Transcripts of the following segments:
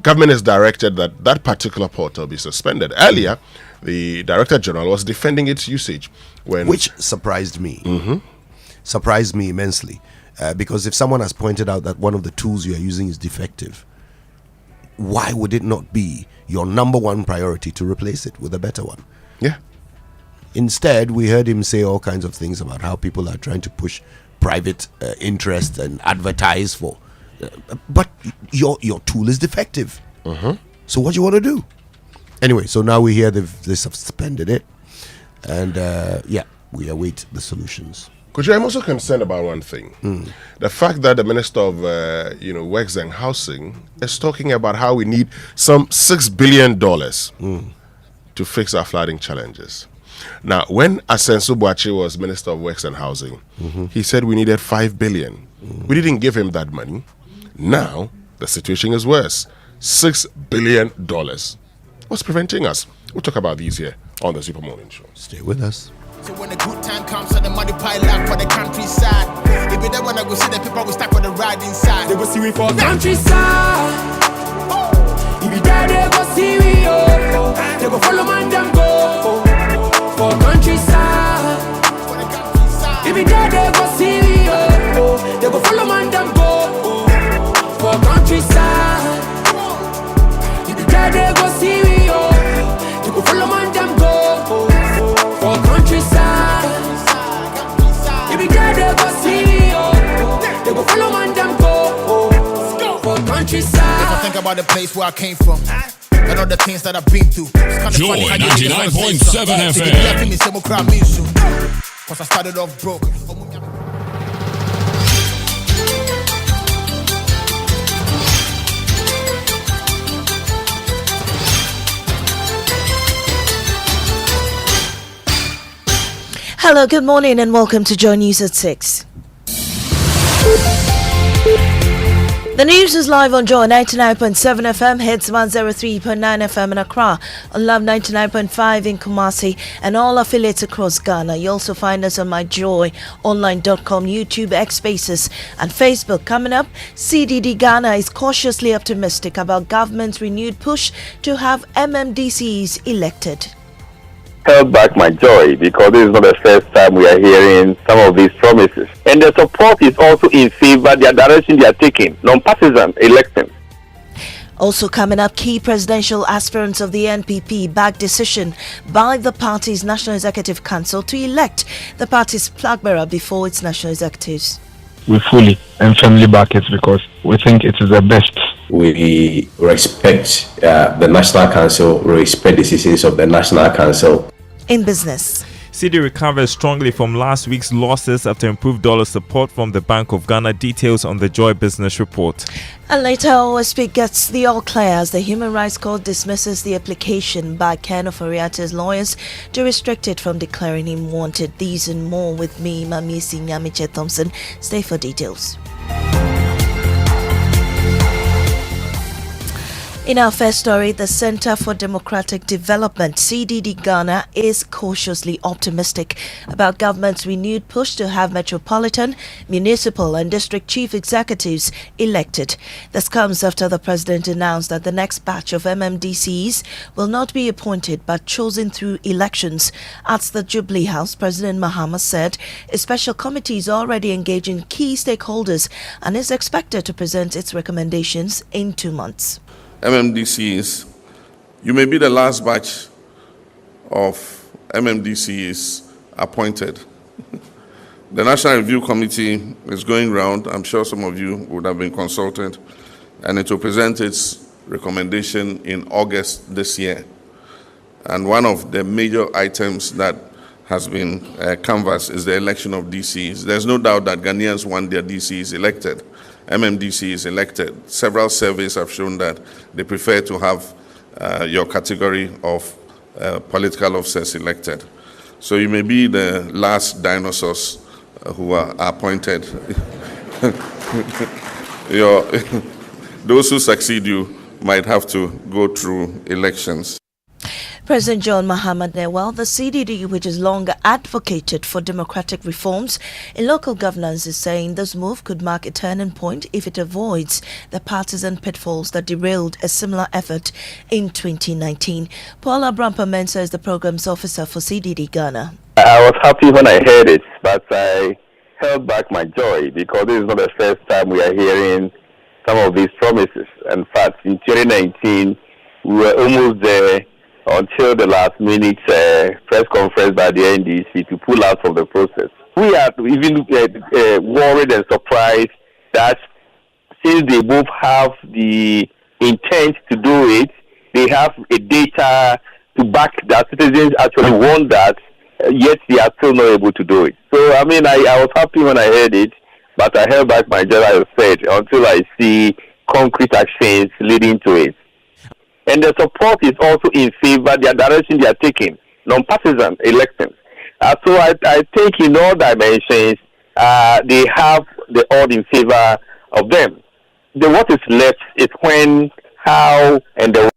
government has directed that that particular portal be suspended. Earlier, the Director General was defending its usage, which surprised me. Surprised me immensely, because if someone has pointed out that one of the tools you are using is defective, why would it not be your number one priority to replace it with a better one? Yeah. Instead, we heard him say all kinds of things about how people are trying to push private interest and advertise for. But your tool is defective. So what do you want to do? Anyway, so now we hear they suspended it. And we await the solutions. Kojo, I'm also concerned about one thing. The fact that the Minister of Works and Housing is talking about how we need some $6 billion to fix our flooding challenges. Now, when Asensu Boachi was Minister of Works and Housing, he said we needed $5 billion. We didn't give him that money. Now, the situation is worse. $6 billion. What's preventing us? We'll talk about these here on the Super Morning Show. Stay with us. So when the good time comes and the money pile up for the countryside, if you don't want to go see the people will stack on the ride inside. They go see we for countryside. If you die, they go see we, oh. They go follow man, them go. For countryside. If you die, they go see we, oh. They go follow man, them go. For countryside. If you die, they go see we, oh. They go follow man, them go. For countryside. If you die, they go see we, oh. They go follow man, them go. For countryside. If I think about the place where I came from and all the things that I've been through, it's Joy 99.7 FM. Cause I started off broke. Hello, good morning and welcome to Joy News at 6. The news is live on Joy 99.7 FM, hits 103.9 FM in Accra, on Love 99.5 in Kumasi, and all affiliates across Ghana. You also find us on myjoyonline.com, YouTube, X Spaces, and Facebook. Coming up, CDD Ghana is cautiously optimistic about government's renewed push to have MMDCs elected. Held back my joy because this is not the first time we are hearing some of these promises. And the support is also in favor the direction they are taking, non-partisan elections. Also coming up, key presidential aspirants of the NPP back decision by the party's National Executive Council to elect the party's flag bearer before its national executives. We fully and firmly back it because we think it is the best. We respect the National Council, we respect the decisions of the National Council. In business, CD recovers strongly from last week's losses after improved dollar support from the Bank of Ghana. Details on the Joy Business Report. And later, OSP gets the all clear as the Human Rights Court dismisses the application by Ken Oforiatta's lawyers to restrict it from declaring him wanted. These and more with me, Mamisi Nyamiche Thompson. Stay for details. In our first story, the Center for Democratic Development, CDD Ghana, is cautiously optimistic about government's renewed push to have metropolitan, municipal and district chief executives elected. This comes after the president announced that the next batch of MMDCs will not be appointed but chosen through elections. At the Jubilee House, President Mahama said a special committee is already engaging key stakeholders and is expected to present its recommendations in 2 months. MMDCs, you may be the last batch of MMDCs appointed. The National Review Committee is going round. I'm sure some of you would have been consulted, and it will present its recommendation in August this year. And one of the major items that has been canvassed is the election of DCs. There's no doubt that Ghanaians want their DCs elected. MMDC is elected. Several surveys have shown that they prefer to have your category of political officers elected. So you may be the last dinosaurs who are appointed. Those who succeed you might have to go through elections. President John Mohamed Newell, the CDD, which has long advocated for democratic reforms in local governance, is saying this move could mark a turning point if it avoids the partisan pitfalls that derailed a similar effort in 2019. Paul Abrampa-Mensah is the programs officer for CDD Ghana. I was happy when I heard it, but I held back my joy because this is not the first time we are hearing some of these promises. In fact, in 2019, we were almost there until the last minute press conference by the NDC to pull out of the process. We are even worried and surprised that since they both have the intent to do it, they have a data to back that citizens actually want that, yet they are still not able to do it. So, I mean, I was happy when I heard it, but I held back my joy, as I said, until I see concrete actions leading to it. And the support is also in favor, the direction they are taking, non-partisan elections. So I think in all dimensions, they have the odds in favor of them. What is left is when, how, and the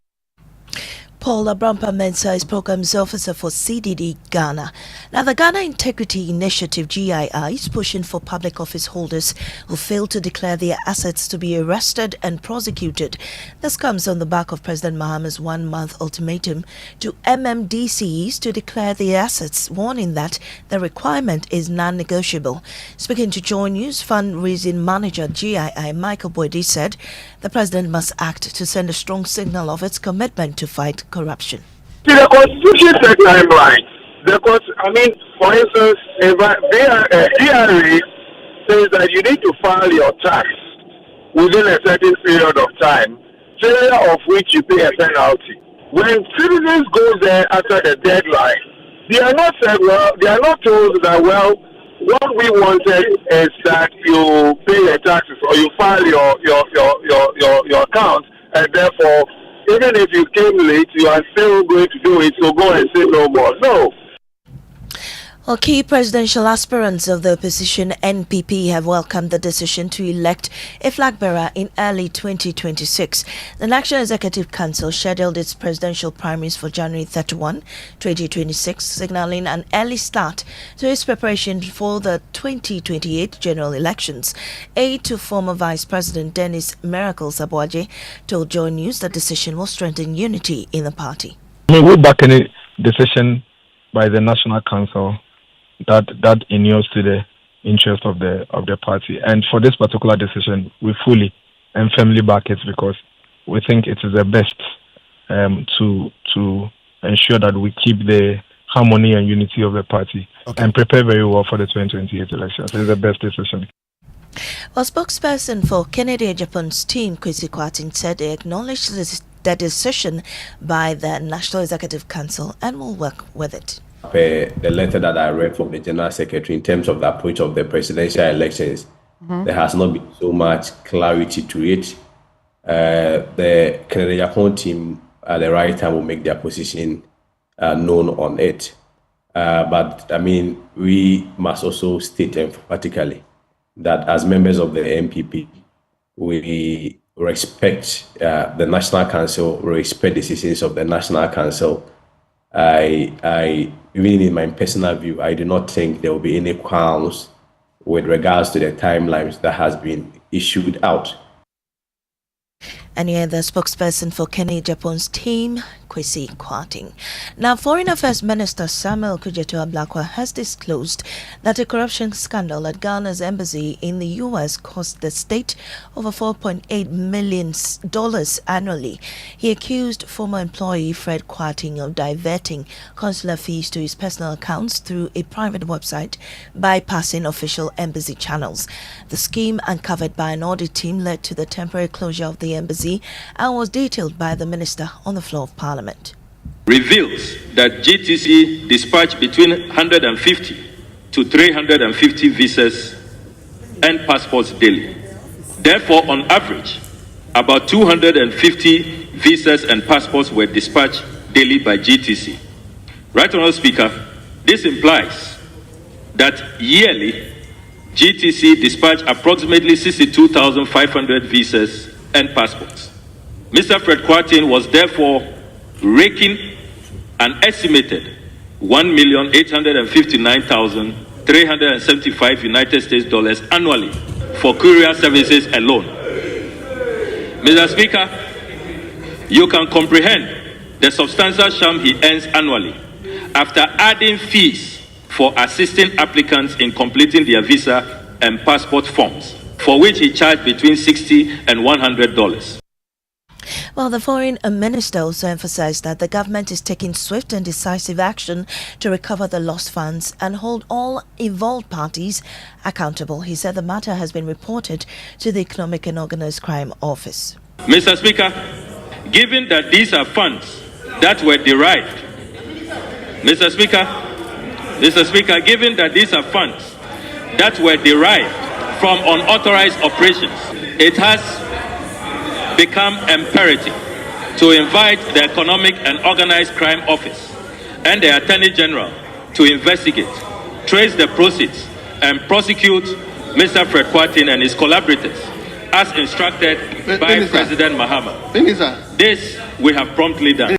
Paul Abrampa-Mensah is Programs Officer for CDD Ghana. Now, the Ghana Integrity Initiative, GII, is pushing for public office holders who fail to declare their assets to be arrested and prosecuted. This comes on the back of President Mahamad's one-month ultimatum to MMDCs to declare their assets, warning that the requirement is non-negotiable. Speaking to Joy News, fundraising manager GII, Michael Boydie, said the president must act to send a strong signal of its commitment to fight corruption. The Constitution says timelines. For instance, if DRA says that you need to file your tax within a certain period of time, failure of which you pay a penalty. When citizens go there after the deadline, they are not told that, well, what we wanted is that you pay your taxes or you file your account, and therefore, even if you came late, you are still going to do it, so go and say no more. No. Well, key presidential aspirants of the opposition NPP have welcomed the decision to elect a flag bearer in early 2026. The National Executive Council scheduled its presidential primaries for January 31, 2026, signaling an early start to its preparation for the 2028 general elections. Aide to former Vice President Dennis Miracles Abuaje told Joy News the decision will strengthen unity in the party. We back any decision by the National Council that inures to the interest of the party, and for this particular decision, we fully and firmly back it because we think it is the best to ensure that we keep the harmony and unity of the party and prepare very well for the 2028 elections. It is the best decision. Well, spokesperson for Kennedy Japan's team, Kwesi Kotey, said they acknowledged the decision by the National Executive Council and will work with it. The letter that I read from the General Secretary in terms of the approach of the presidential elections, there has not been so much clarity to it. The Kennedy Japan team at the right time will make their position known on it. But I mean, we must also state emphatically that as members of the NPP, we respect the National Council, we respect decisions of the National Council. I even in my personal view, I do not think there will be any qualms with regards to the timelines that has been issued out. And here the spokesperson for Kennedy Japan's team, Kwesi Kotey. Now, Foreign Affairs Minister Samuel Kujeto-Ablakwa has disclosed that a corruption scandal at Ghana's embassy in the U.S. cost the state over $4.8 million annually. He accused former employee Fred Kwarteng of diverting consular fees to his personal accounts through a private website, bypassing official embassy channels. The scheme, uncovered by an audit team, led to the temporary closure of the embassy and was detailed by the minister on the floor of Parliament. Reveals that GTC dispatched between 150 to 350 visas and passports daily. Therefore, on average, about 250 visas and passports were dispatched daily by GTC. Right, Honourable Speaker, this implies that yearly GTC dispatched approximately 62,500 visas and passports. Mr. Fred Kwarteng was therefore raking an estimated $1,859,375 United States dollars annually for courier services alone. Mr. Speaker, you can comprehend the substantial sum he earns annually after adding fees for assisting applicants in completing their visa and passport forms, for which he charged between $60 and $100. Well, the foreign minister also emphasized that the government is taking swift and decisive action to recover the lost funds and hold all involved parties accountable. He said the matter has been reported to the Economic and Organized Crime Office. Mr. Speaker, given that these are funds that were derived, Mr. Speaker, given that these are funds that were derived from unauthorized operations, it has become imperative to invite the Economic and Organized Crime Office and the Attorney General to investigate, trace the proceeds, and prosecute Mr. Fred Kotey and his collaborators as instructed by President Mahama. This we have promptly done.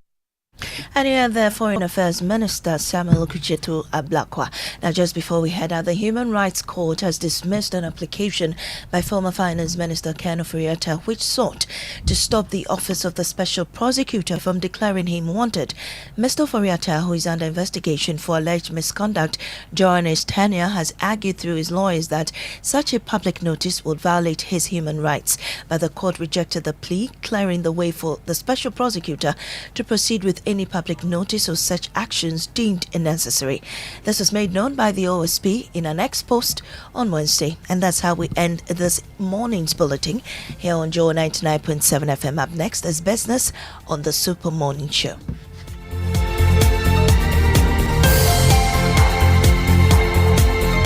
And here the Foreign Affairs Minister Samuel Okucheto Ablakwa. Now, just before we head out, the Human Rights Court has dismissed an application by former Finance Minister Ken Ofori-Atta, which sought to stop the Office of the Special Prosecutor from declaring him wanted. Mr. Ofori-Atta, who is under investigation for alleged misconduct during his tenure, has argued through his lawyers that such a public notice would violate his human rights. But the court rejected the plea, clearing the way for the Special Prosecutor to proceed with any public notice or such actions deemed necessary. This was made known by the OSP in an ex-post on Wednesday. And that's how we end this morning's bulletin here on Joe 99.7 FM. Up next is business on the Super Morning Show.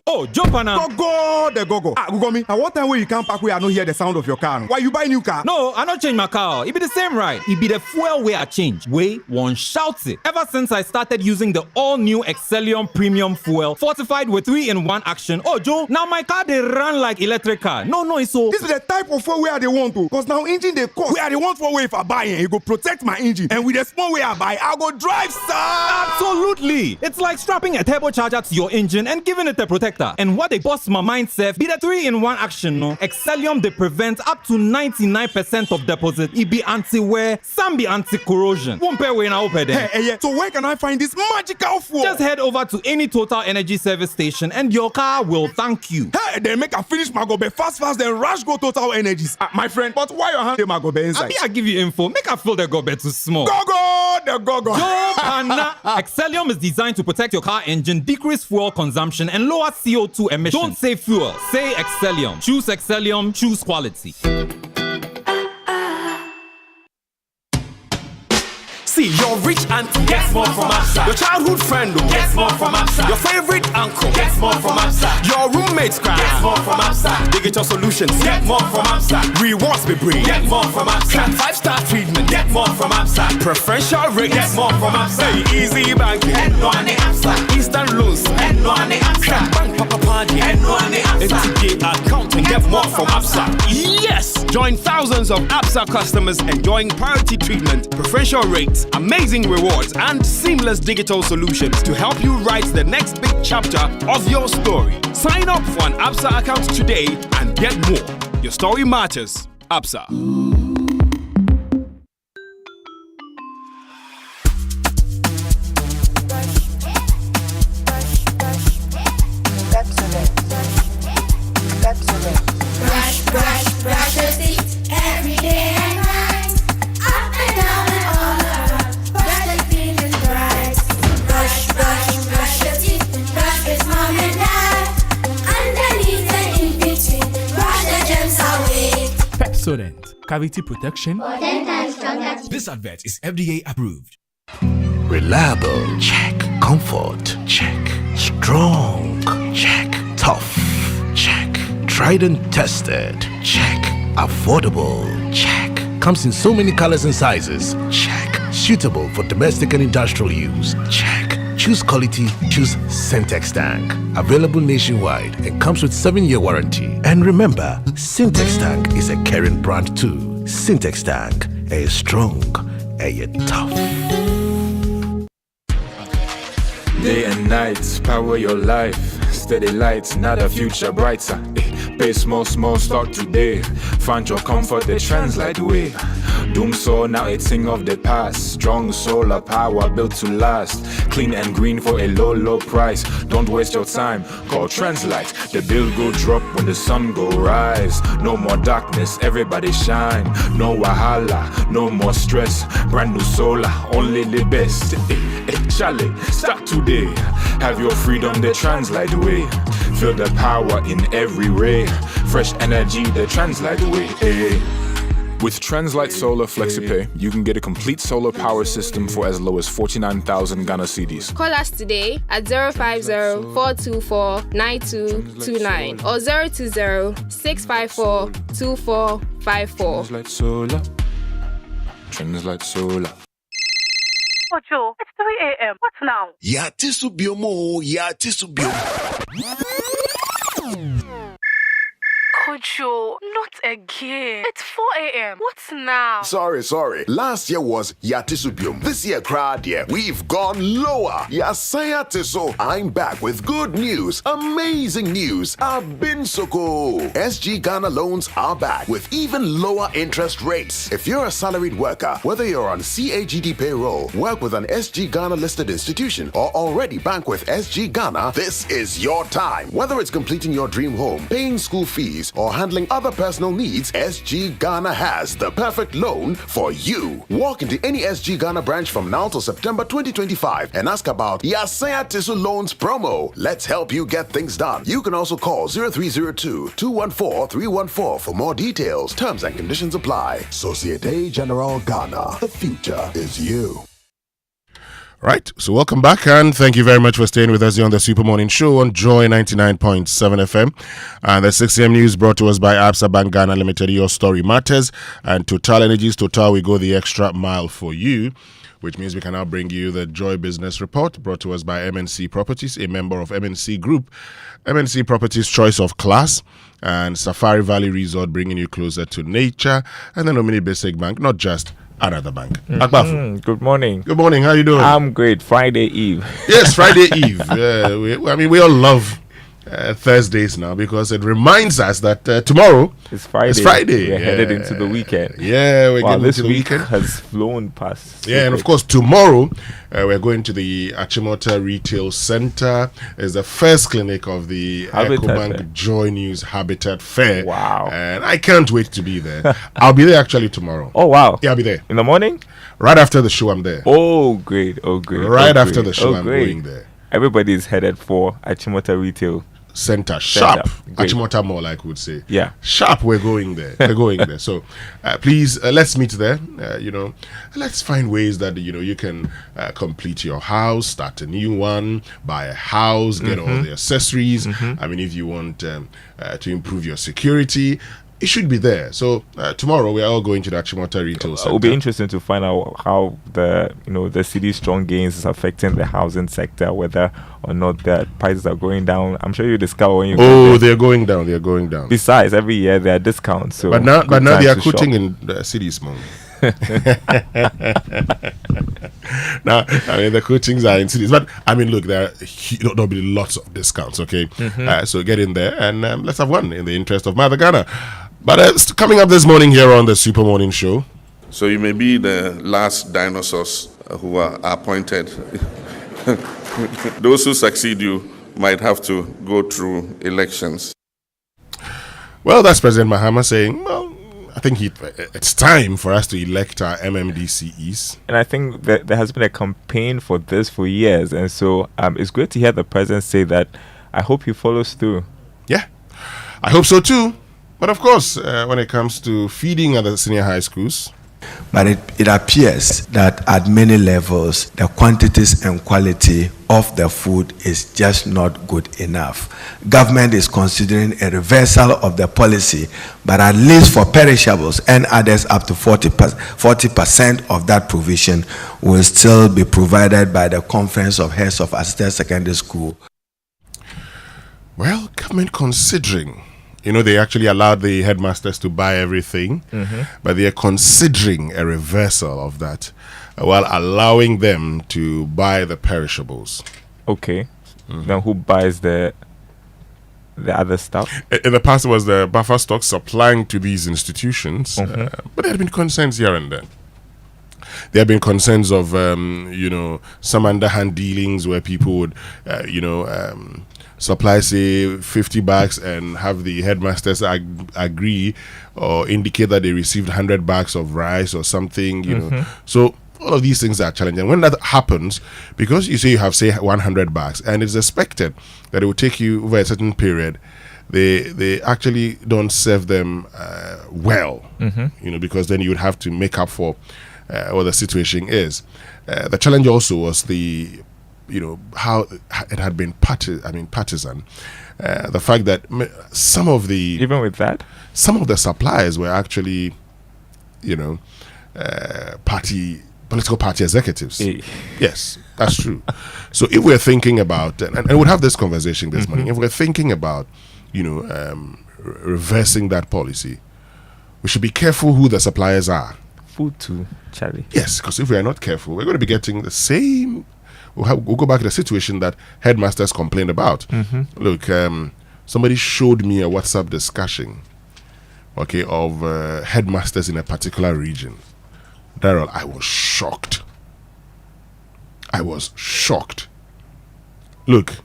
Oh, jump on now. Go. Gugomi, at what time will you come back where I don't hear the sound of your car? Why you buy new car? No, I not change my car. It be the same, right? It be the fuel where I change. Way one shouts it. Ever since I started using the all-new Excellium Premium Fuel, fortified with 3-in-1 action. Oh, Joe, now my car they run like electric car. No, it's so. This is the type of fuel where they want to. Cause now engine they cost. Where they want for way if I buy it, it go protect my engine. And with the small way I buy, I go drive, sir. Absolutely. It's like strapping a turbocharger to your engine and giving it a protector. And what they bust my mindset be the 3-in-1 action, no? Excellium they prevent up to 99% of deposit. It be anti-wear, some be anti-corrosion. Won't pay when I open there. Hey, so where can I find this magical fuel? Just head over to any Total Energy service station and your car will thank you. Hey, then make a finish my gobe fast, then rush go Total Energies. My friend, but why your hand my gobe inside? I give you info. Make a fill the gobe too small. Go, the go. Joe Pana. Excellium is designed to protect your car engine, decrease fuel consumption, and lower CO2 emissions. Don't say fuel, say Excellium. Choose Excellium, choose quality. See, your rich auntie gets more from Absa. Your childhood friend gets more from Absa. Your favorite uncle gets more from Absa. Your roommates gets more from Absa. Digital solutions get more from Absa. Rewards be bring get more from Absa. 5-star treatment get more from Absa. Preferential rates get more from Absa. Hey, easy banking and no ane Absa. Instant loans and no ane Absa. Bank papa party and no ane Absa. MTK accounting get more from Absa. Yes, join thousands of Absa customers enjoying priority treatment, preferential rates, amazing rewards, and seamless digital solutions to help you write the next big chapter of your story. Sign up for an Absa account today and get more. Your story matters. Absa. Brush your teeth every day and night. Up and down and all around. Brush like feeling bright. Brush your teeth. Brush with mom and dad. Underneath and in between. Brush the germs away. Pepsodent, cavity protection. This advert is FDA approved. Reliable, check. Comfort, check. Strong, check. Tough, check. Tried and tested, check. Affordable, check. Comes in so many colors and sizes, check. Suitable for domestic and industrial use, check. Choose quality, choose Syntex Tank. Available nationwide and comes with 7-year warranty. And remember, Syntex Tank is a caring brand too. Syntex Tank, a strong, a tough. Day and night, power your life. Steady lights, not a future brighter. Pay small, start today. Find your comfort, the translate way. Doom so now it's thing of the past. Strong solar power built to last. Clean and green for a low price. Don't waste your time, call Translite. The bill go drop when the sun go rise. No more darkness, everybody shine. No wahala, no more stress. Brand new solar, only the best. Charlie, start today. Have your freedom, the Translite way. Feel the power in every ray. Fresh energy, the Translite way. With Translite Solar FlexiPay, you can get a complete solar power system for as low as 49,000 Ghana cedis. Call us today at 050-424-9229 or 020-654-2454. Translite Solar. Translite Solar. Kojo, it's 3 a.m. What now? Ya tisubiomo, ya tisubiomo. Kojo, not again. It's 4 a.m. What's now? Sorry. Last year was Yatisubium. This year, crowd, we've gone lower. Yasaya Tiso. I'm back with good news. Amazing news. I've been so cool. SG Ghana loans are back with even lower interest rates. If you're a salaried worker, whether you're on CAGD payroll, work with an SG Ghana listed institution, or already bank with SG Ghana, this is your time. Whether it's completing your dream home, paying school fees, or handling other personal needs, SG Ghana has the perfect loan for you. Walk into any SG Ghana branch from now till September 2025 and ask about Yasaya Tisu Loans promo. Let's help you get things done. You can also call 0302-214-314 for more details. Terms and conditions apply. Societe Generale Ghana. The future is you. Right, so welcome back and thank you very much for staying with us here on the Super Morning Show on Joy 99.7 FM. And the 6 a.m. news brought to us by Absa Bank Ghana Limited. Your story matters. And Total Energies, Total, we go the extra mile for you, which means we can now bring you the Joy Business Report brought to us by MNC Properties, a member of MNC Group. MNC Properties Choice of Class and Safari Valley Resort, bringing you closer to nature. And the Nomini Basic Bank, not just another bank. Good morning. Good morning. How you doing? I'm great. Friday Eve. Yes, Friday Eve. We all love Thursdays now because it reminds us that tomorrow is Friday. It's Friday. We're headed into the weekend. Yeah, we're getting this into the week weekend. has flown past. Yeah, and of course tomorrow we're going to the Achimota Retail Center. It's the first clinic of the EcoBank Joy News Habitat Fair. Wow. And I can't wait to be there. I'll be there actually tomorrow. Oh, wow. Yeah, I'll be there. In the morning? Right after the show, I'm there. Oh, great. Right after the show, I'm going there. Everybody is headed for Achimota Retail Center. Sharp. Achimota Mall, I could say. Yeah. Sharp, we're going there. So please, let's meet there. Let's find ways that, you can complete your house, start a new one, buy a house, get all the accessories. I mean, if you want to improve your security, it should be there. So tomorrow we are all going to the Achimota Retail Center. It will be interesting to find out how the city's strong gains is affecting the housing sector, whether or not the prices are going down. I'm sure you discover when you go there. They're going down. They're going down. Besides, every year there are discounts. So but now they are quoting in the cities, man. Now, I mean, the coachings are in cities, but I mean, look, there'll be lots of discounts, okay? So get in there and let's have one in the interest of Mother Ghana. But coming up this morning here on the Super Morning Show. So you may be the last dinosaurs who are appointed. Those who succeed you might have to go through elections. Well, that's President Mahama saying, well, I think it's time for us to elect our MMDCEs. And I think that there has been a campaign for this for years. And so it's great to hear the president say that. I hope he follows through. Yeah, I hope so too. But of course, when it comes to feeding at the senior high schools. But it appears that at many levels, the quantities and quality of the food is just not good enough. Government is considering a reversal of the policy, but at least for perishables and others up to 40% of that provision will still be provided by the Conference of Heads of Assisted Secondary School. Well, government considering. They actually allowed the headmasters to buy everything, but they are considering a reversal of that while allowing them to buy the perishables. Okay. Then who buys the other stuff? In the past, it was the buffer stock supplying to these institutions, but there had been concerns here and there. There have been concerns of, some underhand dealings where people would, supply, say, 50 bags and have the headmasters agree or indicate that they received 100 bags of rice or something, you know. So all of these things are challenging. When that happens, because you say you have, say, 100 bags, and it's expected that it will take you over a certain period, they actually don't serve them well, because then you would have to make up for what the situation is. The challenge also was how it had been partisan. The fact that some of the suppliers were actually, political party executives. Yes, that's true. So if we're thinking about, and we'll have this conversation this morning, if we're thinking about, reversing that policy, we should be careful who the suppliers are. Food too, Charlie. Yes, because if we are not careful, we're going to be getting the same. We'll go back to the situation that headmasters complained about. Look, somebody showed me a WhatsApp discussion, of headmasters in a particular region. Daryl, I was shocked. Look,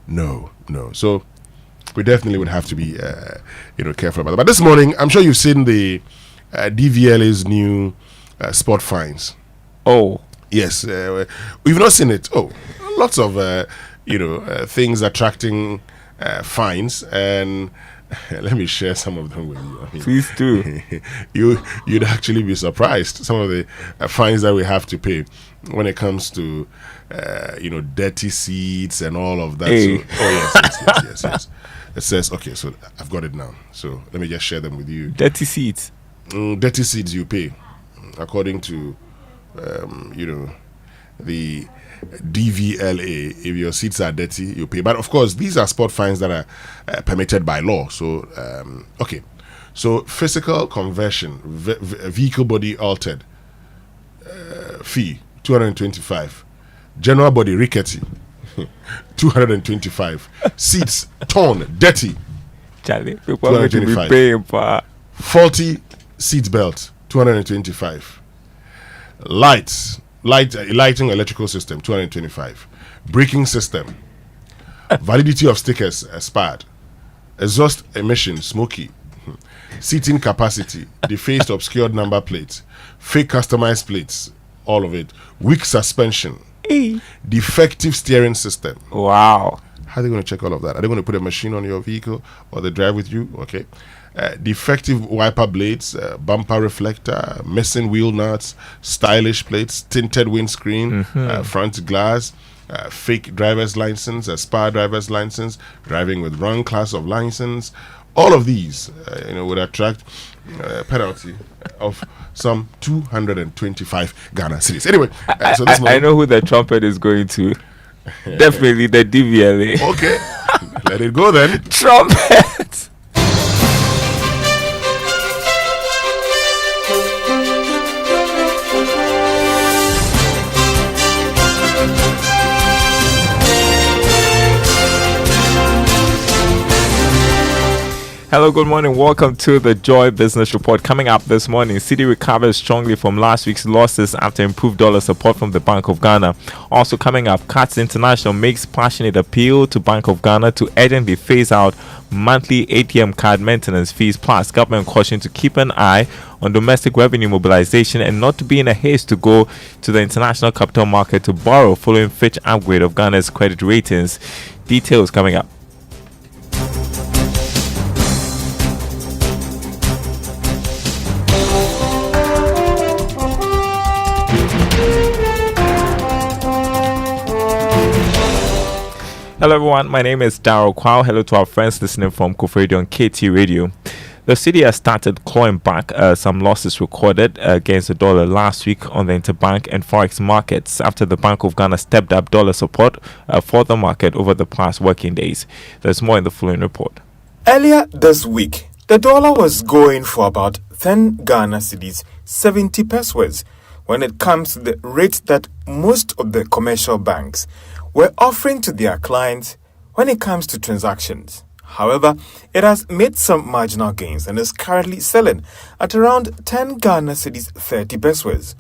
no. So we definitely would have to be, careful about that. But this morning, I'm sure you've seen the DVLA's new sport fines. Oh. Yes, we've not seen it. Oh, lots of things attracting fines, and let me share some of them with you. Please do. You'd actually be surprised some of the fines that we have to pay when it comes to dirty seats and all of that. Hey. So, yes. It says so I've got it now. So let me just share them with you. Dirty seats. Dirty seats you pay according to. The DVLA. If your seats are dirty, you pay. But of course, these are sport fines that are permitted by law. So, So, physical conversion, vehicle body altered, fee 225. General body rickety, 225. Seats torn, dirty, Charlie, people are going to be paying for. Faulty seat belt, 225. Lighting electrical system, 225. Braking system, validity of stickers expired. Exhaust emission, smoky. Seating capacity, defaced obscured number plates, fake customized plates, all of it. Weak suspension, defective steering system. Wow. How are they going to check all of that? Are they going to put a machine on your vehicle or they drive with you? Okay. Defective wiper blades, bumper reflector, missing wheel nuts, stylish plates, tinted windscreen, front glass, fake driver's license, expired driver's license, driving with wrong class of license. All of these, would attract penalty of some 225 Ghana cedis. Anyway, so this I know who the trumpet is going to. Definitely the DVLA. Okay, let it go then. Trumpet. Hello, good morning. Welcome to the Joy Business Report. Coming up this morning, Cedi recovers strongly from last week's losses after improved dollar support from the Bank of Ghana. Also coming up, Cards International makes passionate appeal to Bank of Ghana to urgently phase out monthly ATM card maintenance fees. Plus, government caution to keep an eye on domestic revenue mobilization and not to be in a haste to go to the international capital market to borrow following Fitch upgrade of Ghana's credit ratings. Details coming up. Hello everyone, my name is Daryl Kwao. Hello to our friends listening from Koforidua on KT Radio. The city has started clawing back some losses recorded against the dollar last week on the interbank and forex markets after the Bank of Ghana stepped up dollar support for the market over the past working days. There's more in the following report. Earlier this week, the dollar was going for about 10 Ghana cedis, 70 pesos, when it comes to the rate that most of the commercial banks were offering to their clients when it comes to transactions. However, it has made some marginal gains and is currently selling at around 10 Ghana cedis 30 pesos.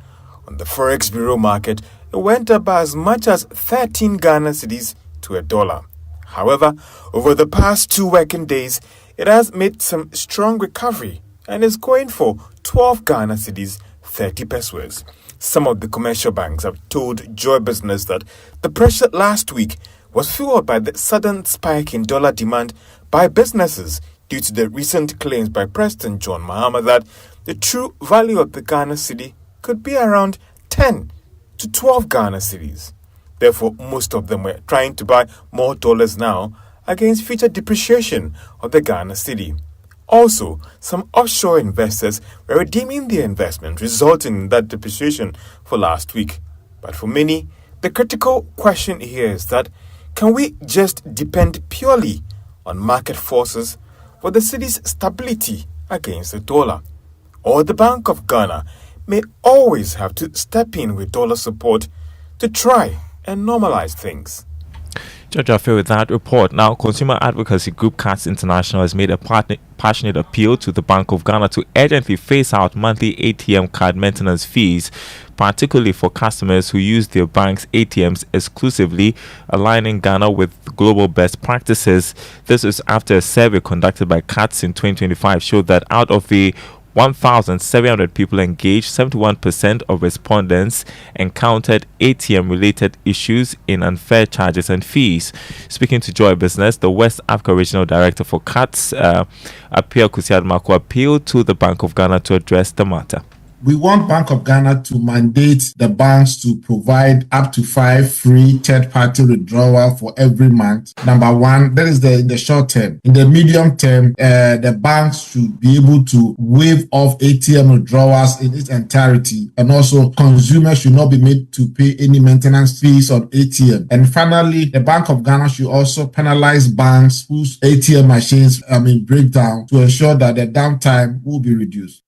On the Forex Bureau market, it went up by as much as 13 Ghana cedis to a dollar. However, over the past 2 working days, it has made some strong recovery and is going for 12 Ghana cedis 30 pesos. Some of the commercial banks have told Joy Business that the pressure last week was fueled by the sudden spike in dollar demand by businesses due to the recent claims by President John Mahama that the true value of the Ghana cedi could be around 10 to 12 Ghana cedis. Therefore, most of them were trying to buy more dollars now against future depreciation of the Ghana cedi. Also, some offshore investors were redeeming their investment, resulting in that depreciation for last week. But for many, the critical question here is that can we just depend purely on market forces for the city's stability against the dollar? Or the Bank of Ghana may always have to step in with dollar support to try and normalize things. Judge, I feel with that report. Now, consumer advocacy group CATS International has made a passionate appeal to the Bank of Ghana to urgently phase out monthly ATM card maintenance fees, particularly for customers who use their bank's ATMs exclusively, aligning Ghana with global best practices. This is after a survey conducted by CATS in 2025 showed that out of the 1,700 people engaged, 71% of respondents encountered ATM-related issues in unfair charges and fees. Speaking to Joy Business, the West Africa Regional Director for CATS, Apia Kusiadmako, appealed to the Bank of Ghana to address the matter. We want Bank of Ghana to mandate the banks to provide up to 5 free third-party withdrawal for every month. Number one, that is in the short term. In the medium term, the banks should be able to waive off ATM withdrawals in its entirety, and also consumers should not be made to pay any maintenance fees on ATM. And finally, the Bank of Ghana should also penalize banks whose ATM machines break down to ensure that the downtime will be reduced.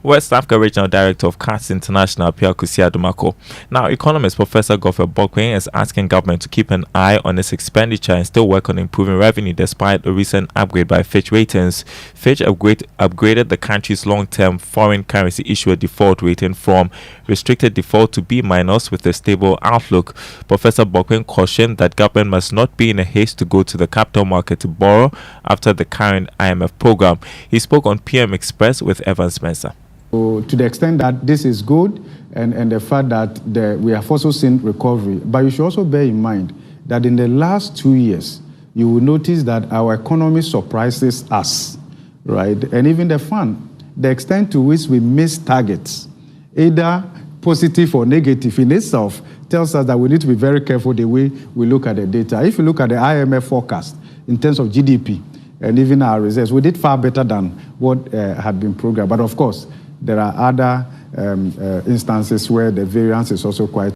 West Africa Regional Director of CATS International, Pierre Kusiadumako. Now, economist Professor Godfrey Bokwin is asking government to keep an eye on its expenditure and still work on improving revenue despite a recent upgrade by Fitch Ratings. Fitch upgraded the country's long-term foreign currency issuer default rating from restricted default to B- with a stable outlook. Professor Bokwin cautioned that government must not be in a haste to go to the capital market to borrow after the current IMF program. He spoke on PM Express with Evan Spencer. To the extent that this is good and the fact that we have also seen recovery. But you should also bear in mind that in the last 2 years, you will notice that our economy surprises us, right? And even the fund, the extent to which we miss targets, either positive or negative in itself, tells us that we need to be very careful the way we look at the data. If you look at the IMF forecast in terms of GDP and even our reserves, we did far better than what had been programmed. But of course, there are other instances where the variance is also quite.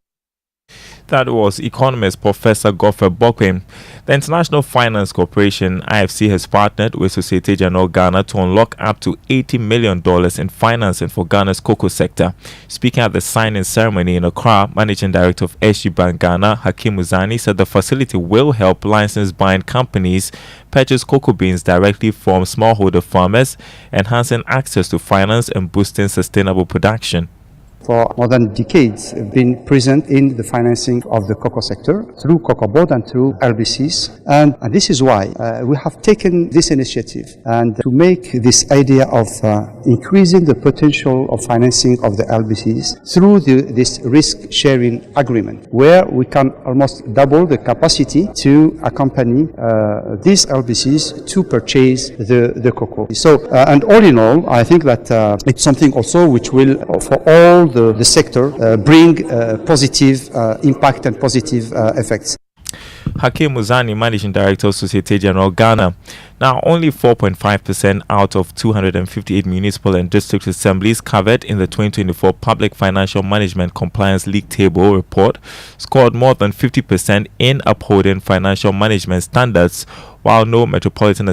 That was economist Professor Godfrey Bokwin. The International Finance Corporation, IFC, has partnered with Societe Generale Ghana to unlock up to $80 million in financing for Ghana's cocoa sector. Speaking at the signing ceremony in Accra, Managing Director of SG Bank Ghana, Hakim Uzani, said the facility will help licensed buying companies purchase cocoa beans directly from smallholder farmers, enhancing access to finance and boosting sustainable production. For more than decades, have been present in the financing of the cocoa sector through Cocoa Board and through LBCs. And this is why we have taken this initiative and to make this idea of increasing the potential of financing of the LBCs through this risk-sharing agreement, where we can almost double the capacity to accompany these LBCs to purchase the cocoa. So, and all in all, I think that it's something also which will, for all the sector, bring positive impact and positive effects. Hakim Uzani, Managing Director of Societe Generale Ghana. Now, only 4.5% out of 258 municipal and district assemblies covered in the 2024 Public Financial Management Compliance League Table report scored more than 50% in upholding financial management standards, while no metropolitan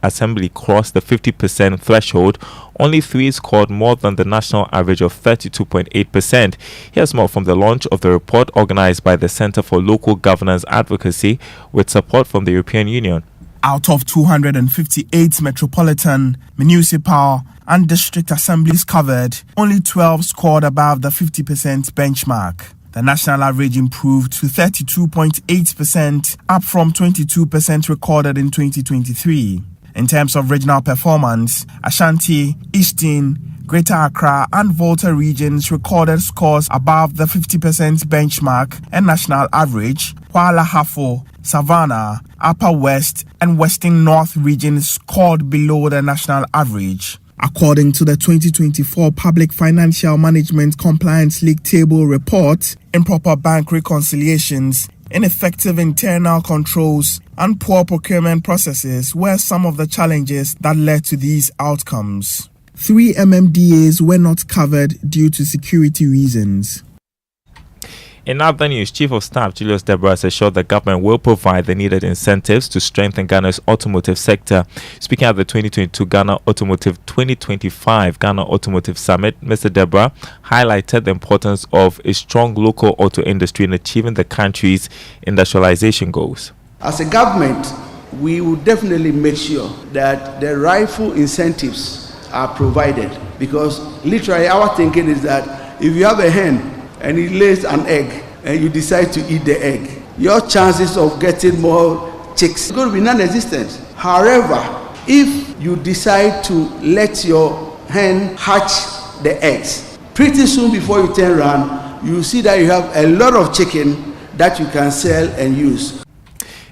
Assembly crossed the 50% threshold. Only 3 scored more than the national average of 32.8%. Here's more from the launch of the report organized by the Center for Local Governance Advocacy with support from the European Union. Out of 258 metropolitan, municipal, and district assemblies covered, only 12 scored above the 50% benchmark. The national average improved to 32.8%, up from 22% recorded in 2023. In terms of regional performance, Ashanti, Eastern, Greater Accra and Volta regions recorded scores above the 50% benchmark and national average, while Ahafo, Savannah, Upper West and Western North regions scored below the national average. According to the 2024 Public Financial Management Compliance League Table report, improper bank reconciliations, ineffective internal controls, and poor procurement processes were some of the challenges that led to these outcomes. 3 MMDAs were not covered due to security reasons. In other news, Chief of Staff Julius Neequaye has assured the government will provide the needed incentives to strengthen Ghana's automotive sector. Speaking at the 2022 Ghana Automotive 2025 Ghana Automotive Summit, Mr. Neequaye highlighted the importance of a strong local auto industry in achieving the country's industrialization goals. As a government, we will definitely make sure that the rightful incentives are provided, because literally our thinking is that if you have a hen and it lays an egg and you decide to eat the egg, your chances of getting more chicks are going to be non-existent. However, if you decide to let your hen hatch the eggs, pretty soon before you turn around, you see that you have a lot of chicken that you can sell and use.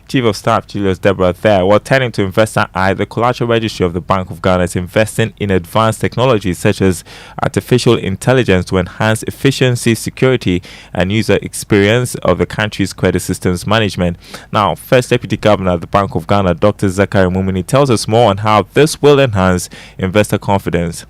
Chief of Staff Julius Neequaye there. While turning to Investor Eye, the collateral registry of the Bank of Ghana is investing in advanced technologies such as artificial intelligence to enhance efficiency, security, and user experience of the country's credit systems management. Now, First Deputy Governor of the Bank of Ghana, Dr. Zachary Mumini, tells us more on how this will enhance investor confidence.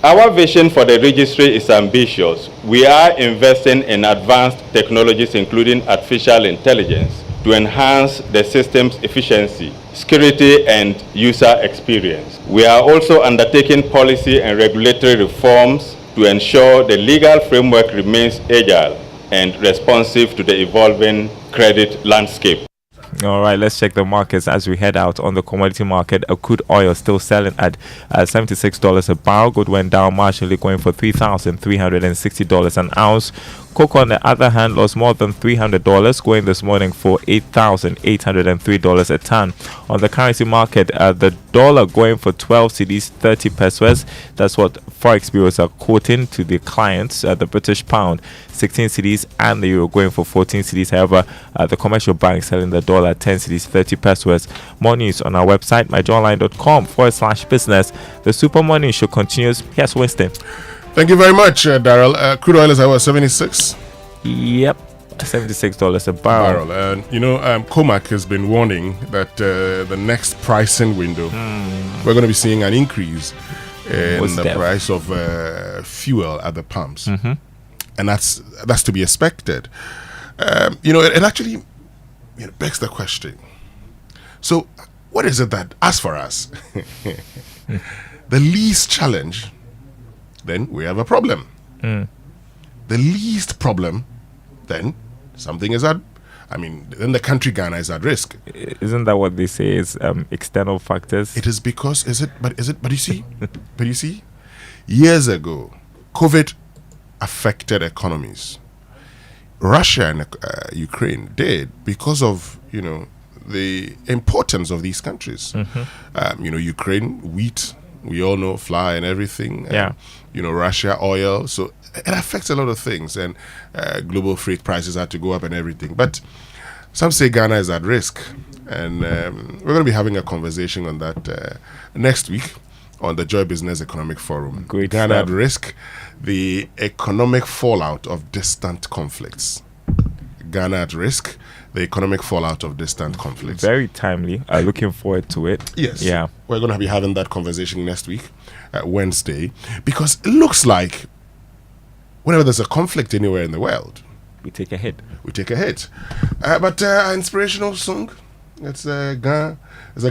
Our vision for the registry is ambitious. We are investing in advanced technologies, including artificial intelligence, to enhance the system's efficiency, security, and user experience. We are also undertaking policy and regulatory reforms to ensure the legal framework remains agile and responsive to the evolving credit landscape. All right, let's check the markets as we head out on the commodity market. Crude oil still selling at $76 a barrel. Gold went down marginally, going for $3,360 an ounce. Cocoa, on the other hand, lost more than $300, going this morning for $8,803 a ton. On the currency market, the dollar going for 12 cedis, 30 pesos. That's what forex bureaus are quoting to the clients. The British pound, 16 cedis, and the euro going for 14 cedis. However, the commercial bank selling the dollar 10 cedis, 30 pesos. More news on our website, myjournline.com/business. The Super Morning Show continues. Here's Winston. Thank you very much, Daryl. Crude oil is at 76? Yep, $76 a barrel. And COMAC has been warning that the next pricing window, we're going to be seeing an increase in the price of fuel at the pumps. And that's to be expected. It actually begs the question. So what is it that, as for us, the least challenge, then we have a problem. The least problem, then something is then the country Ghana is at risk. Isn't that what they say is external factors? It is because, but you see, years ago, COVID affected economies. Russia and Ukraine did because of, the importance of these countries. Ukraine, wheat, we all know, flour and everything. Russia, oil. So it affects a lot of things, and global freight prices had to go up and everything. But some say Ghana is at risk, and we're going to be having a conversation on that next week on the Joy Business Economic Forum. Ghana at risk, the economic fallout of distant conflicts. Ghana at risk, the economic fallout of distant conflicts. Very timely. Looking forward to it. Yes. Yeah. We're going to be having that conversation next week, Wednesday, because it looks like whenever there's a conflict anywhere in the world, we take a hit. But our inspirational song It's a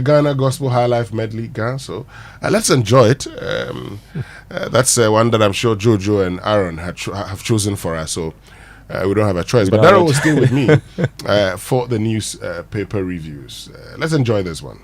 Ghana Gospel High Life medley, Ghana. So let's enjoy it. That's one that I'm sure Jojo and Aaron have chosen for us. So we don't have a choice. But Daryl will stay with me for the newspaper reviews. Let's enjoy this one.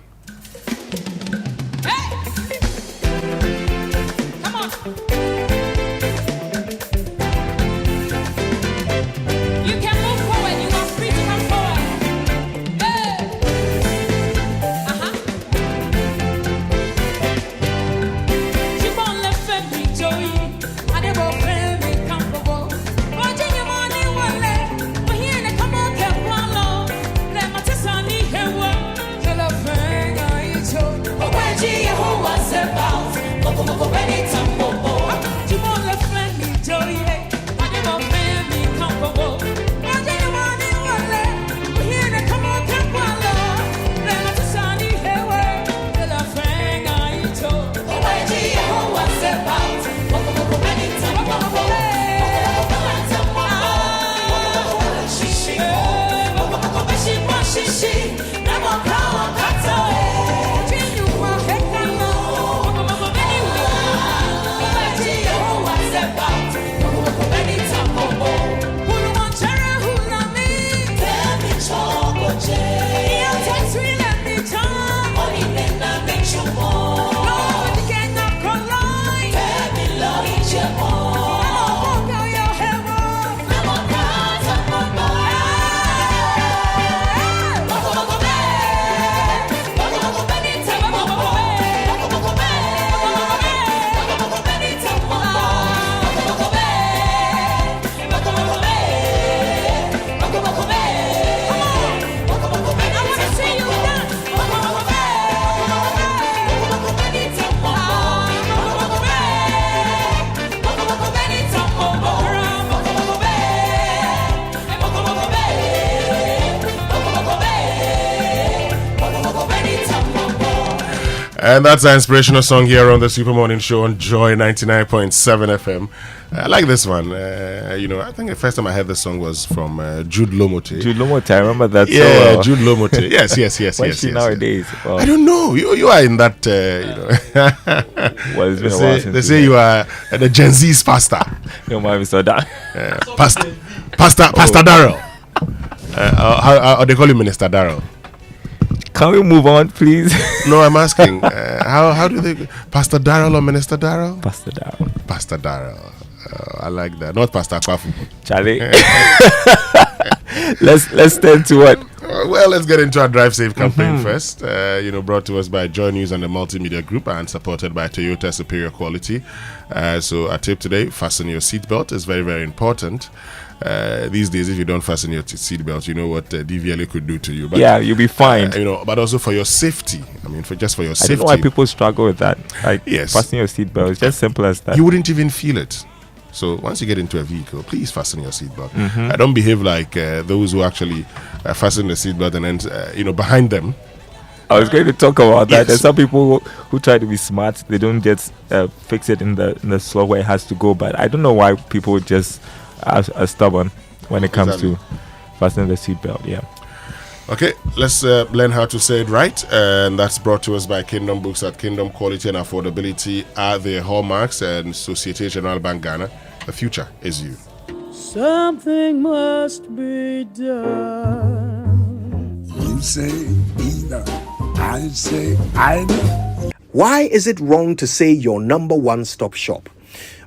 And that's our inspirational song here on the Super Morning Show on Joy 99.7 FM. I like this one. I think the first time I heard this song was from Jude Lomote. Jude Lomote, I remember that. Yeah, so well. Jude Lomote. Yes. What's she nowadays? Well, I don't know. You are in that. Well, it's been a while since they say you are the Gen Z's pastor. No, my Mr. Da. Pastor Darrell. How they call you Minister Darrell? Can we move on, please? No, I'm asking. How do they? Pastor Darrell or Minister Darrell? Pastor Darrell. Pastor Darrell. I like that. Not Pastor Kwafu. Charlie. Let's turn to what? Well, let's get into our Drive Safe campaign first. Brought to us by Joy News and the Multimedia Group and supported by Toyota Superior Quality. So our tip today: fasten your seatbelt is very, very important. These days, if you don't fasten your seatbelt, you know what DVLA could do to you. But, yeah, you'll be fined. But also for your safety. I mean, for your safety. I don't know why people struggle with that. Like, yes, fasten your seatbelt. It's just simple as that. You wouldn't even feel it. So once you get into a vehicle, please fasten your seatbelt. I don't behave like those who actually fasten the seatbelt and then, behind them. I was going to talk about that. Yes. There's some people who try to be smart. They don't just fix it in the slot where it has to go. But I don't know why people just are stubborn when it comes to fastening the seatbelt. Yeah. Okay, let's learn how to say it right. And that's brought to us by Kingdom Books at Kingdom. Quality and affordability are their hallmarks, and Societe Generale Bank Ghana. The future is you. Something must be done. You say either, I say either. Why is it wrong to say your number one stop shop?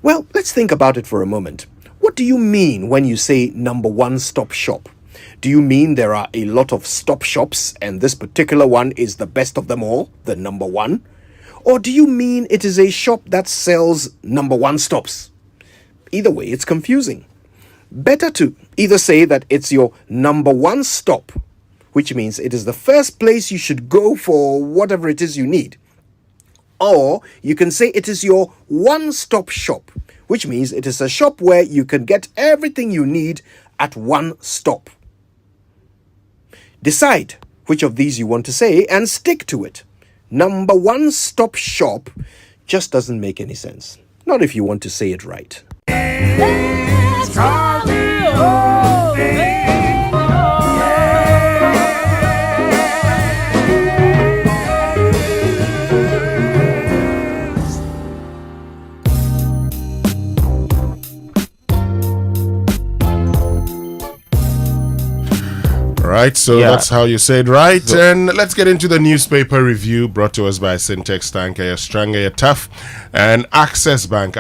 Well, let's think about it for a moment. What do you mean when you say number one stop shop? Do you mean there are a lot of stop shops and this particular one is the best of them all, the number one? Or do you mean it is a shop that sells number one stops? Either way, it's confusing. Better to either say that it's your number one stop, which means it is the first place you should go for whatever it is you need. Or you can say it is your one-stop shop, which means it is a shop where you can get everything you need at one stop. Decide which of these you want to say and stick to it. Number one stop shop just doesn't make any sense. Not if you want to say it right. right, so that's how you say it, right? So, and let's get into the newspaper review brought to us by Syntex Tanker, your stronger, your tough, and Access Bank,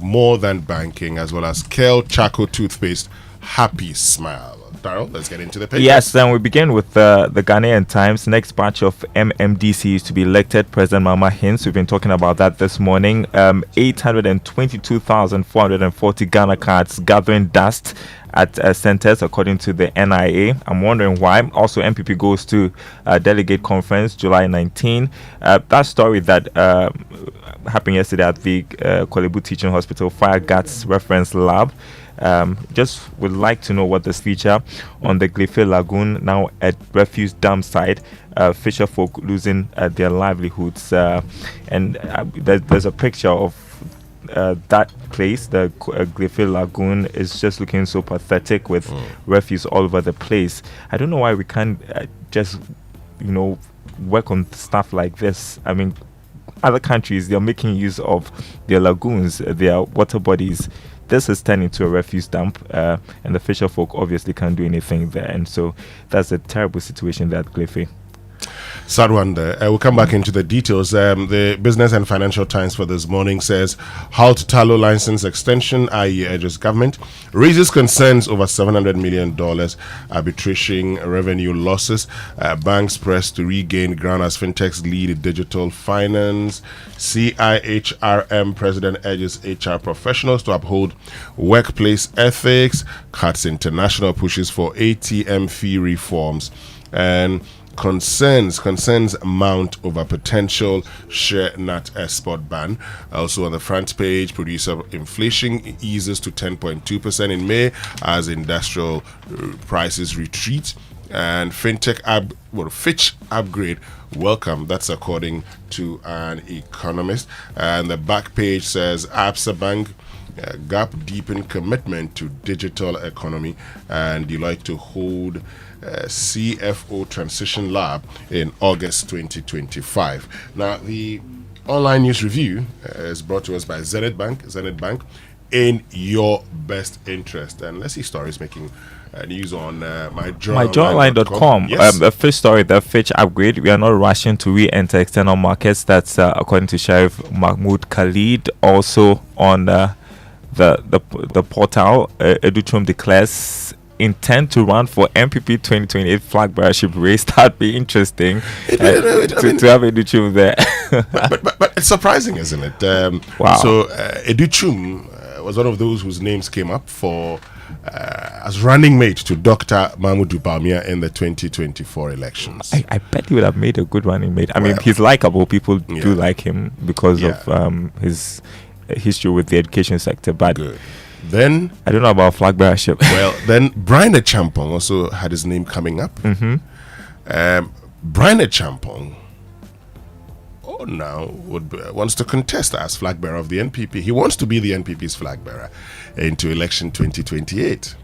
more than banking, as well as Kel Chaco toothpaste, happy smile. Darryl, let's get into the page. Yes, then we begin with the Ghanaian Times. Next batch of MMDC is to be elected. President Mahama hints. We've been talking about that this morning. 822,440 Ghana cards gathering dust at centers, according to the NIA. I'm wondering why. Also, MPP goes to delegate conference July 19. That story that happened yesterday at the Kolebu Teaching Hospital Fire Guards Reference Lab. Just would like to know what this feature on the Glefe Lagoon, now at refuse dump site, fisher folk losing their livelihoods, and there's a picture of that place. The Glefe Lagoon is just looking so pathetic with refuse all over the place. I don't know why we can't just work on stuff like this. I mean, other countries, they're making use of their lagoons, their water bodies. This is turned into a refuse dump, and the fisher folk obviously can't do anything there, and so that's a terrible situation there at Glefe. Sad one there. We'll come back into the details. The Business and Financial Times for this morning says, halt Talo license extension, IE urges government, raises concerns over $700 million arbitration revenue losses. Banks press to regain ground as fintechs lead digital finance. CIHRM president urges HR professionals to uphold workplace ethics. Cuts international pushes for ATM fee reforms. And concerns mount over potential share nut export ban. Also on the front page, producer inflation eases to 10.2% in May as industrial prices retreat, and fintech Fitch upgrade welcome. That's according to an economist. And the back page says Absa Bank gap deepen commitment to digital economy, and Deloitte to hold CFO Transition Lab in August 2025. Now, the online news review is brought to us by Zenith Bank, in your best interest. And let's see stories making news on myjoyonline.com. Yes. The first story, the Fitch upgrade. We are not rushing to re-enter external markets. That's according to Sheriff Mahmoud Khalid. Also on the portal, Educhum declares intent to run for MPP 2028 flag bearership race. That'd be interesting to have Educhum there. but it's surprising, isn't it? Wow. So Educhum was one of those whose names came up for as running mate to Dr. Mahamudu Bawumia in the 2024 elections. I bet he would have made a good running mate. I mean, he's likable. People do like him because of his history with the education sector. But then I don't know about flag bearership. Well, then Brian Champong also had his name coming up. Mm-hmm. Brian Champong now wants to contest as flag bearer of the NPP. He wants to be the NPP's flag bearer into election 2028.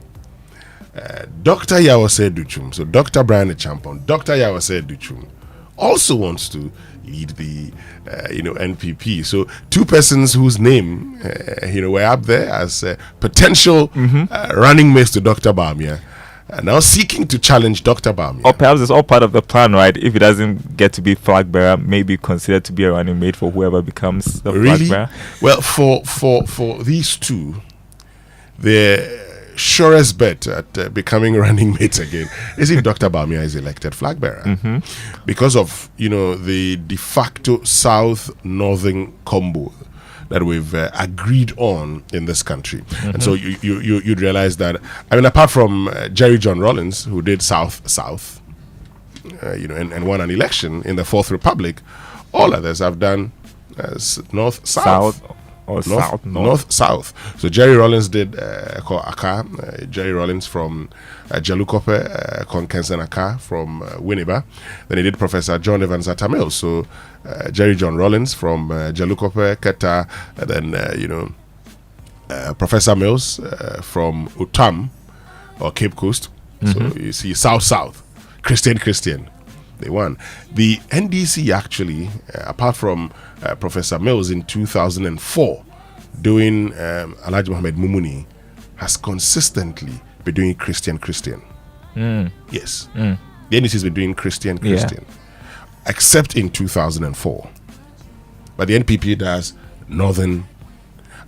Dr. Yawase Duchum, so Dr. Brian Champong, Dr. Yawase Duchum also wants to lead the NPP. So two persons whose name were up there as potential running mates to Dr. Bawumia, now seeking to challenge Dr. Bawumia. Or perhaps it's all part of the plan, right? If he doesn't get to be flag bearer, maybe considered to be a running mate for whoever becomes the flag bearer. Well, for these two, the surest bet at becoming running mates again is if Dr. Bawumia is elected flag bearer, because of the de facto south-northern combo that we've agreed on in this country. And so you'd realize that, I mean, apart from Jerry John Rawlings, who did south, and won an election in the Fourth Republic, all others have done north-south. North-south. So Jerry Rawlings did Aka, Jerry Rawlings from Jalukope, Konkensen Aka from Winneba. Then he did Professor John Evans Atamil. So Jerry John Rawlings from Jalukope, Keta, and then Professor Mills from Utam or Cape Coast. So you see South, Christian. They won. The NDC actually, apart from Professor Mills in 2004, doing Alhaji Mohammed Mumuni, has consistently been doing Christian. Yes. The NDC has been doing Christian, except in 2004. But the NPP does Northern,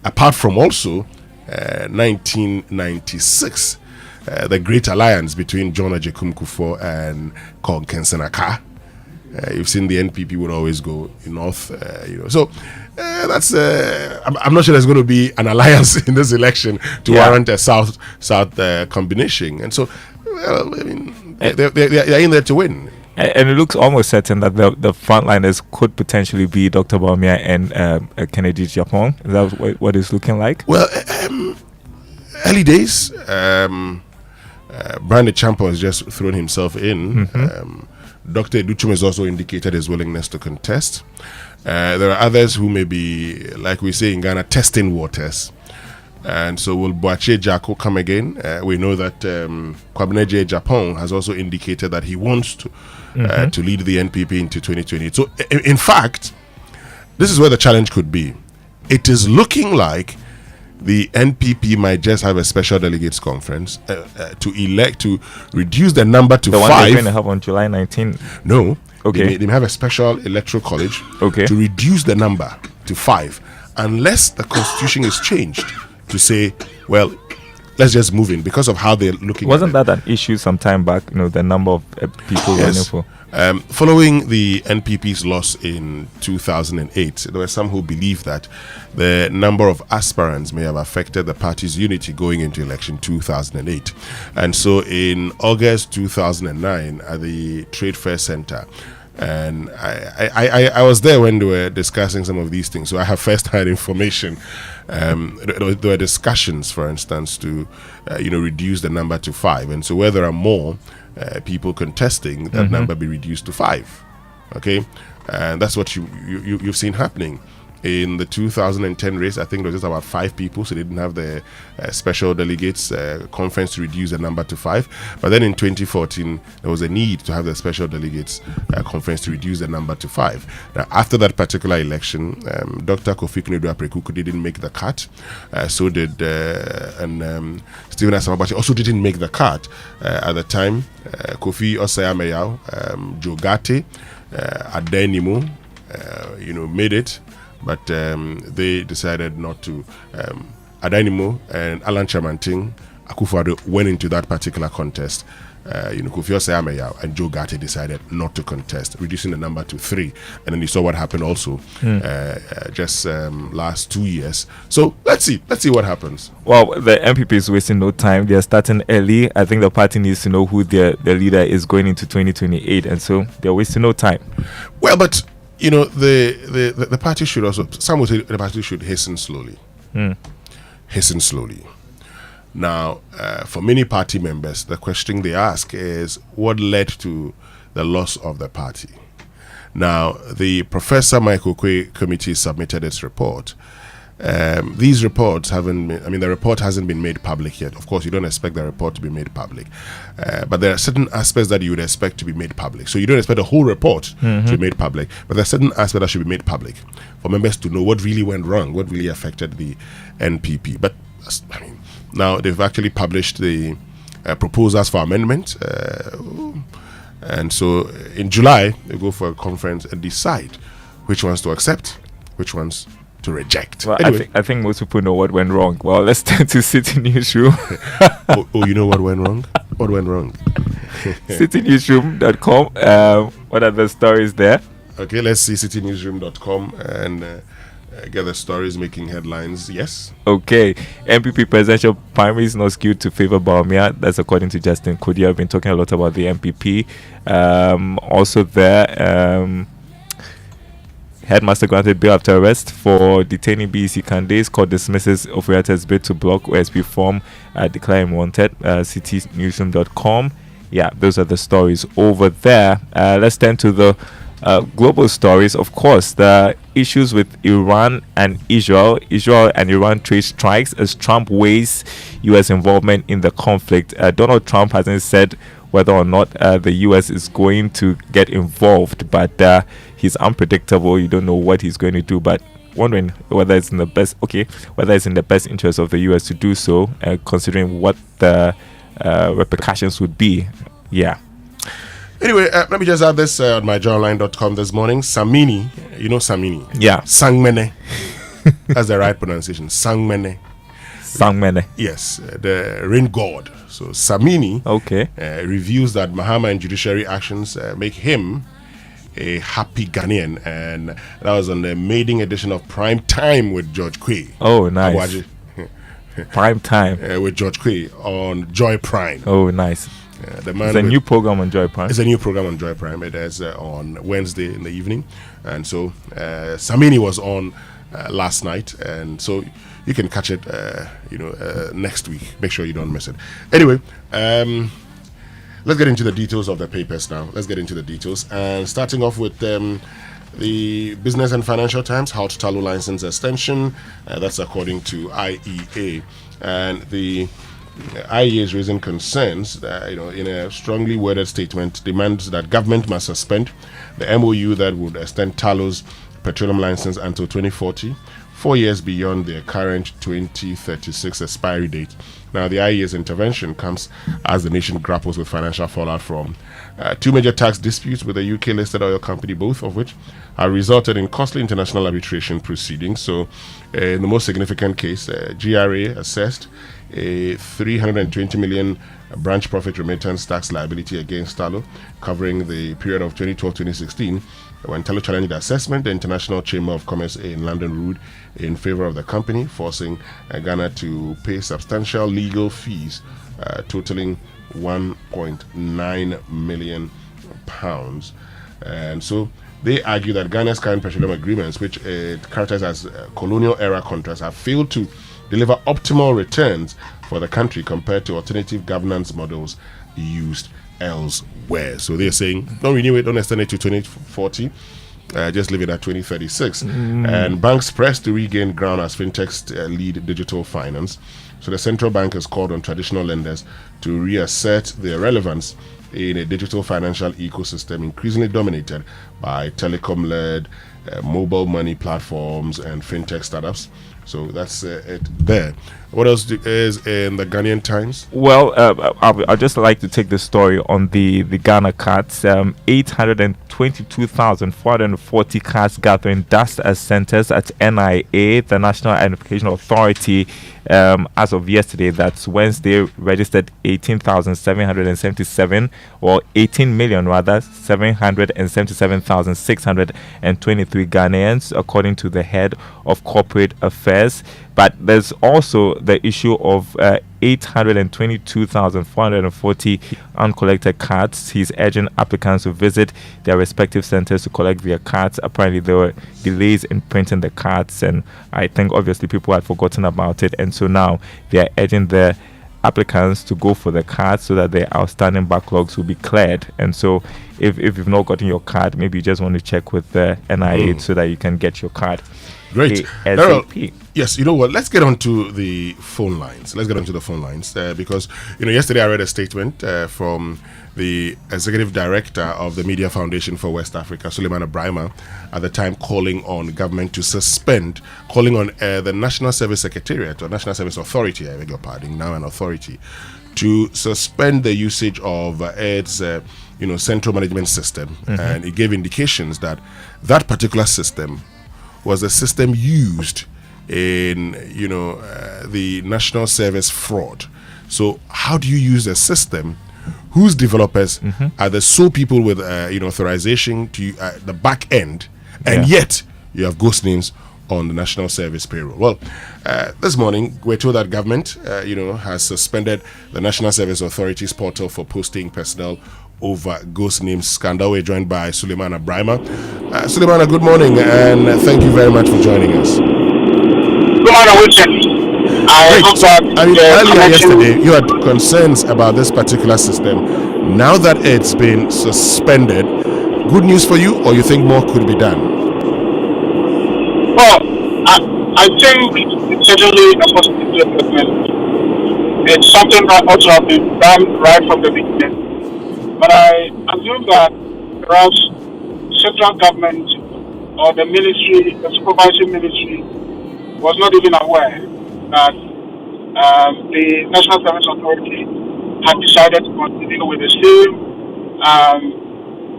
apart from also 1996, the Great Alliance between John Ajekum Kufuor and Kong Kensenaka. You've seen the NPP would always go north, So that's. I'm not sure there's going to be an alliance in this election to warrant a south combination, and so I mean they're in there to win. And it looks almost certain that the frontliners could potentially be Dr. Bawumia and Kennedy Japan. Is that what it's looking like? Well, early days. Brandon Champa has just thrown himself in. Dr. Educhum has also indicated his willingness to contest. There are others who may be, like we say in Ghana, testing waters. And so will Boache Jako come again? We know that Kwabena J. Japan has also indicated that he wants to lead the NPP into 2020. So, in fact, this is where the challenge could be. It is looking like the NPP might just have a special delegates conference to reduce the number to 5. The one they're going to have on July 19th. No. Okay. They may have a special electoral college to reduce the number to 5, unless the constitution is changed to say, well, let's just move in because of how they're looking. Wasn't that an issue some time back? The number of people running for. Following the NPP's loss in 2008, there were some who believed that the number of aspirants may have affected the party's unity going into election 2008. And so in August 2009 at the Trade Fair Center, and I was there when they were discussing some of these things, so I have first-hand information. There were discussions, for instance, to reduce the number to 5, and so where there are more people contesting, that number be reduced to 5. Okay, and that's what you've seen happening. In the 2010 race, I think there was just about 5 people, so they didn't have the special delegates conference to reduce the number to 5. But then in 2014, there was a need to have the special delegates conference to reduce the number to 5. Now, after that particular election, Dr. Kofi Kennedy didn't make the cut. So did Stephen Asamabachi also didn't make the cut at the time. Kofi Osayameyao, Joe Gate, Adenimo, made it. But they decided not to. Adanimo and Alan Chamanting Akufo-Addo went into that particular contest. Kofi Osayameyao and Joe Gate decided not to contest, reducing the number to 3. And then you saw what happened also just last 2 years. So let's see what happens. Well, the MPP is wasting no time. They are starting early. I think the party needs to know who their leader is going into 2028, and so they're wasting no time. Well, but the party should also, some would say the party should hasten slowly. Hasten slowly. Now, for many party members, the question they ask is, what led to the loss of the party? Now, the Professor Michael Kwe Committee submitted its report. These reports the report hasn't been made public yet. Of course, you don't expect the report to be made public. But there are certain aspects that you would expect to be made public. So you don't expect the whole report to be made public. But there are certain aspects that should be made public for members to know what really went wrong, what really affected the NPP. But, now they've actually published the proposals for amendment. And so in July, they go for a conference and decide which ones to accept, which ones to reject. Well, anyway. I think most people know what went wrong. Well, let's turn to City Newsroom. You know what went wrong? What went wrong? CityNewsroom.com. What are the stories there? Okay, let's see CityNewsroom.com and get the stories making headlines. Yes. Okay. MPP presidential primaries not skewed to favor Bawumia. That's according to Justin Kudi. I've been talking a lot about the MPP. Also there, Headmaster granted bail after arrest for detaining BEC candidates. Court dismisses Ofuriata's bid to block OSP form, declaring wanted. CityNewsroom.com. Yeah, those are the stories over there. Let's turn to the global stories. Of course, the issues with Iran and Israel and Iran trade strikes as Trump weighs U.S. involvement in the conflict. Donald Trump hasn't said whether or not the U.S. is going to get involved, but he's unpredictable. You don't know what he's going to do, but wondering whether it's in the best interest of the U.S. to do so, considering what the repercussions would be. Yeah. Anyway, let me just add this on myjournalline.com this morning. Samini, you know Samini? Yeah. Sangmene. That's the right pronunciation. Sangmene. Sangmene. Yes, the rain god. So Samini reviews that Mahama and judiciary actions make him a happy Ghanaian, and that was on the maiden edition of Prime Time with George Quay. Oh, nice. Prime Time with George Quay on Joy Prime. Oh, nice. The man it's a new program on Joy Prime. It's a new program on Joy Prime. It is on Wednesday in the evening, and so Samini was on last night, and so you can catch it next week. Make sure you don't miss it. Anyway, let's get into the details of the papers now. Let's get into the details, and starting off with the Business and Financial Times, how to Tallow license extension. That's according to IEA, and the IEA is raising concerns, in a strongly worded statement, demands that government must suspend the MOU that would extend Tallow's petroleum license until 2040, 4 years beyond their current 2036 expiry date. Now, the IEA's intervention comes as the nation grapples with financial fallout from two major tax disputes with a UK-listed oil company, both of which have resulted in costly international arbitration proceedings. So, in the most significant case, GRA assessed a 320 million branch profit remittance tax liability against Tallow, covering the period of 2012-2016, when Tallow challenged the assessment. The International Chamber of Commerce in London ruled in favor of the company, forcing Ghana to pay substantial legal fees totaling £1.9 million. And so they argue that Ghana's current petroleum agreements, which it characterized as colonial-era contracts, have failed to deliver optimal returns for the country compared to alternative governance models used elsewhere. So they're saying, don't renew it, don't extend it to 2040, just leave it at 2036. And banks pressed to regain ground as fintechs lead digital finance. So the central bank has called on traditional lenders to reassert their relevance in a digital financial ecosystem increasingly dominated by telecom-led mobile money platforms and fintech startups. So that's it there. What else is in the Ghanaian Times? Well, I'd just like to take the story on the Ghana cards. 822,440 cards gathering dust as centers at NIA, the National Identification Authority. As of yesterday, that's Wednesday, registered 18,777, or 18 million rather, 777,623 Ghanaians, according to the head of corporate affairs. But there's also the issue of 822,440 uncollected cards. He's urging applicants to visit their respective centers to collect their cards. Apparently, there were delays in printing the cards, and I think obviously people had forgotten about it, and so now they are urging the applicants to go for the cards so that their outstanding backlogs will be cleared. And so if you've not gotten your card, maybe you just want to check with the NIA so that you can get your card. Great. Yes, you know what? Let's get on to the phone lines. Because, yesterday I read a statement from the executive director of the Media Foundation for West Africa, Suleiman Abrahima, at the time calling on government to suspend, calling on the National Service Secretariat, or National Service Authority, I beg your pardon, now an authority, to suspend the usage of its central management system. And it gave indications that that particular system was a system used in the national service fraud. So how do you use a system whose developers are the sole people with authorization to the back end, and yet you have ghost names on the national service payroll? Well, this morning we're told that government has suspended the National Service Authority's portal for posting personnel over ghost names scandal. We're joined by Suleiman Abrahima. Suleiman, good morning, and thank you very much for joining us. Good morning, Winston. Earlier yesterday, you had concerns about this particular system. Now that it's been suspended, good news for you, or you think more could be done? Well, I think it's certainly a positive development. It's something that ought to have been done right from the beginning. But I assume that perhaps central government or the ministry, the supervisory ministry, was not even aware that the National Service Authority had decided to continue with the same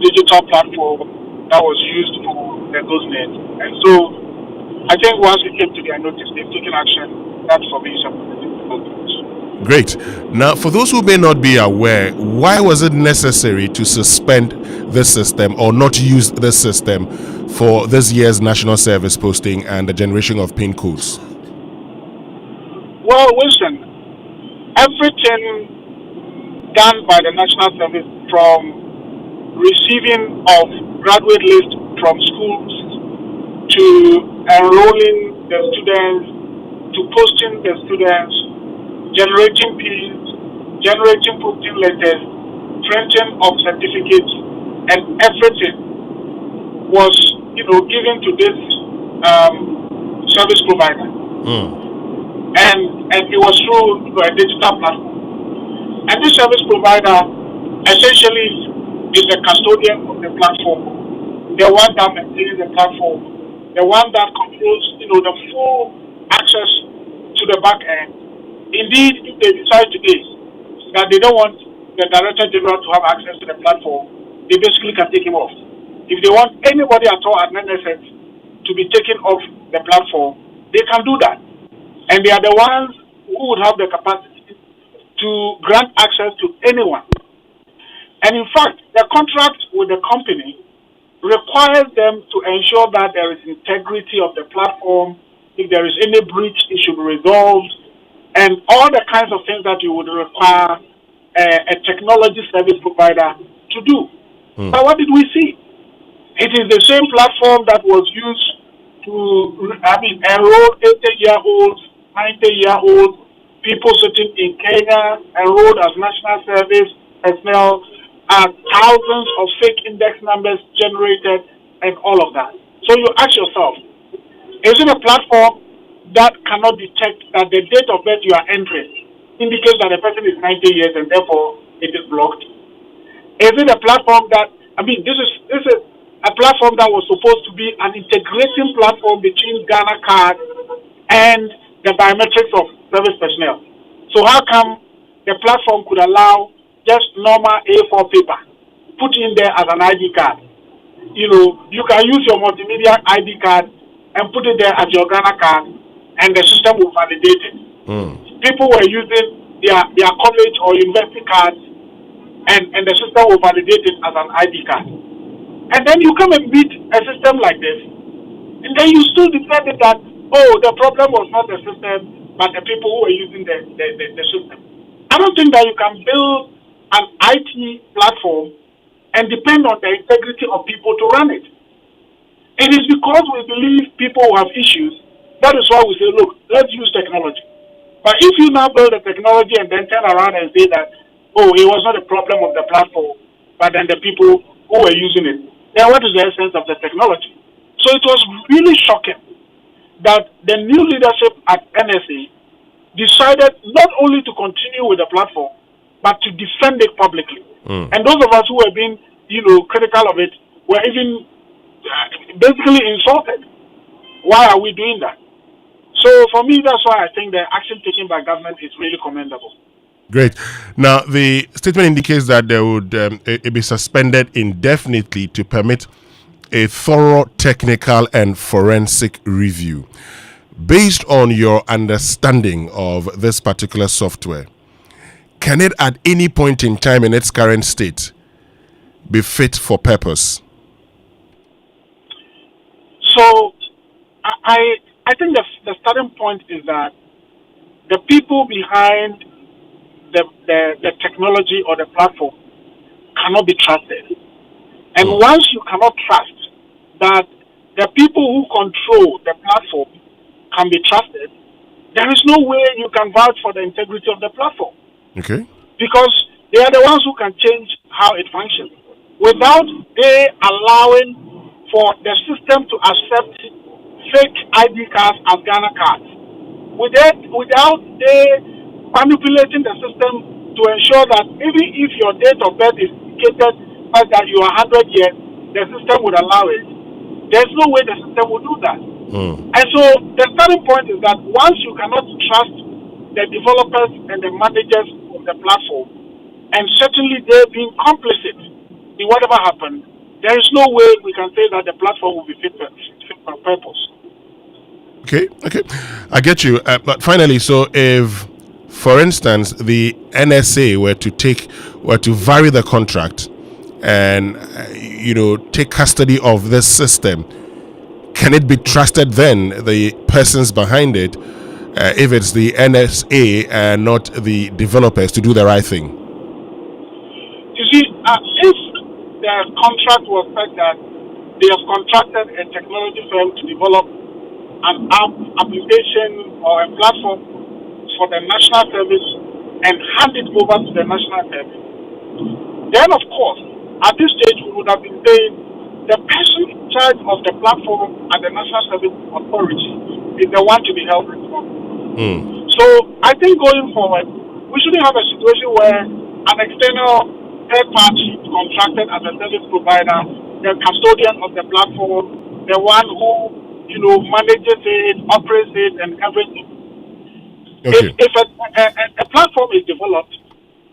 digital platform that was used for the GhostNet. And so I think once it came to their notice, they've taken action. That for me is a Great. Now, for those who may not be aware, why was it necessary to suspend this system or not use this system for this year's national service posting and the generation of PIN codes? Well, Winston, everything done by the national service, from receiving of graduate list from schools to enrolling the students, to posting the students, generating PINs, generating posting letters, printing of certificates, and everything was, given to this service provider. And it was through a digital platform. And this service provider essentially is the custodian of the platform, the one that maintains the platform, the one that controls, the full access to the back end. Indeed, if they decide today that they don't want the Director General to have access to the platform, they basically can take him off. If they want anybody at all at NSS to be taken off the platform, they can do that. And they are the ones who would have the capacity to grant access to anyone. And in fact, the contract with the company requires them to ensure that there is integrity of the platform. If there is any breach, it should be resolved, and all the kinds of things that you would require a technology service provider to do. But what did we see? It is the same platform that was used to, enroll 80-year-olds, 90-year-olds, people sitting in Kenya, enrolled as national service personnel, and thousands of fake index numbers generated, and all of that. So you ask yourself, is it a platform that cannot detect that the date of birth you are entering indicates that the person is 90 years and therefore it is blocked? Is it a platform that, this is a platform that was supposed to be an integrating platform between Ghana card and the biometrics of service personnel? So how come the platform could allow just normal A4 paper put in there as an ID card? You can use your multimedia ID card and put it there as your Ghana card, and the system will validate it. People were using their college or university cards, and the system will validate it as an ID card. And then you come and beat a system like this, and then you still decided that, the problem was not the system, but the people who were using the system. I don't think that you can build an IT platform and depend on the integrity of people to run it. It is because we believe people have issues. That is why we say, look, let's use technology. But if you now build a technology and then turn around and say that, it was not a problem of the platform, but then the people who were using it, then what is the essence of the technology? So it was really shocking that the new leadership at NSA decided not only to continue with the platform, but to defend it publicly. And those of us who have been, critical of it, were even basically insulted. Why are we doing that? So for me, that's why I think the action taken by government is really commendable. Great. Now, the statement indicates that there would it be suspended indefinitely to permit a thorough technical and forensic review. Based on your understanding of this particular software, can it at any point in time in its current state be fit for purpose? So I think the starting point is that the people behind the technology or the platform cannot be trusted. And once you cannot trust that the people who control the platform can be trusted, there is no way you can vouch for the integrity of the platform. Okay. Because they are the ones who can change how it functions. Without they allowing for the system to accept fake ID cards as Ghana cards, without they manipulating the system to ensure that even if your date of birth is indicated as that you are 100 years, the system would allow it. There's no way the system will do that. And so the starting point is that once you cannot trust the developers and the managers of the platform, and certainly they're being complicit in whatever happened, there is no way we can say that the platform will be fit for purpose. Okay, I get you. But finally, so if, for instance, the NSA were to vary the contract and take custody of this system, can it be trusted then, the persons behind it, if it's the NSA and not the developers, to do the right thing? You see, if the contract was such that they have contracted a technology firm to develop an application or a platform for the national service and hand it over to the national service, then of course, at this stage we would have been saying the person in charge of the platform at the National Service Authority is the one to be held responsible. So I think going forward, we shouldn't have a situation where an external third party is contracted as a service provider, the custodian of the platform, the one who manages it, operates it, and everything. Okay. If a platform is developed,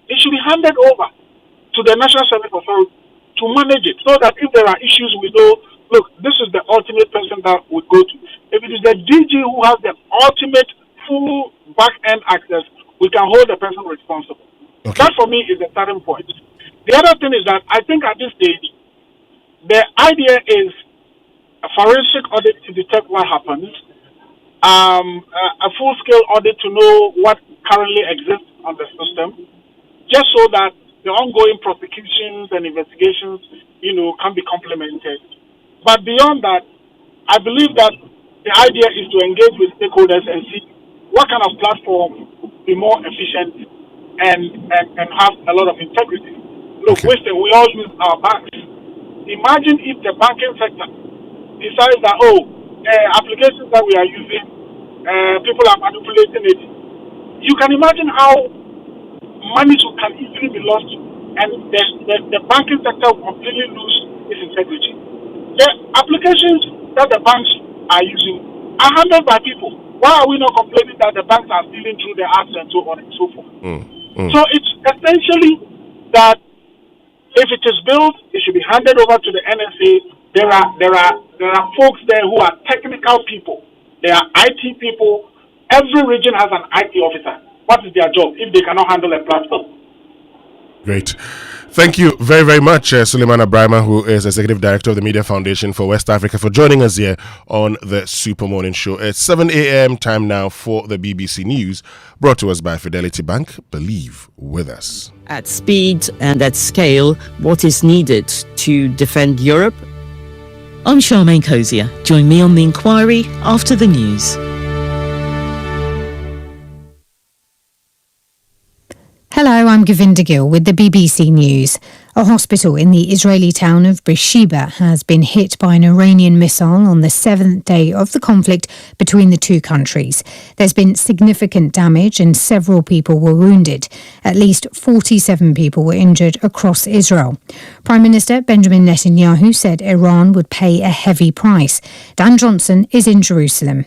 it should be handed over to the National Service Authority to manage it, so that if there are issues, we know, look, this is the ultimate person that we go to. If it is the DG who has the ultimate full back-end access, we can hold the person responsible. Okay. That for me is the starting point. The other thing is that I think at this stage, the idea is a forensic audit to detect what happened, a full-scale audit to know what currently exists on the system, just so that the ongoing prosecutions and investigations, can be complemented. But beyond that, I believe that the idea is to engage with stakeholders and see what kind of platform will be more efficient and have a lot of integrity. Look, Winston, we all use our banks. Imagine if the banking sector decides that, applications that we are using, people are manipulating it. You can imagine how money can easily be lost, and the banking sector will completely lose its integrity. The applications that the banks are using are handled by people. Why are we not complaining that the banks are stealing through their apps and so on and so forth? So it's essentially that if it is built, it should be handed over to the NSA. There are folks there who are technical people. There are IT people. Every region has an IT officer. What is their job if they cannot handle a platform? Great. Thank you very, very much, Suleiman Abrahama, who is Executive Director of the Media Foundation for West Africa, for joining us here on the Super Morning Show. It's 7 a.m. time now for the BBC News, brought to us by Fidelity Bank. Believe with us. At speed and at scale, what is needed to defend Europe? I'm Charmaine Cozier. Join me on The Inquiry after the news. Hello, I'm Govinda Gill with the BBC News. A hospital in the Israeli town of Beersheba has been hit by an Iranian missile on the 7th day of the conflict between the two countries. There's been significant damage and several people were wounded. At least 47 people were injured across Israel. Prime Minister Benjamin Netanyahu said Iran would pay a heavy price. Dan Johnson is in Jerusalem.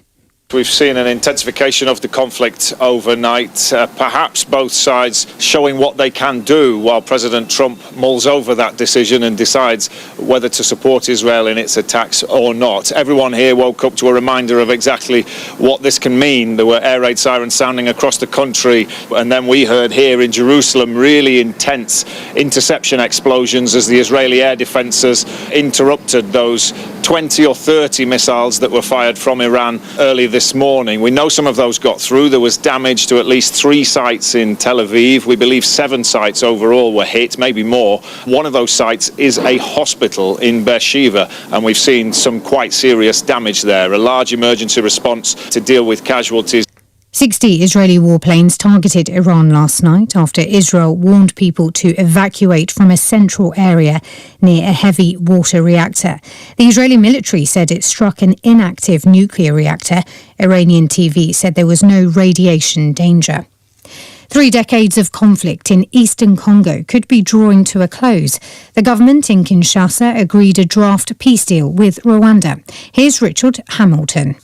We've seen an intensification of the conflict overnight, perhaps both sides showing what they can do while President Trump mulls over that decision and decides whether to support Israel in its attacks or not. Everyone here woke up to a reminder of exactly what this can mean. There were air raid sirens sounding across the country, and then we heard here in Jerusalem really intense interception explosions as the Israeli air defences interrupted those 20 or 30 missiles that were fired from Iran early this morning. We know some of those got through. There was damage to at least 3 sites in Tel Aviv. We believe 7 sites overall were hit, maybe more. One of those sites is a hospital in Beersheba, and we've seen some quite serious damage there. A large emergency response to deal with casualties. 60 Israeli warplanes targeted Iran last night after Israel warned people to evacuate from a central area near a heavy water reactor. The Israeli military said it struck an inactive nuclear reactor. Iranian TV said there was no radiation danger. 3 decades of conflict in eastern Congo could be drawing to a close. The government in Kinshasa agreed a draft peace deal with Rwanda. Here's Richard Hamilton.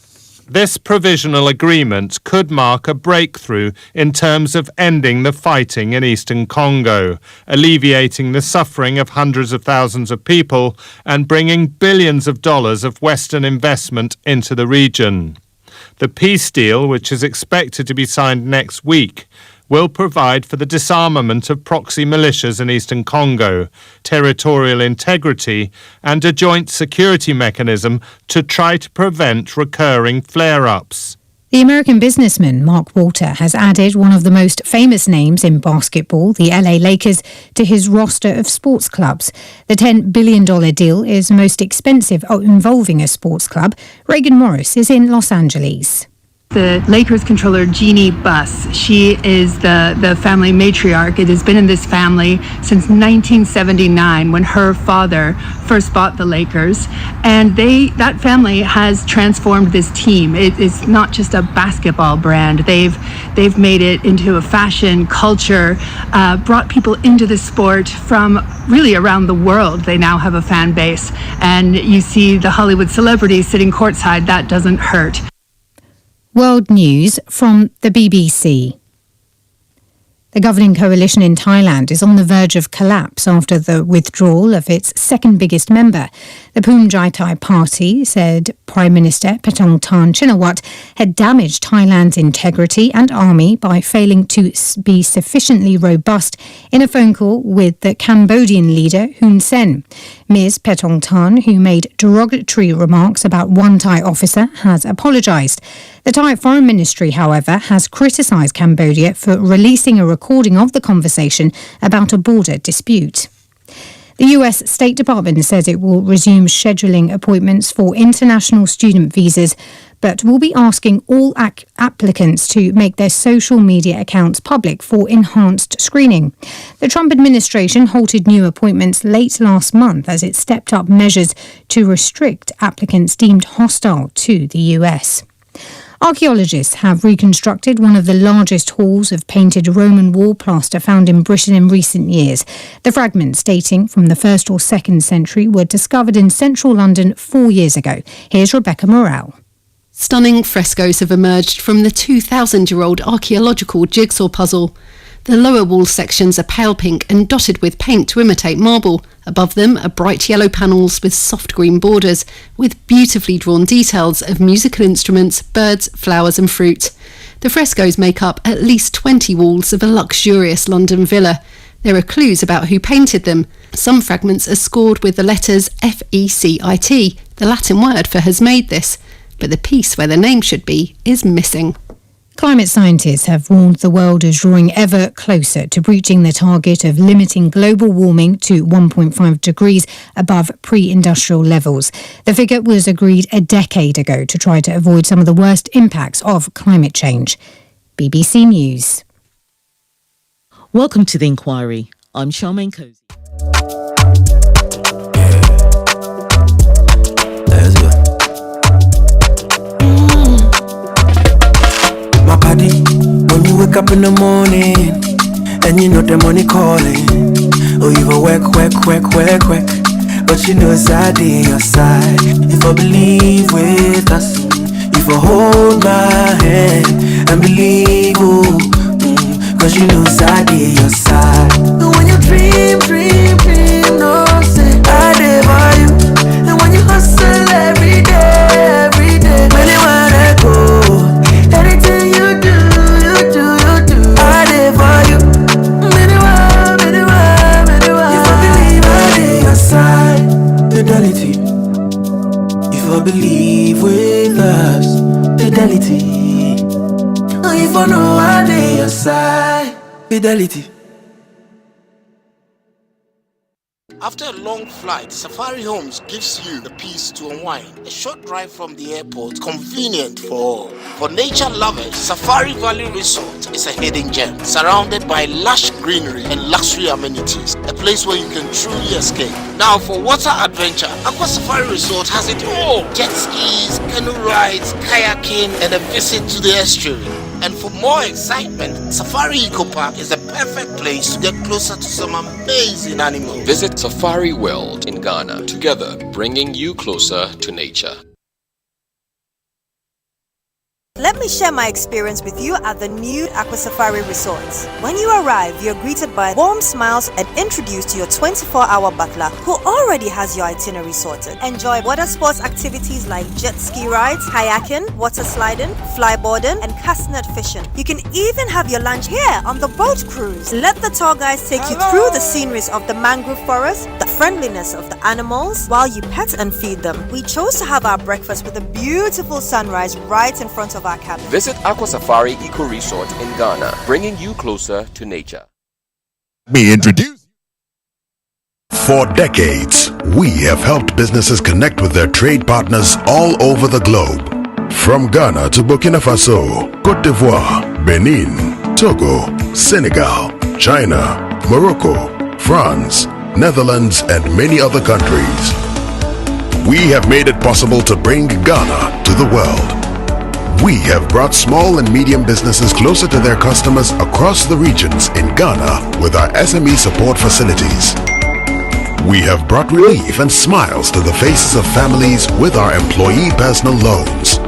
This provisional agreement could mark a breakthrough in terms of ending the fighting in eastern Congo, alleviating the suffering of hundreds of thousands of people and bringing billions of dollars of Western investment into the region. The peace deal, which is expected to be signed next week, will provide for the disarmament of proxy militias in eastern Congo, territorial integrity, and a joint security mechanism to try to prevent recurring flare-ups. The American businessman Mark Walter has added one of the most famous names in basketball, the LA Lakers, to his roster of sports clubs. The $10 billion deal is the most expensive involving a sports club. Reagan Morris is in Los Angeles. The Lakers controller, Jeannie Buss, she is the family matriarch. It has been in this family since 1979 when her father first bought the Lakers. And that family has transformed this team. It is not just a basketball brand. They've made it into a fashion culture, brought people into the sport from really around the world. They now have a fan base. And you see the Hollywood celebrities sitting courtside. That doesn't hurt. World News from the BBC. The governing coalition in Thailand is on the verge of collapse after the withdrawal of its second biggest member. The Phumjaitai party said Prime Minister Paetongtarn Shinawatra had damaged Thailand's integrity and army by failing to be sufficiently robust in a phone call with the Cambodian leader Hun Sen. Ms. Paetongtarn, who made derogatory remarks about one Thai officer, has apologised. The Thai Foreign Ministry, however, has criticised Cambodia for releasing a recording of the conversation about a border dispute. The US State Department says it will resume scheduling appointments for international student visas, but will be asking all applicants to make their social media accounts public for enhanced screening. The Trump administration halted new appointments late last month as it stepped up measures to restrict applicants deemed hostile to the US. Archaeologists have reconstructed one of the largest halls of painted Roman wall plaster found in Britain in recent years. The fragments, dating from the 1st or 2nd century, were discovered in central London 4 years ago. Here's Rebecca Morrell. Stunning frescoes have emerged from the 2,000-year-old archaeological jigsaw puzzle. The lower wall sections are pale pink and dotted with paint to imitate marble. Above them are bright yellow panels with soft green borders, with beautifully drawn details of musical instruments, birds, flowers and fruit. The frescoes make up at least 20 walls of a luxurious London villa. There are clues about who painted them. Some fragments are scored with the letters FECIT, the Latin word for has made this, but the piece where the name should be is missing. Climate scientists have warned the world is drawing ever closer to breaching the target of limiting global warming to 1.5 degrees above pre-industrial levels. The figure was agreed a decade ago to try to avoid some of the worst impacts of climate change. BBC News. Welcome to The Inquiry. I'm Charmaine Kotey. When you wake up in the morning and you know the money calling, oh you go work, but you know it's out in your side. If I believe with us, if I hold my hand and believe, cause you know it's out in your side. And when you dream, no say I live by you. And when you hustle every day, when you wanna go, anything you do, I live for you. If I believe I live your side, fidelity. If I believe with us, fidelity. If I know I live your side, fidelity. After a long flight, Safari Homes gives you the peace to unwind. A short drive from the airport, convenient for all. For nature lovers, Safari Valley Resort is a hidden gem, surrounded by lush greenery and luxury amenities. A place where you can truly escape. Now for water adventure, Aqua Safari Resort has it all. Jet skis, canoe rides, kayaking, and a visit to the estuary. And for more excitement, Safari Eco Park is the perfect place to get closer to some amazing animals. Visit Safari World in Ghana, together bringing you closer to nature. Let me share my experience with you at the new Aqua Safari Resort. When you arrive, you're greeted by warm smiles and introduced to your 24-hour butler who already has your itinerary sorted. Enjoy water sports activities like jet ski rides, kayaking, water sliding, flyboarding, and castnet fishing. You can even have your lunch here on the boat cruise. Let the tour guides take you through the sceneries of the mangrove forest, the friendliness of the animals, while you pet and feed them. We chose to have our breakfast with a beautiful sunrise right in front of our cabin. Visit Aqua Safari Eco Resort in Ghana, bringing you closer to nature. Me introduce. For decades, we have helped businesses connect with their trade partners all over the globe. From Ghana to Burkina Faso, Côte d'Ivoire, Benin, Togo, Senegal, China, Morocco, France, Netherlands, and many other countries. We have made it possible to bring Ghana to the world. We have brought small and medium businesses closer to their customers across the regions in Ghana with our SME support facilities. We have brought relief and smiles to the faces of families with our employee personal loans.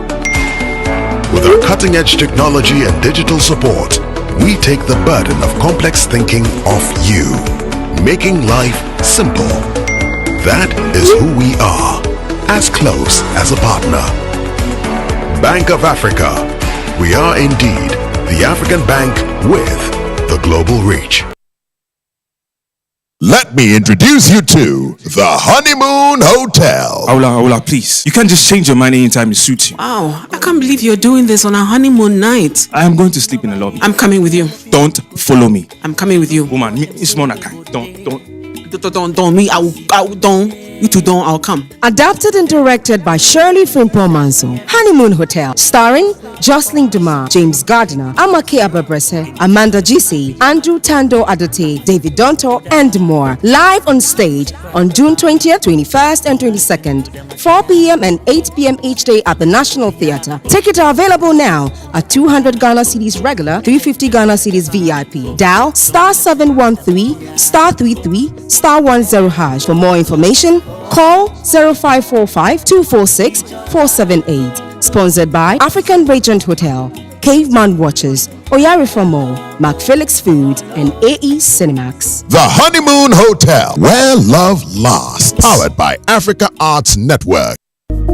With our cutting-edge technology and digital support, we take the burden of complex thinking off you, making life simple. That is who we are, as close as a partner. Bank of Africa. We are indeed the African bank with the global reach. Let me introduce you to the Honeymoon Hotel. Aula, please. You can't just change your mind anytime it suits you. Wow, I can't believe you're doing this on a honeymoon night. I am going to sleep in the lobby. I'm coming with you. Don't follow me. I'm coming with you. Woman, it's Monakai. Don't. Me, I will, don't. You two don't, I'll come. Adapted and directed by Shirley Frimpong Manso. Honeymoon Hotel. Starring Jocelyn Dumas, James Gardner, Amake Ababrese, Amanda Gisi, Andrew Tando Adote, David Donto, and more. Live on stage on June 20th, 21st, and 22nd, 4 p.m. and 8 p.m. each day at the National Theatre. Tickets are available now at 200 Ghana cedis regular, 350 Ghana cedis VIP. Dial *713 *33 *10#. For more information, call 0545 246 478. Sponsored by African Regent Hotel, Caveman Watches, Oyarifa Mall, McPhillips Food, and AE Cinemax. The Honeymoon Hotel, where love lasts. Powered by Africa Arts Network.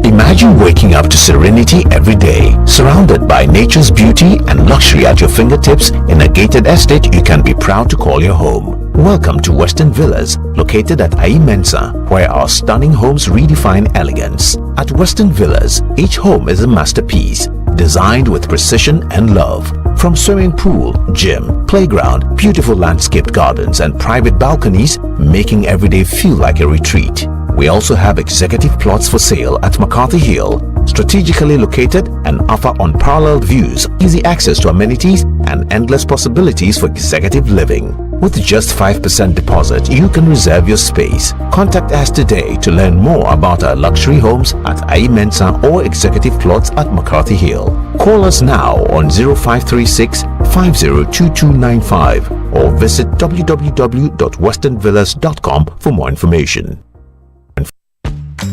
Imagine waking up to serenity every day, surrounded by nature's beauty and luxury at your fingertips in a gated estate you can be proud to call your home. Welcome to Western Villas, located at Ai Mensa, where our stunning homes redefine elegance. At Western Villas, each home is a masterpiece, designed with precision and love. From swimming pool, gym, playground, beautiful landscaped gardens, and private balconies, making every day feel like a retreat. We also have executive plots for sale at McCarthy Hill, strategically located and offer unparalleled views, easy access to amenities, and endless possibilities for executive living. With just 5% deposit, you can reserve your space. Contact us today to learn more about our luxury homes at Ai Mensa or executive plots at McCarthy Hill. Call us now on 0536 502295 or visit www.westernvillas.com for more information.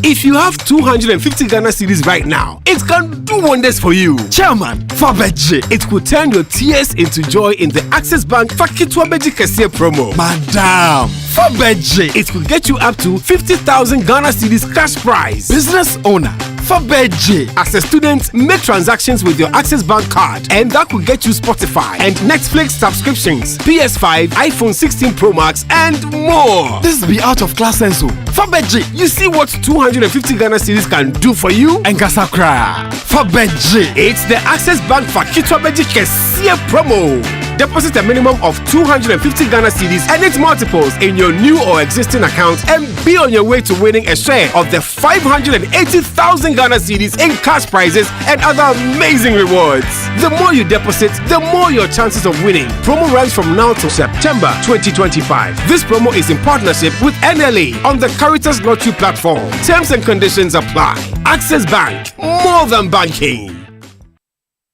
If you have 250 Ghana cedis right now, it can do wonders for you. Chairman, Fabeji, it could turn your tears into joy in the Access Bank Fakitwa Beji Kesiye promo. Madam, Fabeji, it could get you up to 50,000 Ghana cedis cash prize. Business owner, Fabeji, as a student, make transactions with your Access Bank card, and that could get you Spotify and Netflix subscriptions, PS5, iPhone 16 Pro Max, and more. This be out of class senso. Fabeji, you see what 250 Ghana cedis can do for you? And Gasakra. Fabeji, it's the Access Bank Fakitwa Beji Kesiye promo. Deposit a minimum of 250 Ghana cedis and its multiples in your new or existing account and be on your way to winning a share of the 580,000 Ghana cedis in cash prizes and other amazing rewards. The more you deposit, the more your chances of winning. Promo runs from now to September 2025. This promo is in partnership with NLA on the Caritas Lottery platform. Terms and conditions apply. Access Bank, more than banking.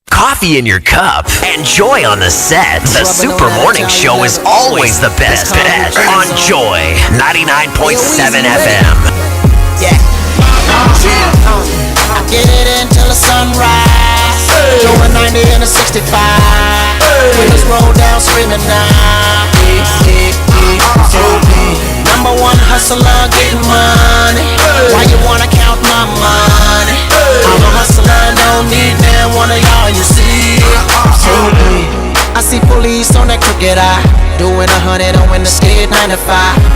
Coffee in your cup and joy on the set. The Super Morning Show is always the best on Joy 99.7 FM. Yeah. I get it until the sunrise. Drove a 90 and a 65. Windows roll down screaming now. Number one hustler getting money. Why you wanna count my money? I'm a hustler, don't need damn one of y'all, you see. I see police on that crooked eye, doing 100 on when the skid 95.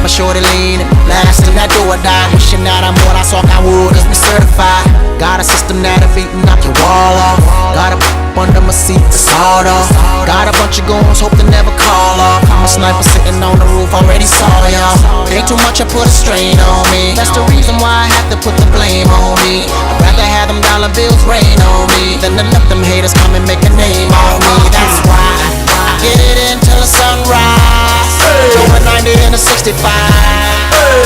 My shorty leaning, last in that do or die. Wishing that I'm what I saw I would, cause we certified. Got a system that'll beating up your wall off. Got a under my seat to sawed off. Got a bunch of goons, hope to never call off. I'm a sniper sitting on the roof, already saw y'all. Ain't too much, I put a strain on me. That's the reason why I have to put the blame on me. I'd rather have them dollar bills rain on me than to let them haters come and make a name on me. That's why I get it in till the sunrise. Drove a 90 and a 65.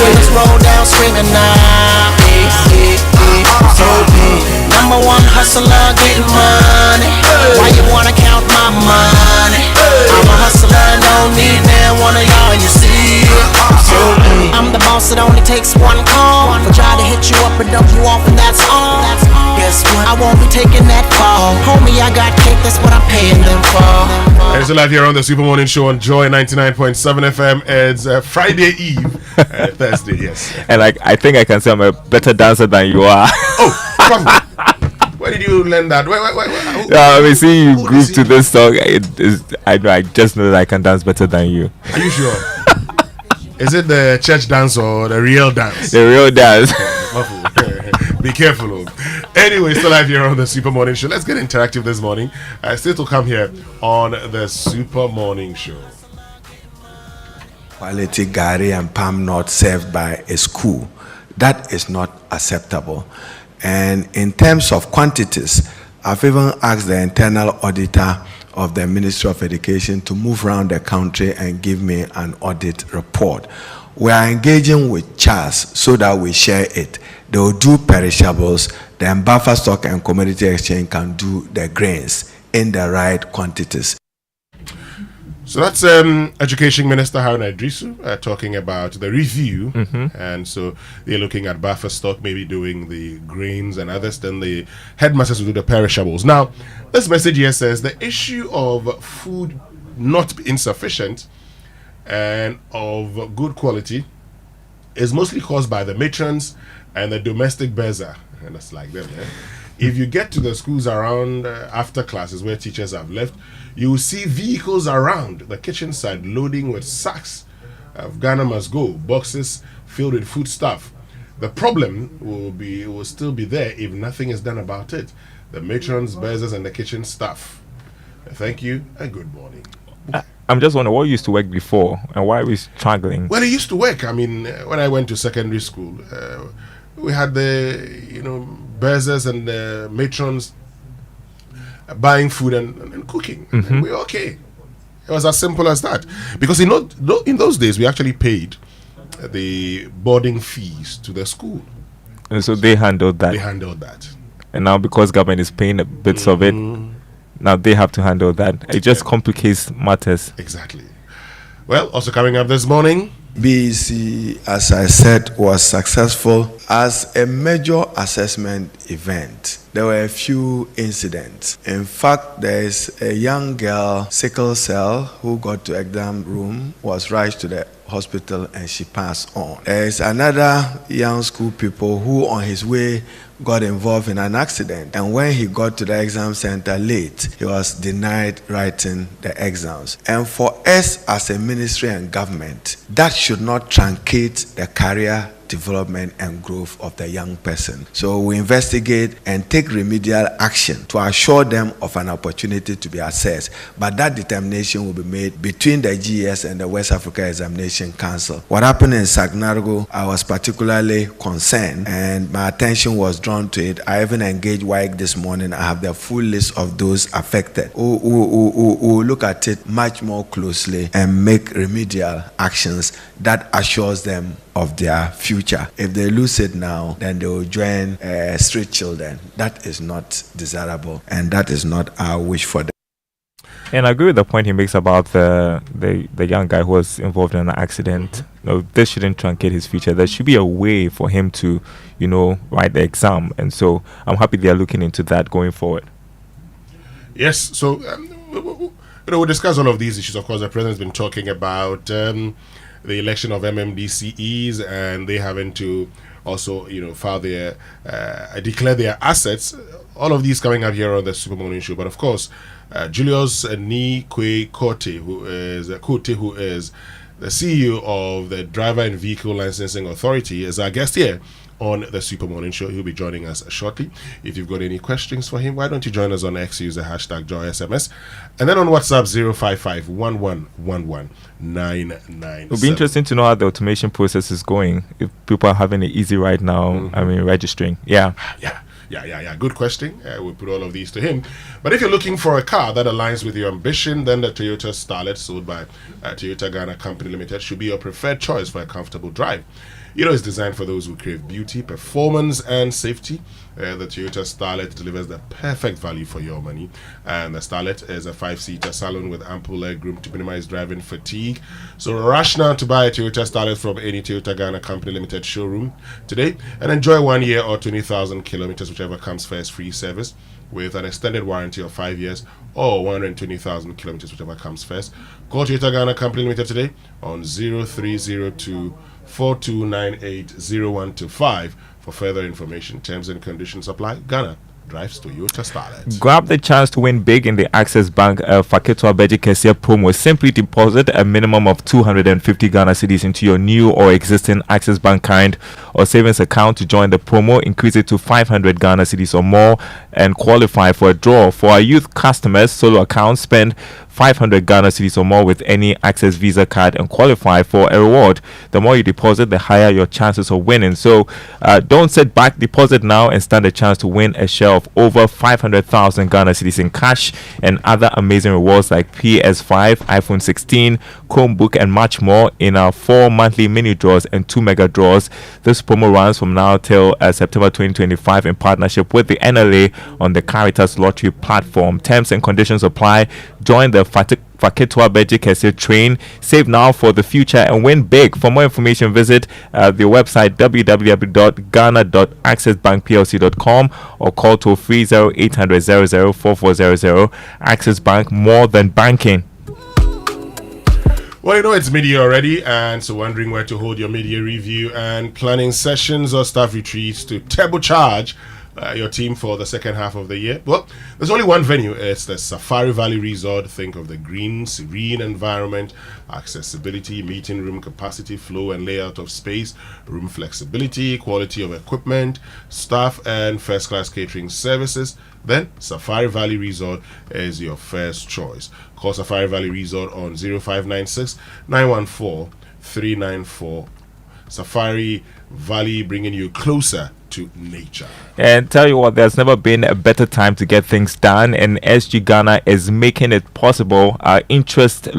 Windows roll down screaming now. Number one hustler getting money. Why you wanna count my money? I'm a hustler, don't need damn one of y'all, you see. I'm the boss, it only takes one call for try to hit you up and dump you off, and that's all. Guess what? I won't be taking that fall. Homie, I got cake, that's what I'm paying them for. It's live here on the Super Morning Show on Joy 99.7 FM. It's Friday Eve, Thursday, yes. And like, I think I can say I'm a better dancer than you are. Oh, probably. Where did you learn that? Wait. I mean, see you group to this song. I just know that I can dance better than you. Are you sure? Is it the church dance or the real dance? The real dance. Be careful. Anyway, still live here on the Super Morning Show. Let's get interactive this morning. Still to come here on the Super Morning Show. Quality gari and palm nut served by a school. That is not acceptable. And in terms of quantities, I've even asked the internal auditor of the Ministry of Education to move around the country and give me an audit report. We are engaging with CHAS so that we share it. They will do perishables, then Buffer Stock and Commodity Exchange can do the grains in the right quantities. So that's Education Minister Haruna Idrisu talking about the review. And so they're looking at buffer stock, maybe doing the grains and others. Then the headmasters will do the perishables. Now, this message here says the issue of food not insufficient and of good quality is mostly caused by the matrons and the domestic beza. And that's like them, yeah? If you get to the schools around after classes where teachers have left, you will see vehicles around the kitchen side loading with sacks of Ghana Must Go, boxes filled with food stuff. The problem will still be there if nothing is done about it. The matrons, bezers, and the kitchen staff. Thank you and good morning. I'm just wondering what used to work before and why are we struggling? Well, it used to work. I mean, when I went to secondary school, we had the bezers and the matrons buying food and cooking. And we were okay. It was as simple as that. Because in those days, we actually paid the boarding fees to the school. And so they handled that. And now because government is paying bits of it, now they have to handle that. It just complicates matters. Exactly. Well, also coming up this morning, BEC, as I said, was successful as a major assessment event. There were a few incidents. In fact, there is a young girl, sickle cell, who got to exam room, was rushed to the hospital, and she passed on. There is another young school pupil who on his way got involved in an accident, and when he got to the exam center late, he was denied writing the exams. And for us as a ministry and government, that should not truncate the career development and growth of the young person. So we investigate and take remedial action to assure them of an opportunity to be assessed. But that determination will be made between the GES and the West Africa Examination Council. What happened in Sagnargo, I was particularly concerned and my attention was drawn to it. I even engaged WIC this morning. I have the full list of those affected. We'll look at it much more closely and make remedial actions that assures them of their future. If they lose it now, then they will join street children. That is not desirable, and that is not our wish for them. And I agree with the point he makes about the young guy who was involved in an accident. This shouldn't truncate his future. There should be a way for him to, write the exam. And so I'm happy they are looking into that going forward. Yes, so we'll discuss all of these issues. Of course, the president's been talking about the election of MMDCEs and they having to also, file their declare their assets. All of these coming up here on the Super Morning Show. But of course, Julius Neequaye Kotey, who is the CEO of the Driver and Vehicle Licensing Authority, is our guest here on the Super Morning Show. He'll be joining us shortly. If you've got any questions for him, why don't you join us on X, use the hashtag JoySMS, and then on WhatsApp 055-1111-997. It'll be interesting to know how the automation process is going. If people are having it easy right now, registering. Yeah. Good question. We'll put all of these to him. But if you're looking for a car that aligns with your ambition, then the Toyota Starlet, sold by Toyota Ghana Company Limited, should be your preferred choice for a comfortable drive. It's designed for those who crave beauty, performance, and safety. The Toyota Starlet delivers the perfect value for your money. And the Starlet is a 5-seater salon with ample legroom to minimize driving fatigue. So rush now to buy a Toyota Starlet from any Toyota Ghana Company Limited showroom today and enjoy 1 year or 20,000 kilometers, whichever comes first, free service with an extended warranty of 5 years or 120,000 kilometers, whichever comes first. Call Toyota Ghana Company Limited today on 0302 4298-0125 for further information. Terms and conditions apply. Ghana drives Toyota Starlet. Grab the chance to win big in the Access Bank Faketwa Beji Kesia promo. Simply deposit a minimum of 250 Ghana cedis into your new or existing Access Bank current or savings account to join the promo. Increase it to 500 Ghana cedis or more and qualify for a draw. For our youth customers, solo accounts, spend 500 Ghana cedis or more with any Access Visa card and qualify for a reward. The more you deposit, the higher your chances of winning. So don't sit back. Deposit now and stand a chance to win a share of over 500,000 Ghana cedis in cash and other amazing rewards like PS5, iPhone 16, Chromebook, and much more in our 4 monthly mini draws and 2 mega draws. This promo runs from now till September 2025 in partnership with the NLA on the Caritas Lottery platform. Terms and conditions apply. Join the Faketwa Beji Kesia train. Save now for the future and win big. For more information, visit the website www.ghana.accessbankplc.com or call toll free 0800 00 4400. Access Bank, more than banking. Well, it's media already, and so wondering where to hold your media review and planning sessions or staff retreats to turbocharge your team for the second half of the year. Well, there's only one venue. It's the Safari Valley Resort. Think of the green, serene environment, accessibility, meeting room capacity, flow and layout of space, room flexibility, quality of equipment, staff, and first-class catering services. Then Safari Valley Resort is your first choice. Call Safari Valley Resort on 0596 914 394. Safari Valley, bringing you closer to nature. And tell you what, there's never been a better time to get things done, and SG Ghana is making it possible. Low interest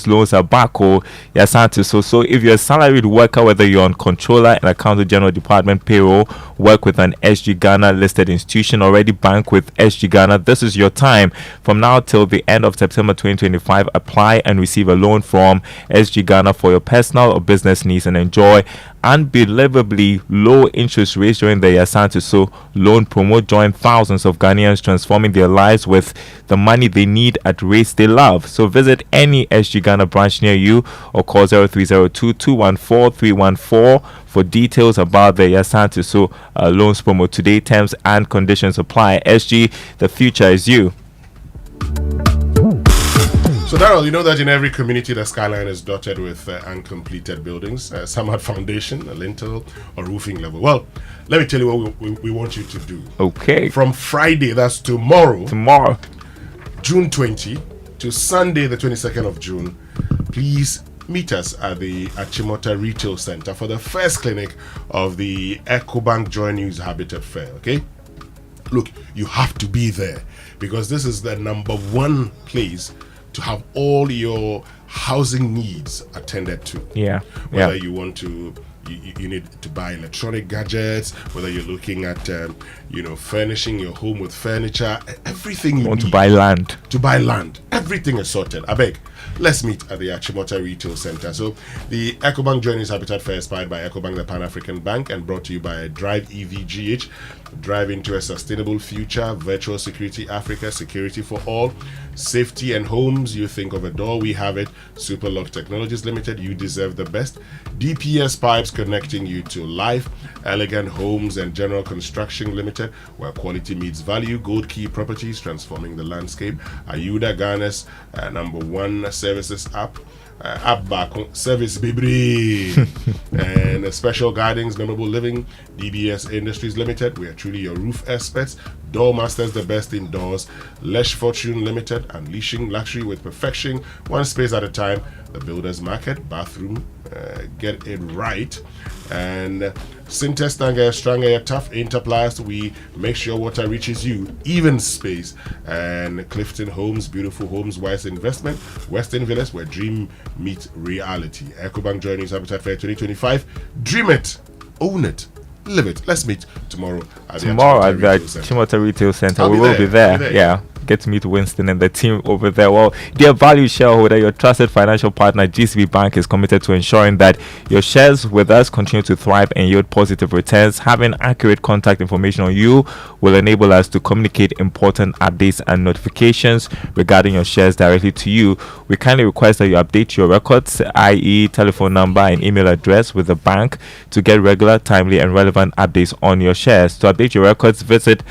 loans are back. So if you're a salaried worker, whether you're on controller and accountant general department payroll, work with an SG Ghana listed institution, already bank with SG Ghana, this is your time. From now till the end of September 2025, apply and receive a loan from SG Ghana for your personal or business needs and enjoy unbelievably low interest rates during the Yankson loan promo. Join thousands of Ghanaians transforming their lives with the money they need at rates they love. So visit any SG Ghana branch near you or call 0302 214 314 for details about the Yankson loans promo today. Terms and conditions apply. SG, the future is you. So, Darryl, you know that in every community, the skyline is dotted with uncompleted buildings. Some had foundation, a lintel, or roofing level. Well, let me tell you what we want you to do. Okay. From Friday, that's tomorrow, June 20, to Sunday, the 22nd of June, please meet us at the Achimota Retail Center for the first clinic of the EcoBank Joy News Habitat Fair, okay? Look, you have to be there because this is the number one place to have all your housing needs attended to. Yeah. Whether you want to, you need to buy electronic gadgets, whether you're looking at furnishing your home with furniture, everything you want need. to buy land. To buy land, everything is sorted. I beg. Let's meet at the Achimota Retail Center. So, the EcoBank journey is Habitat Fair, inspired by EcoBank, the Pan-African Bank, and brought to you by Drive EVGH. Drive into a sustainable future. Virtual Security Africa, security for all. Safety and homes, you think of a door, we have it. Superlock Technologies Limited, you deserve the best. DPS Pipes, connecting you to life. Elegant Homes and General Construction Limited, where quality meets value. Gold Key Properties, transforming the landscape. Ayuda, Ghana's #1 services app. App back service Bibri and Special Gardens, Memorable Living. DBS Industries Limited, we are truly your roof experts. Door Masters, the best indoors. Lesh Fortune Limited, unleashing luxury with perfection, one space at a time. The Builders Market, bathroom, get it right. And Syntex Tanga, stronger, tough interpliers. We make sure water reaches you, even space. And Clifton Homes, beautiful homes, wise investment. Western Villas, where dream meets reality. EcoBank joining Habitat Fair 2025. Dream it, own it, live it. Let's meet tomorrow at the Achimota Retail Center. We will be there. Yeah. Get to meet Winston and the team over there. Well, dear valued shareholder, your trusted financial partner GCB Bank is committed to ensuring that your shares with us continue to thrive and yield positive returns. Having accurate contact information on you will enable us to communicate important updates and notifications regarding your shares directly to you. We kindly request that you update your records, i.e. telephone number and email address, with the bank to get regular, timely and relevant updates on your shares. To update your records, visit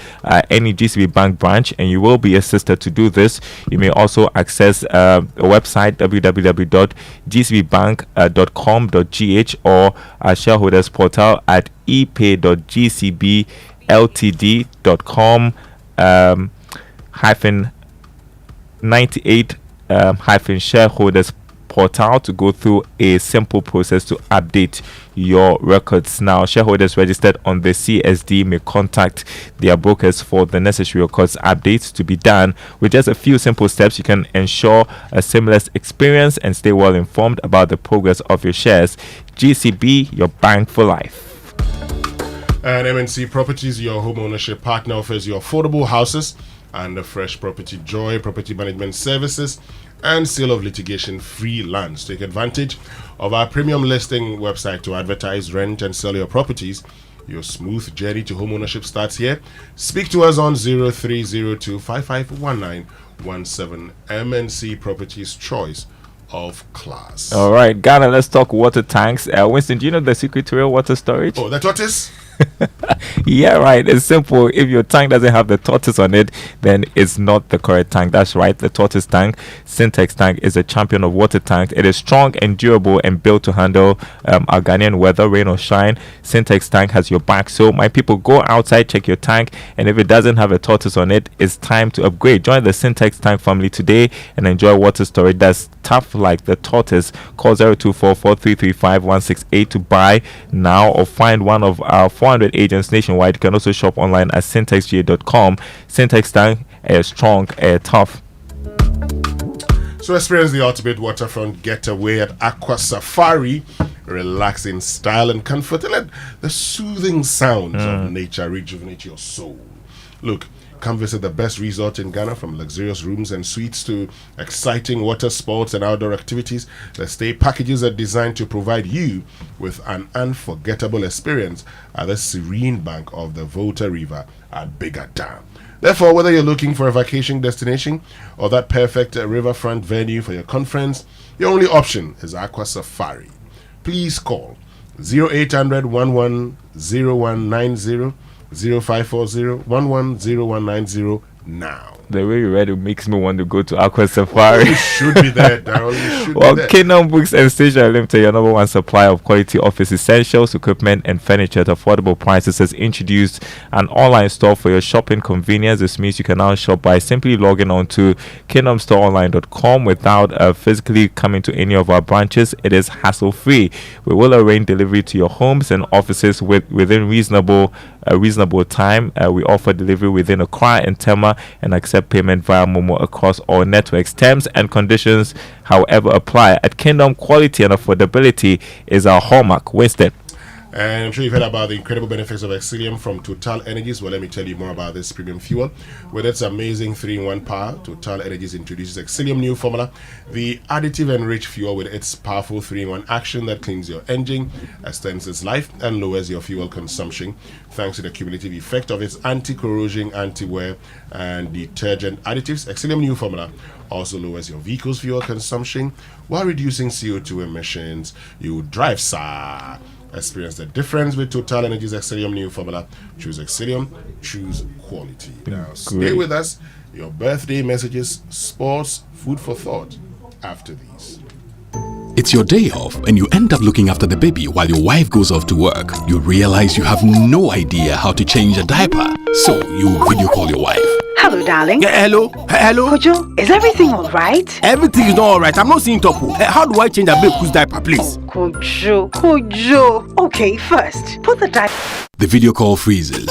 any GCB Bank branch and you will be assisted to do this. You may also access a website www.gcbbank.com.gh or our shareholders portal at epay.gcbltd.com -98 shareholders portal to go through a simple process to update your records. Now, shareholders registered on the CSD may contact their brokers for the necessary records updates to be done. With just a few simple steps, you can ensure a seamless experience and stay well informed about the progress of your shares. GCB, your bank for life. And MNC Properties, your home ownership partner, offers you affordable houses and a fresh property joy, property management services, and sale of litigation free lands. Take advantage of our premium listing website to advertise, rent, and sell your properties. Your smooth journey to home ownership starts here. Speak to us on 0302 551917. MNC Properties, choice of class. All right, Ghana, let's talk water tanks. Winston, do you know the secret to real water storage? Oh, the tortoise? Yeah, right. It's simple. If your tank doesn't have the tortoise on it, then it's not the correct tank. That's right. The tortoise tank, Syntex tank, is a champion of water tanks. It is strong and durable and built to handle our Ghanaian weather, rain or shine. Syntex tank has your back. So, my people, go outside, check your tank, and if it doesn't have a tortoise on it, it's time to upgrade. Join the Syntex tank family today and enjoy water storage that's tough like the tortoise. Call 0244-335-168 to buy now or find one of our 400 agents nationwide. You can also shop online at syntexga.com. Syntex tank, strong, tough. So experience the ultimate waterfront getaway at Aqua Safari. Relax in style and comfort and let the soothing sounds of nature rejuvenate your soul. Look, come visit the best resort in Ghana, from luxurious rooms and suites to exciting water sports and outdoor activities. The stay packages are designed to provide you with an unforgettable experience at the serene bank of the Volta River at Bigger Dam. Therefore, whether you're looking for a vacation destination or that perfect riverfront venue for your conference, your only option is Aqua Safari. Please call 0800 110190 0540-110190 now. The way you read it makes me want to go to Aqua Safari. You should be there, Darryl. You should well, be there. Kingdom Books and Stationery Limited, your number one supplier of quality office essentials, equipment, and furniture at affordable prices, has introduced an online store for your shopping convenience. This means you can now shop by simply logging on to kingdomstoreonline.com without physically coming to any of our branches. It is hassle-free. We will arrange delivery to your homes and offices within reasonable time. We offer delivery within Accra and Tema and accept payment via Momo across all networks. Terms and conditions, however, apply. At Kingdom, quality and affordability is our hallmark. Winston. And I'm sure you've heard about the incredible benefits of Exilium from Total Energies. Well, let me tell you more about this premium fuel. With its amazing 3-in-1 power, Total Energies introduces Exilium new formula, the additive-enriched fuel with its powerful 3-in-1 action that cleans your engine, extends its life, and lowers your fuel consumption thanks to the cumulative effect of its anti-corrosion, anti-wear, and detergent additives. Exilium new formula also lowers your vehicle's fuel consumption while reducing CO2 emissions. You drive, sir. Experience the difference with Total Energies Exilium new formula. Choose Exilium, choose quality. Now, stay with us. Your birthday messages, sports, food for thought after these. It's your day off and you end up looking after the baby while your wife goes off to work. You realize you have no idea how to change a diaper, so you video call your wife. Hello, darling. Yeah, hello. Hello. Kojo, is everything all right? Everything is not all right. I'm not seeing Topo. How do I change a baby's diaper, please? Kojo. Okay, first, put the diaper. The video call freezes.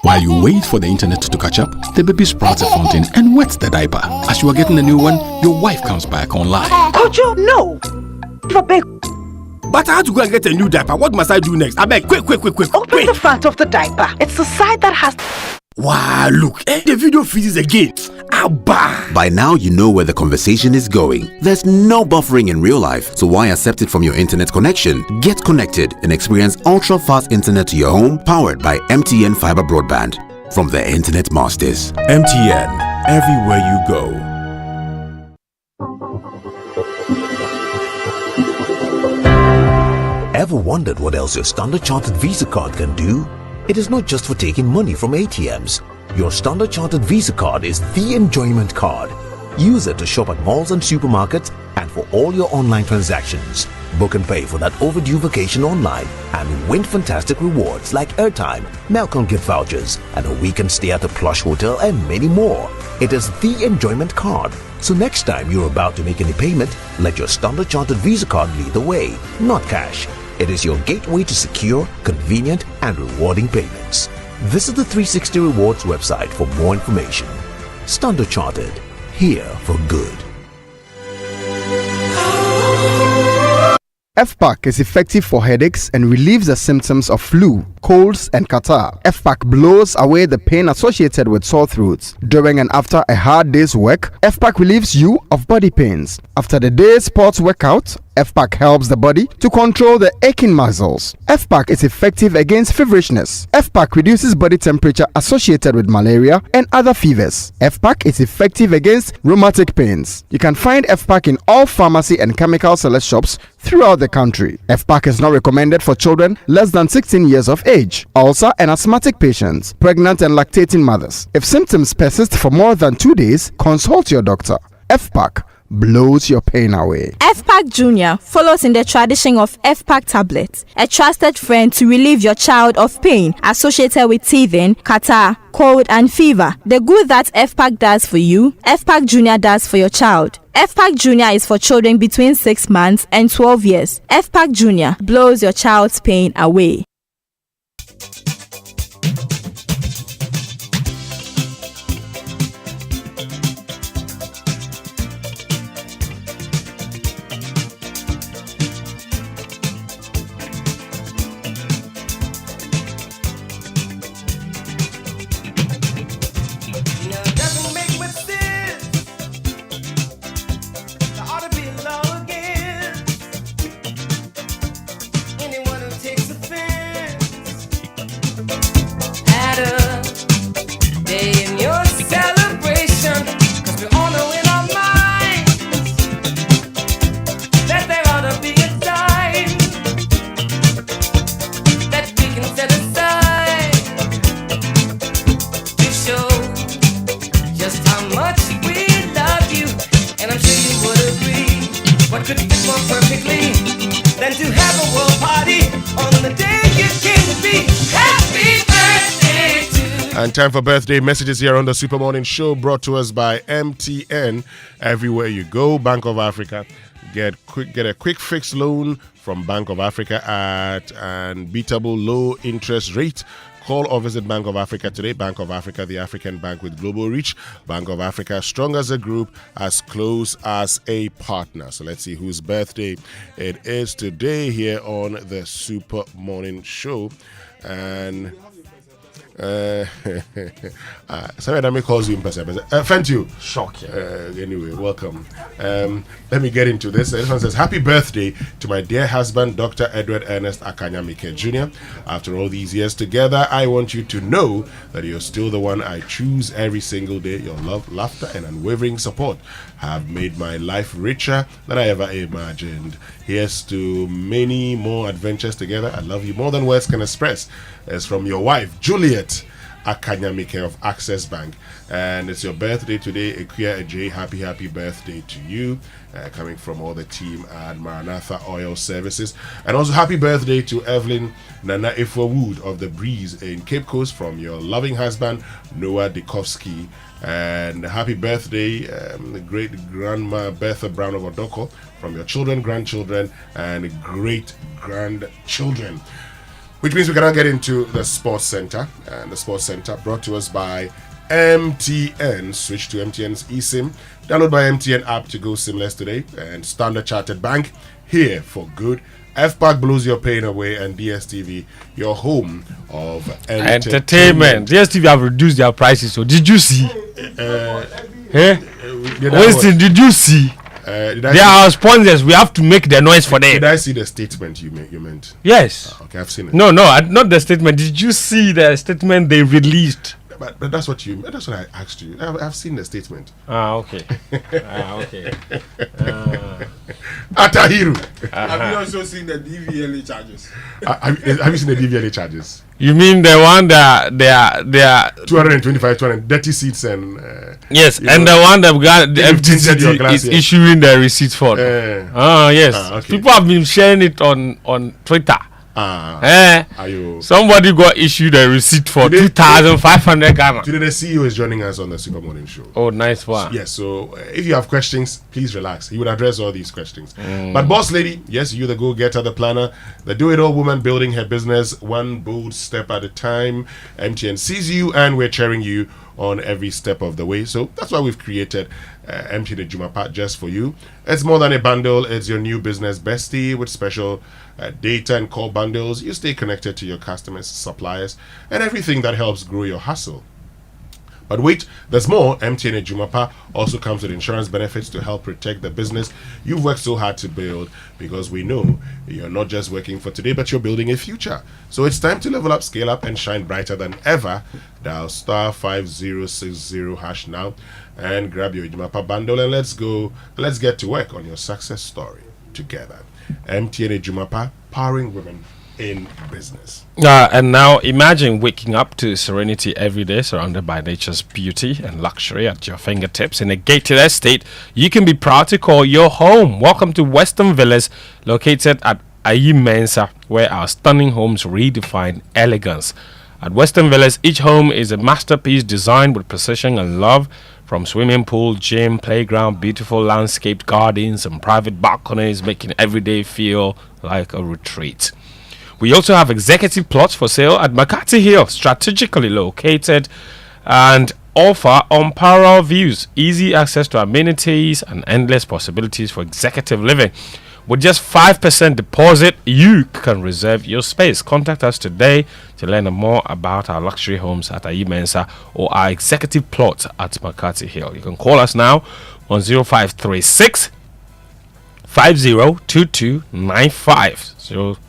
While you wait for the internet to catch up, the baby sprouts a fountain and wets the diaper. As you are getting a new one, your wife comes back online. Kojo, no. But I had to go and get a new diaper. What must I do next? I beg, quick. Open the front of the diaper. It's the side that has... Wow, look, the video freezes again. Abba. By now, you know where the conversation is going. There's no buffering in real life, so why accept it from your internet connection? Get connected and experience ultra-fast internet to your home, powered by MTN Fiber Broadband from the Internet Masters. MTN, everywhere you go. Ever wondered what else your Standard Chartered Visa card can do? It is not just for taking money from ATMs. Your Standard Chartered Visa card is the enjoyment card. Use it to shop at malls and supermarkets and for all your online transactions. Book and pay for that overdue vacation online and win fantastic rewards like airtime, Melcon gift vouchers, and a weekend stay at a plush hotel and many more. It is the enjoyment card. So next time you're about to make any payment, let your Standard Chartered Visa card lead the way, not cash. It is your gateway to secure, convenient, and rewarding payments. Visit the 360 Rewards website for more information. Standard Chartered, here for good. FPAC is effective for headaches and relieves the symptoms of flu, colds, and catarrh. FPAC blows away the pain associated with sore throats. During and after a hard day's work, FPAC relieves you of body pains. After the day's sports workout, FPAC helps the body to control the aching muscles. FPAC is effective against feverishness. FPAC reduces body temperature associated with malaria and other fevers. FPAC is effective against rheumatic pains. You can find FPAC in all pharmacy and chemical select shops throughout the country. FPAC is not recommended for children less than 16 years of age, ulcer and asthmatic patients, pregnant and lactating mothers. If symptoms persist for more than 2 days, consult your doctor. FPAC blows your pain away. FPAC Junior follows in the tradition of FPAC tablets, a trusted friend to relieve your child of pain associated with teething, catarrh, cold and fever. The good that FPAC does for you, FPAC Junior does for your child. FPAC Junior is for children between 6 months and 12 years. FPAC Junior blows your child's pain away. And time for birthday messages here on the Super Morning Show, brought to us by MTN. Everywhere you go, Bank of Africa. Get a quick fixed loan from Bank of Africa at an unbeatable low interest rate. Call or visit Bank of Africa today. Bank of Africa, the African bank with global reach. Bank of Africa, strong as a group, as close as a partner. So let's see whose birthday it is today here on the Super Morning Show. And sorry, that may cause you impossible. Thank you. Shocking. Anyway, welcome. Let me get into this. This one says, happy birthday to my dear husband, Dr. Edward Ernest Akanyamike Jr. After all these years together, I want you to know that you're still the one I choose every single day. Your love, laughter, and unwavering support have made my life richer than I ever imagined. Here's to many more adventures together. I love you more than words can express. It's from your wife, Juliet Akanyamike of Access Bank. And it's your birthday today. Ekuya Ajay, happy birthday to you. Coming from all the team at Maranatha Oil Services. And also happy birthday to Evelyn Nana Wood of The Breeze in Cape Coast from your loving husband, Noah Dikovsky. And happy birthday, the great grandma Bertha Brown of Odoko, from your children, grandchildren, and great grandchildren. Which means we can now get into the Sports Center. And the Sports Center brought to us by MTN. Switch to MTN's eSIM. Download my MTN app to go SIMless today. And Standard Chartered Bank, here for good. FPAC blows your pain away, and DSTV, your home of entertainment. DSTV have reduced their prices. So did you see? Winston, did you see? They are our sponsors. We have to make the noise for them. Did I see the statement you meant? Yes. Okay, I've seen it. No, not the statement. Did you see the statement they released? But that's what I asked you. I've seen the statement. Okay. Okay. Atahiru. Have you also seen the DVLA charges? Have you seen the DVLA charges? You mean the one that they are 225, 230 seats and yes, and the one that got the FTC is issuing the receipts for. Yes. Okay. People have been sharing it on Twitter. Somebody got issued a receipt for 2,500 Ghana. Today the CEO is joining us on the Super Morning Show. Oh, nice one. Yes, so if you have questions, please relax. He would address all these questions. But boss lady, yes, you the go-getter, the planner, the do-it-all woman building her business one bold step at a time. MTN sees you and we're cheering you on every step of the way. So that's why we've created MTN Jumapa just for you. It's more than a bundle. It's your new business bestie with special data and call bundles. You stay connected to your customers, suppliers, and everything that helps grow your hustle. But wait, there's more. MTN Jumapa also comes with insurance benefits to help protect the business you've worked so hard to build, because we know you're not just working for today, but you're building a future. So it's time to level up, scale up, and shine brighter than ever. Dial *5060# now and grab your Jumapa bundle, and let's get to work on your success story together. MTN Jumapa, powering women in business. And now imagine waking up to serenity every day, surrounded by nature's beauty and luxury at your fingertips in a gated estate you can be proud to call your home. Welcome to Western Villas, located at Ayi Mensa, where our stunning homes redefine elegance. At Western Villas, each home is a masterpiece designed with precision and love. From swimming pool, gym, playground, beautiful landscaped gardens, and private balconies, making every day feel like a retreat. We also have executive plots for sale at Makati Hill, strategically located, and offer unparalleled views, easy access to amenities, and endless possibilities for executive living. With just 5% deposit, you can reserve your space. Contact us today to learn more about our luxury homes at Ayi Mensa or our executive plot at Makati Hill. You can call us now on 0536 502295.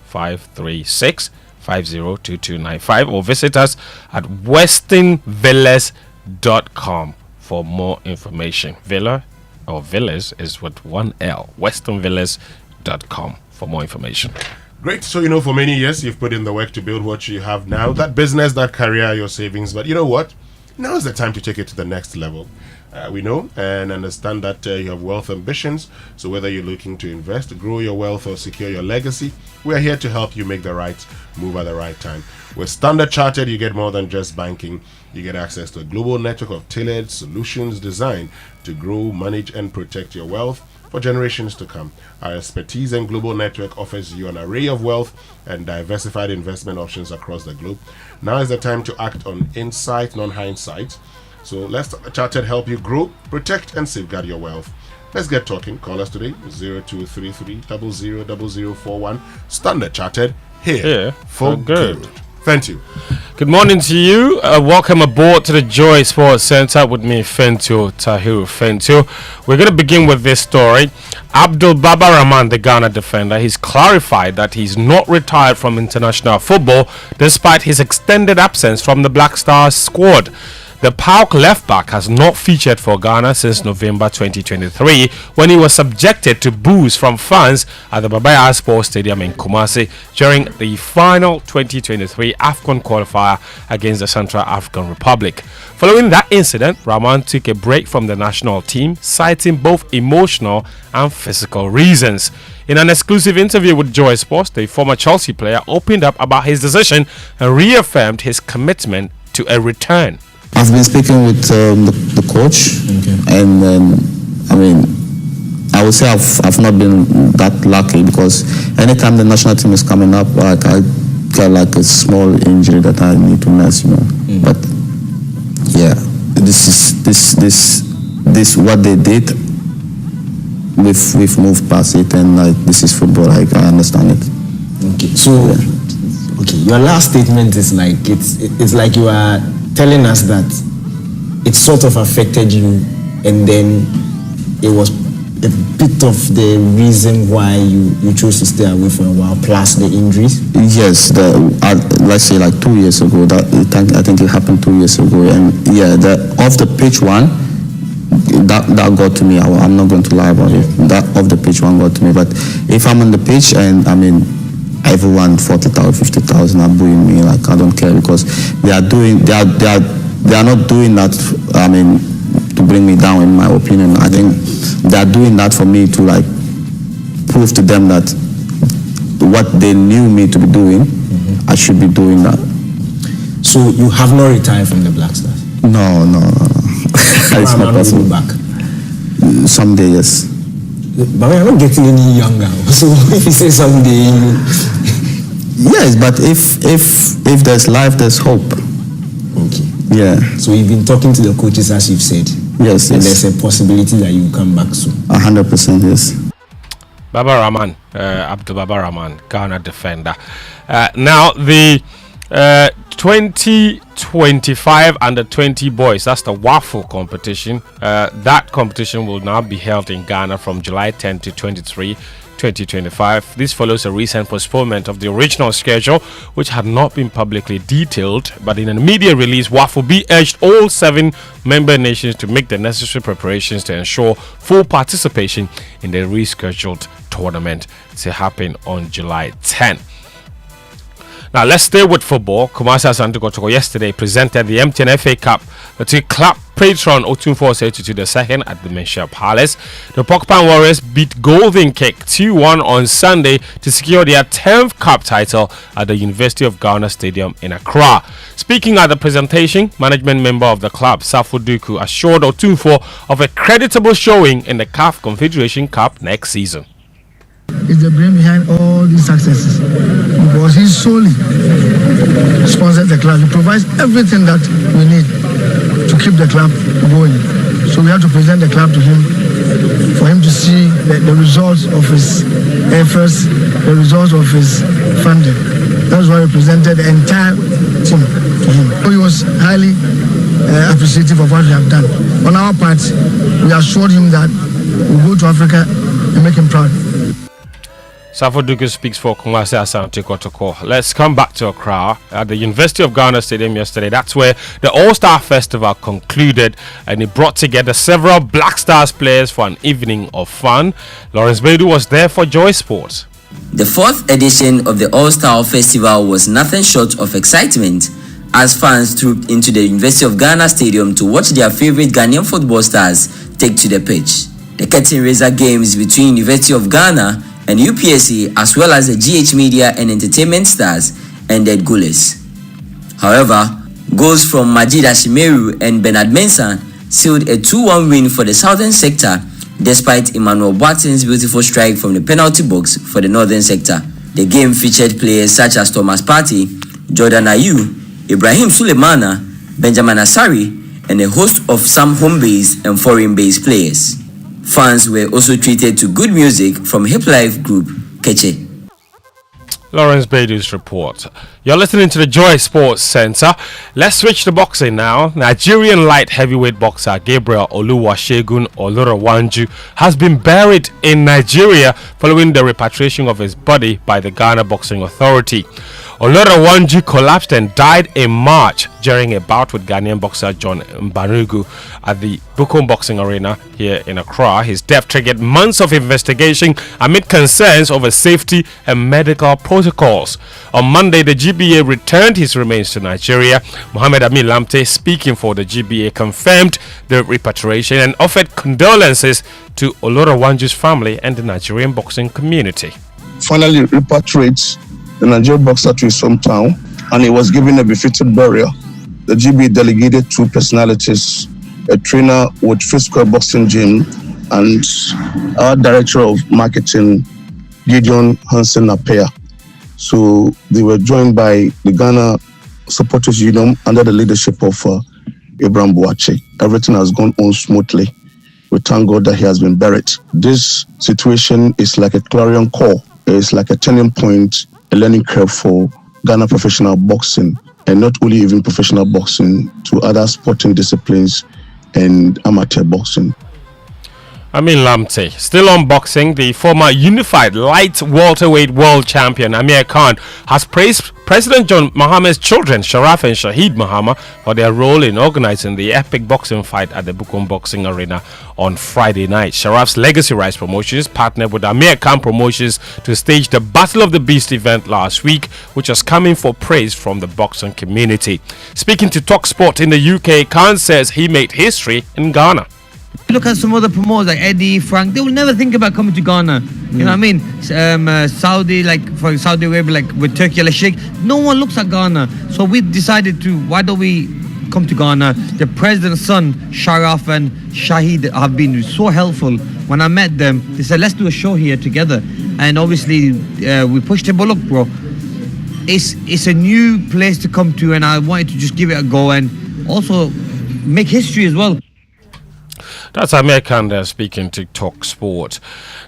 0536 502295, or visit us at westonvillas.com for more information. Villa or villas is with one L. westonvillas.com for more information. Great. So, for many years you've put in the work to build what you have now, that business, that career, your savings. But you know what? Now is the time to take it to the next level. We know and understand that you have wealth ambitions. So whether you're looking to invest, grow your wealth, or secure your legacy, we're here to help you make the right move at the right time. With Standard Chartered, you get more than just banking. You get access to a global network of tailored solutions designed to grow, manage, and protect your wealth. for generations to come. Our expertise and global network offers you an array of wealth and diversified investment options across the globe. Now is the time to act on insight, not hindsight. So let's Chartered help you grow, protect, and safeguard your wealth. Let's get talking. Call us today, 0233 000041. Standard Chartered, here for good. Thank you. Good morning to you. Welcome aboard to the Joy Sports Center with me, Fentio Tahiru Fentio. We're going to begin with this story. Abdul Baba Rahman, the Ghana defender, he's clarified that he's not retired from international football despite his extended absence from the Black Stars squad. The PAOK left back has not featured for Ghana since November 2023 when he was subjected to boos from fans at the Babaya Sports Stadium in Kumasi during the final 2023 AFCON qualifier against the Central African Republic. Following that incident, Rahman took a break from the national team, citing both emotional and physical reasons. In an exclusive interview with Joy Sports, the former Chelsea player opened up about his decision and reaffirmed his commitment to a return. I've been speaking with the coach, and I mean, I would say I've not been that lucky because anytime the national team is coming up, like I get like a small injury that I need to nurse, you know. But yeah, this what they did. We've moved past it, and like this is football. Like I understand it. Okay, so your last statement is like it's like you are telling us that it sort of affected you, and then it was a bit of the reason why you chose to stay away for a while, plus the injuries. Yes, let's say like 2 years ago. I think it happened 2 years ago, and yeah, the off the pitch one. That got to me. I'm not going to lie about it. That off the pitch one got to me. But if I'm on the pitch and I mean everyone 40,000, 50,000 are booing me, like I don't care because they are not doing that. I mean, to bring me down. In my opinion, I think they are doing that for me to like prove to them that what they knew me to be doing, I should be doing that. So you have not retired from the Black Stars? No. It's not possible. Back. Someday, yes. But we're not getting any younger. So if you say someday, yes. But if there's life, there's hope. Okay. Yeah. So you've been talking to the coaches, as you've said. Yes. And there's a possibility that you will come back soon. 100%, yes. Baba Rahman, Abdul Baba Rahman, Ghana defender. Now the 2025 under 20 boys, that's the WAFO competition. That competition will now be held in Ghana from July 10 to 23, 2025. This follows a recent postponement of the original schedule, which had not been publicly detailed. But in an media release, WAFO urged all 7 member nations to make the necessary preparations to ensure full participation in the rescheduled tournament to happen on July 10. Now let's stay with football. Kumasi Asante Kotoko yesterday presented the MTN FA Cup to club patron Otunfo Setutu II at the Menchia Palace. The Porcupine Warriors beat Golden Cake 2-1 on Sunday to secure their 10th cup title at the University of Ghana Stadium in Accra. Speaking at the presentation, management member of the club, Safo Duku, assured Otunfo of a creditable showing in the CAF Confederation Cup next season. Is the brain behind all these successes because he solely sponsors the club. He provides everything that we need to keep the club going. So we have to present the club to him for him to see the results of his efforts, the results of his funding. That's why we presented the entire team to him. So he was highly appreciative of what we have done. On our part, we assured him that we'll go to Africa and make him proud. Safo Duku speaks for Kumasi Asante Kotoko. Let's come back to Accra at the University of Ghana Stadium yesterday. That's where the All-Star Festival concluded, and it brought together several Black Stars players for an evening of fun. Lawrence Bedu was there for Joy Sports. The 4th edition of the All-Star Festival was nothing short of excitement as fans trooped into the University of Ghana Stadium to watch their favorite Ghanaian football stars take to the pitch. The curtain raiser games between University of Ghana and UPSC, as well as the GH Media and Entertainment stars, ended goalless. However, goals from Majid Ashimeru and Bernard Mensah sealed a 2-1 win for the Southern Sector Despite Emmanuel Boateng's beautiful strike from the penalty box for the northern sector, the game featured players such as Thomas Partey, Jordan Ayew, Ibrahim Sulemana, Benjamin Asari, and a host of some home-based and foreign-based players. Fans were also treated to good music from hip life group Keche. Lawrence Bedu's report. You're listening to the Joy Sports Center. Let's switch to boxing now. Nigerian light heavyweight boxer Gabriel Oluwasegun Olorawanju has been buried in Nigeria following the repatriation of his body by the Ghana Boxing Authority. Olorawanju collapsed and died in March during a bout with Ghanaian boxer John Mbanugu at the Bukom Boxing Arena here in Accra. His death triggered months of investigation amid concerns over safety and medical protocols. On Monday, the GBA returned his remains to Nigeria. Mohamed Amin Lamte, speaking for the GBA, confirmed the repatriation and offered condolences to Olorawanju's family and the Nigerian boxing community. Finally repatriates the Nigerian boxer to his hometown, and he was given a befitting burial. The GBA delegated two personalities, a trainer with Free Square Boxing Gym and our director of marketing, Gideon Hansen Apea. So they were joined by the Ghana Supporters Union under the leadership of Abraham Boache. Everything has gone on smoothly. We thank God that he has been buried. This situation is like a clarion call. It's like a turning point, a learning curve for Ghana professional boxing, and not only even professional boxing, to other sporting disciplines and amateur boxing. Amin Lamte. Still on boxing, the former unified light welterweight world champion Amir Khan has praised President John Mahama's children, Sharaf and Shahid Mahama, for their role in organizing the epic boxing fight at the Bukom Boxing Arena on Friday night. Sharaf's Legacy Rise Promotions partnered with Amir Khan Promotions to stage the Battle of the Beast event last week, which was coming for praise from the boxing community. Speaking to Talk Sport in the UK, Khan says he made history in Ghana. Look at some other promoters like Eddie, Frank, they will never think about coming to Ghana. You know what I mean? Saudi, like for Saudi Arabia, like with Turkey, Al Sheikh, no one looks at Ghana. So we decided to, why don't we come to Ghana? The president's son, Sharaf and Shahid, have been so helpful. When I met them, they said, let's do a show here together. And obviously, we pushed it, but look, bro, it's a new place to come to, and I wanted to just give it a go and also make history as well. That's Amir Khan there speaking to Talk Sport.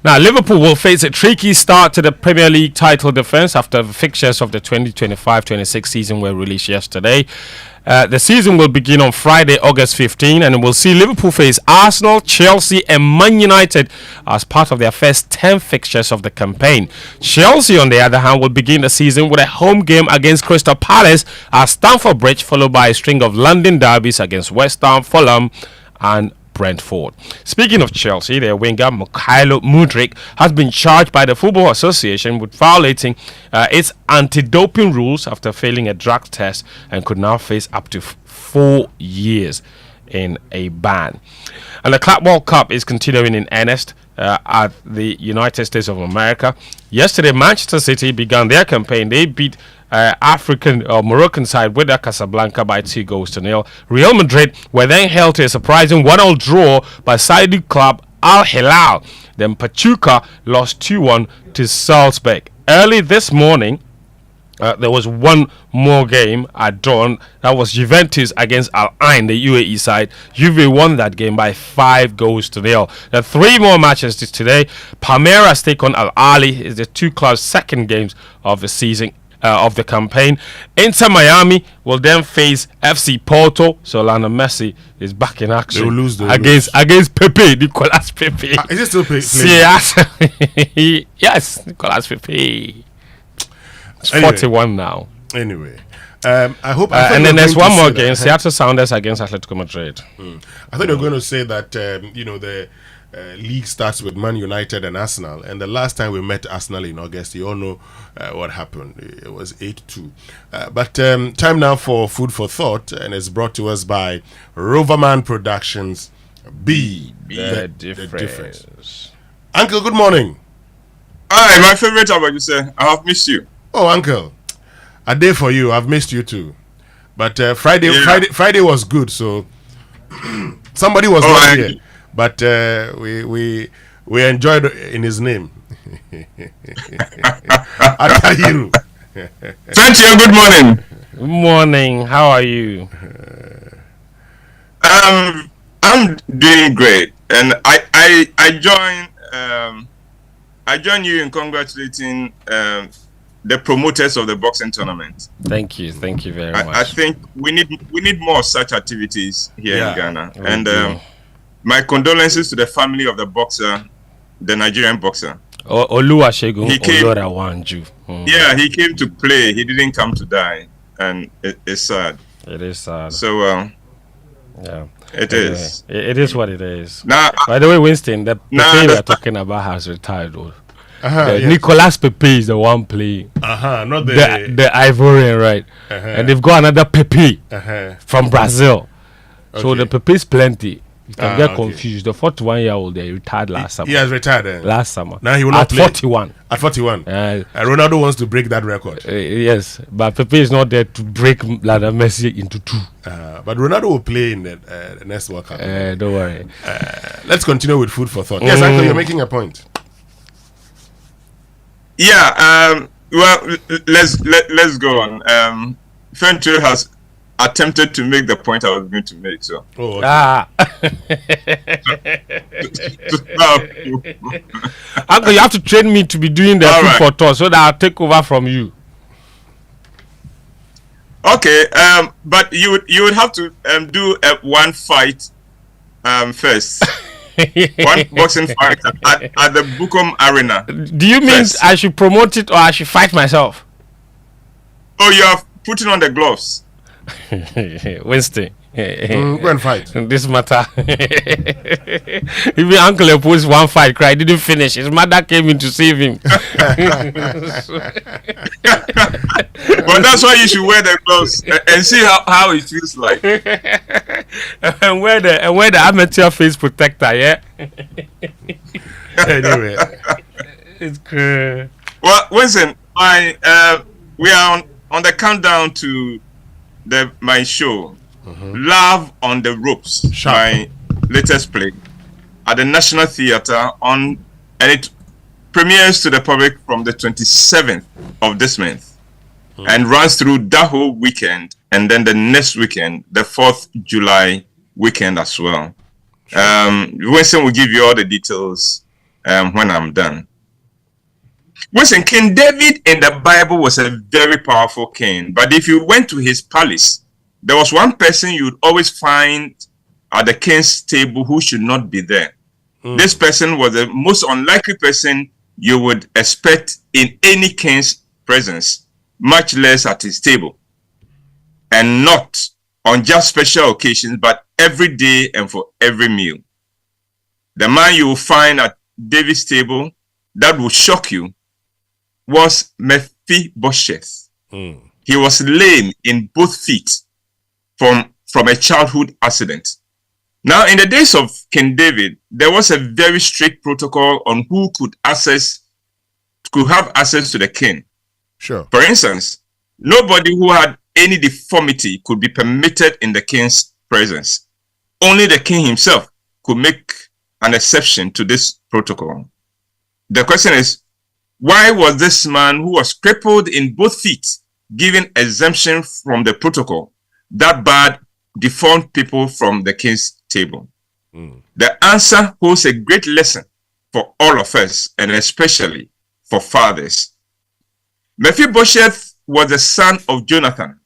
Now, Liverpool will face a tricky start to the Premier League title defence after the fixtures of the 2025-26 season were released yesterday. The season will begin on Friday, August 15, and we'll see Liverpool face Arsenal, Chelsea and Man United as part of their first 10 fixtures of the campaign. Chelsea, on the other hand, will begin the season with a home game against Crystal Palace at Stamford Bridge, followed by a string of London derbies against West Ham, Fulham and Brentford. Speaking of Chelsea, their winger Mikhailo Mudryk has been charged by the Football Association with violating its anti-doping rules after failing a drug test and could now face up to 4 years in a ban. And the Club World Cup is continuing in earnest at the United States of America. Yesterday, Manchester City began their campaign. They beat Moroccan side with Casablanca by 2-0. Real Madrid were then held to a surprising 1-1 draw by Saudi club Al Hilal. Then Pachuca lost 2-1 to Salzburg. Early this morning, there was one more game at dawn. That was Juventus against Al Ain, the UAE side. Juve won that game by 5-0. There are 3 more matches today. Palmeiras take on Al Ahly. It's the two clubs' second games of the season. Of the campaign. Inter Miami will then face FC Porto. So Lionel Messi is back in action. They will lose against Pepe, Nicolas Pepe. Is it still playing? Yes. Yes, Nicolas Pepe. It's 41 now. Anyway, I hope. And then there's one more game: Seattle Sounders against Atletico Madrid. I thought you were going to say that the league starts with Man United and Arsenal, and the last time we met Arsenal in August, you all know what happened. It was 8-2. But time now for food for thought, and it's brought to us by Roverman Productions. Be the difference. Uncle, good morning. Hi, my favorite. How about you, sir? I have missed you. Oh, Uncle, a day for you. I've missed you too. But Friday was good, so somebody was not here. but we enjoyed in his name. Atahiru. Thank you. Good morning. Good morning. How are you? I'm doing great, and I join you in congratulating the promoters of the boxing tournament. Thank you very much. I think we need more such activities here in Ghana, and my condolences to the family of the boxer, the Nigerian boxer. Oluwasegun Olawanju. Yeah, he came to play. He didn't come to die, and it's sad. It is sad. So, yeah, it is. It is what it is. Now, by the way, Winston, the Pepe we are talking about has retired. Yes. Nicolas Pepe is the one playing. Not the Ivorian, right? And they've got another Pepe from Brazil. So the Pepe is plenty. You can get confused. The 41-year-old they retired last summer. He has retired last summer. Now he will not play. 41. At 41. Ronaldo wants to break that record. Yes, but Pepe is not there to break Lionel Messi into two. But Ronaldo will play in the next World Cup. Don't worry. Let's continue with food for thought. Yes, Uncle, you're making a point. Yeah. Well, let's go on. Fentrell has attempted to make the point I was going to make. So. Uncle, you have to train me to be doing the food for thought so that I'll take over from you. Okay. But you would have to do one fight first. One boxing fight at the Bukom Arena. Do you mean I should promote it or I should fight myself? Oh, you are putting on the gloves. Wednesday. Go and fight. This matter. Even Uncle opposed one fight, cry, didn't finish. His mother came in to save him. But that's why you should wear the gloves and see how it feels like. and wear the amateur face protector, yeah. Anyway, it's good. Well, Winston, we are on the countdown to my show, Love on the Ropes, my latest play at the National Theatre and it premieres to the public from the 27th of this month and runs through that whole weekend, and then the next weekend, the 4th July weekend as well. Winston will give you all the details when I'm done. Winston, King David in the Bible was a very powerful king, but if you went to his palace, there was one person you would always find at the king's table who should not be there. This person was the most unlikely person you would expect in any king's presence, much less at his table. And not on just special occasions, but every day and for every meal. The man you will find at David's table that will shock you was Mephibosheth. He was lame in both feet from a childhood accident. Now, in the days of King David, there was a very strict protocol on who could have access to the king. Sure. For instance, nobody who had any deformity could be permitted in the king's presence. Only the king himself could make an exception to this protocol. The question is, why was this man who was crippled in both feet given exemption from the protocol that barred deformed people from the king's table? The answer holds a great lesson for all of us, and especially for fathers. Mephibosheth was the son of Jonathan,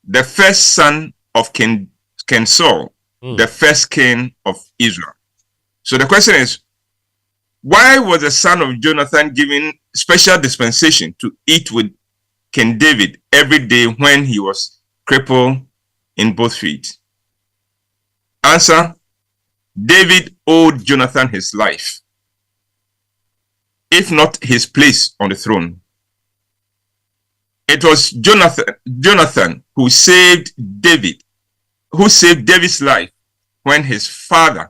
the first son of King Saul, the first king of Israel. So the question is, why was the son of Jonathan given special dispensation to eat with King David every day when he was crippled in both feet? Answer: David owed Jonathan his life, if not his place on the throne. It was Jonathan who saved David's life when his father,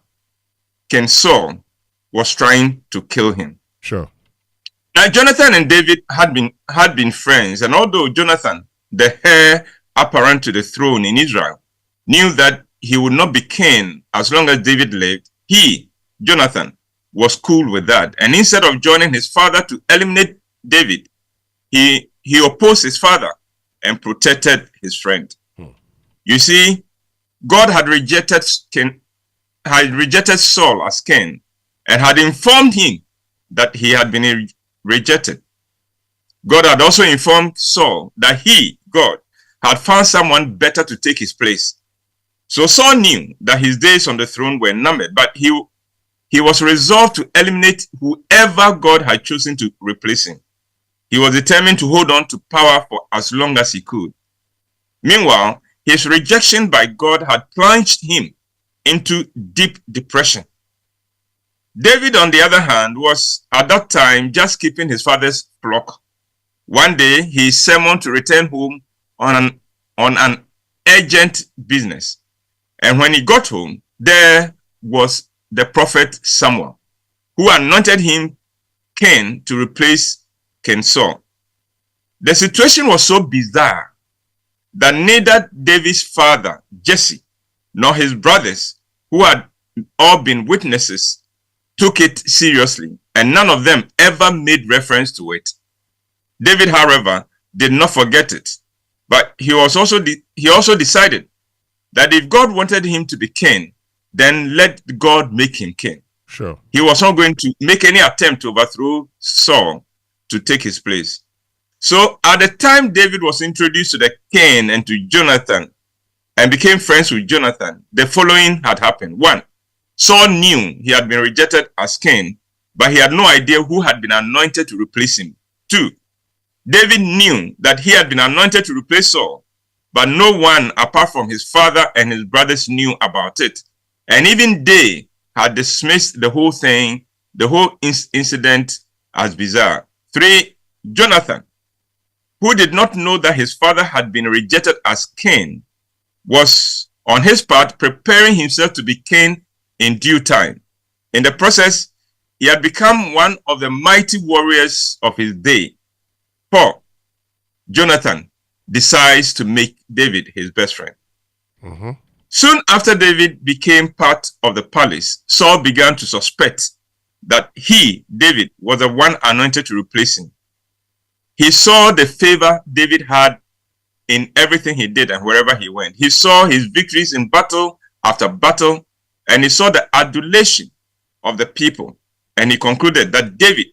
King Saul, was trying to kill him. Sure. Now, Jonathan and David had been friends, and although Jonathan, the heir apparent to the throne in Israel, knew that he would not be king as long as David lived, he, Jonathan, was cool with that. And instead of joining his father to eliminate David, he opposed his father and protected his friend. You see, God had rejected Saul as king and had informed him that he had been rejected. God had also informed Saul that he, God, had found someone better to take his place. So Saul knew that his days on the throne were numbered, but he was resolved to eliminate whoever God had chosen to replace him. He was determined to hold on to power for as long as he could. Meanwhile, his rejection by God had plunged him into deep depression. David, on the other hand, was at that time just keeping his father's flock. One day, he summoned to return home on an urgent business. And when he got home, there was the prophet Samuel, who anointed him king to replace King Saul. The situation was so bizarre that neither David's father, Jesse, nor his brothers, who had all been witnesses, took it seriously, and none of them ever made reference to it. David, however, did not forget it, but he also decided that if God wanted him to be king, then let God make him king. Sure. He was not going to make any attempt to overthrow Saul to take his place. So at the time David was introduced to the king and to Jonathan and became friends with Jonathan, the following had happened. 1, Saul knew he had been rejected as king, but he had no idea who had been anointed to replace him. 2, David knew that he had been anointed to replace Saul, but no one apart from his father and his brothers knew about it. And even they had dismissed the whole thing, the whole incident as bizarre. 3, Jonathan, who did not know that his father had been rejected as king, was on his part preparing himself to be king in due time. In the process, he had become one of the mighty warriors of his day. 4, Jonathan decides to make David his best friend. Soon after David became part of the palace, Saul began to suspect that he, David, was the one anointed to replace him. He saw the favor David had in everything he did and wherever he went. He saw his victories in battle after battle, and he saw the adulation of the people. And he concluded that David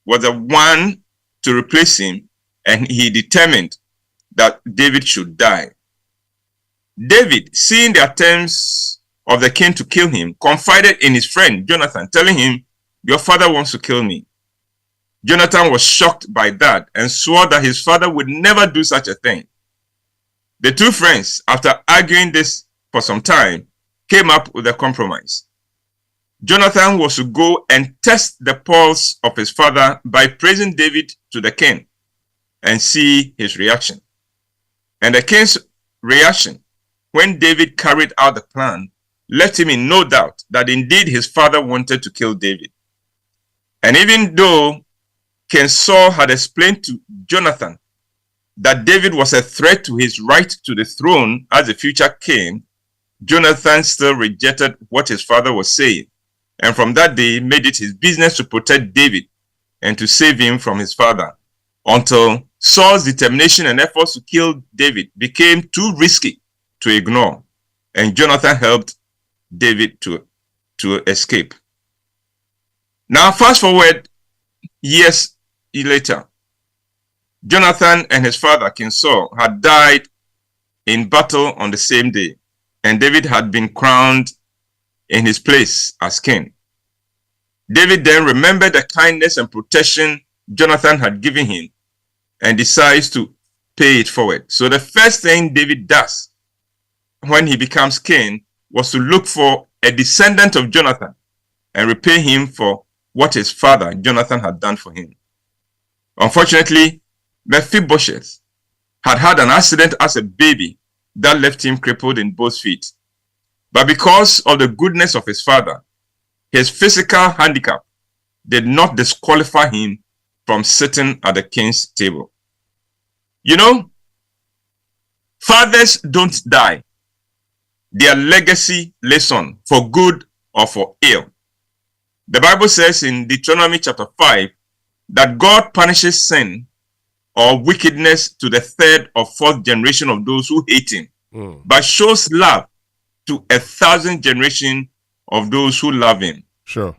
was the one to replace him, and he determined that David should die. David, seeing the attempts of the king to kill him, confided in his friend Jonathan, telling him, "Your father wants to kill me." Jonathan was shocked by that and swore that his father would never do such a thing. The two friends, after arguing this for some time, came up with a compromise. Jonathan was to go and test the pulse of his father by praising David to the king and see his reaction. And the king's reaction, when David carried out the plan, left him in no doubt that indeed his father wanted to kill David. And even though King Saul had explained to Jonathan that David was a threat to his right to the throne as a future king, Jonathan still rejected what his father was saying, and from that day made it his business to protect David and to save him from his father, until Saul's determination and efforts to kill David became too risky to ignore, and Jonathan helped David to escape. Now fast forward years later, Jonathan and his father, King Saul, had died in battle on the same day, and David had been crowned in his place as king. David then remembered the kindness and protection Jonathan had given him and decides to pay it forward. So the first thing David does when he becomes king was to look for a descendant of Jonathan and repay him for what his father, Jonathan, had done for him. Unfortunately, Mephibosheth had an accident as a baby that left him crippled in both feet. But because of the goodness of his father, his physical handicap did not disqualify him from sitting at the king's table. You know, fathers don't die. Their legacy lives on, for good or for ill. The Bible says in Deuteronomy chapter 5 that God punishes sin or wickedness to the third or fourth generation of those who hate him, but shows love to 1,000 generations of those who love him. Sure.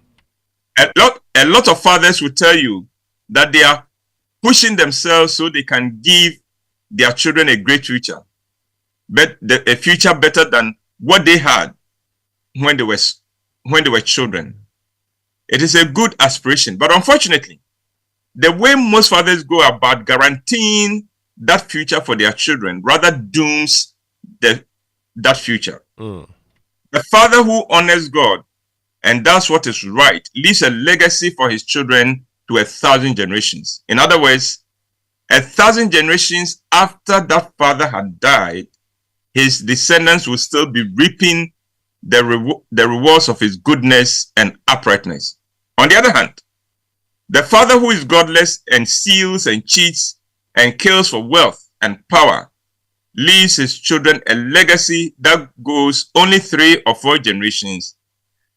A lot of fathers will tell you that they are pushing themselves so they can give their children a great future, but a future better than what they had when they were children. It is a good aspiration, but unfortunately, the way most fathers go about guaranteeing that future for their children rather dooms that future. The father who honors God and does what is right leaves a legacy for his children to 1,000 generations. In other words, 1,000 generations after that father had died, his descendants will still be reaping the rewards of his goodness and uprightness. On the other hand, the father who is godless and steals and cheats and kills for wealth and power leaves his children a legacy that goes only 3 or 4 generations,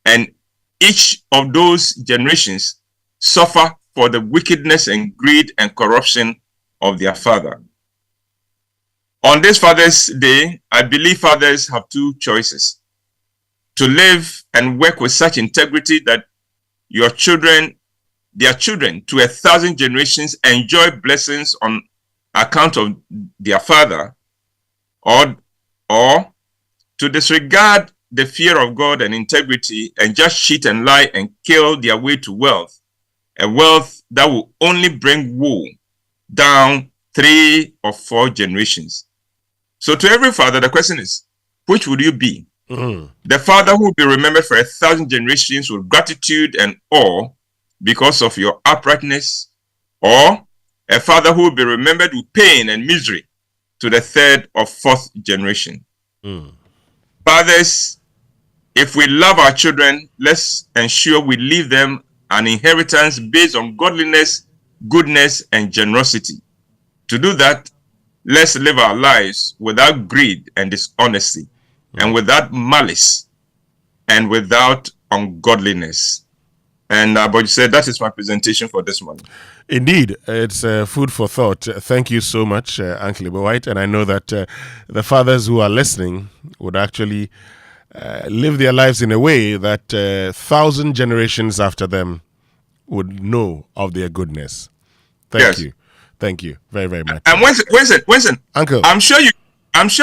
and each of those generations suffer for the wickedness and greed and corruption of their father. On this Father's Day, I believe fathers have 2 choices: to live and work with such integrity that their children to 1,000 generations enjoy blessings on account of their father, or to disregard the fear of God and integrity and just cheat and lie and kill their way to wealth, a wealth that will only bring woe down 3 or 4 generations. So to every father, the question is, which would you be? The father who will be remembered for 1,000 generations with gratitude and awe because of your uprightness, or a father who will be remembered with pain and misery to the 3rd or 4th generation? Fathers, if we love our children, let's ensure we leave them an inheritance based on godliness, goodness, and generosity. To do that, let's live our lives without greed and dishonesty, and without malice, and without ungodliness. And but you said that is my presentation for this morning. Indeed, it's food for thought. Thank you so much, Uncle Neequaye. And I know that the fathers who are listening would actually live their lives in a way that 1,000 generations after them would know of their goodness. Thank you. Thank you very, very much. And Winston, Uncle, I'm sure